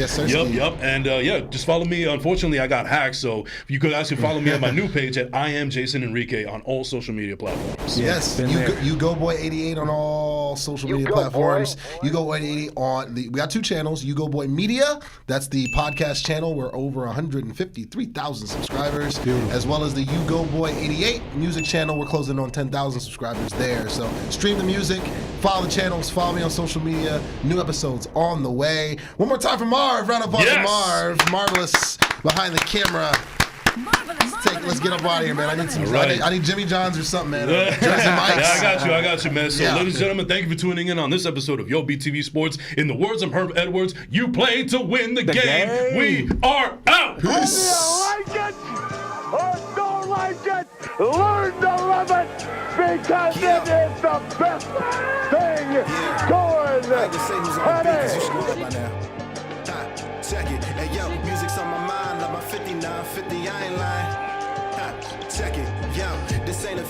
Yep. And just follow me. Unfortunately, I got hacked, so you guys can follow me on my new page at I am Jason Enrique on all social media platforms. Yes, Ugo Boy 88 on all social media platforms. Ugo Boy 88 on we got two channels. Ugo Boy Media, that's the podcast channel. We're over 153,000 subscribers, as well as the Ugo Boy 88 music channel. We're closing on 10,000 subscribers there. So stream the music, follow the channels, follow me on social media. New episodes on the way. One more time for Marv. Round of applause for Marv. Marvelous behind the camera. Let's get up out of here, man. I need some. I need Jimmy John's or something, man. Jersey Mike's. I got you, man. So, ladies and gentlemen, thank you for tuning in on this episode of Yo BTV Sports. In the words of Herb Edwards, you play to win the game. We are out. Peace. Whether you like it or don't like it, learn to love it because it is the best thing going. I can say who's on the beat 'cause you should know that by now. Check it. Hey, yo, music's on my mind. Like my 59, 50, I ain't lying. Check it. Yo, this ain't a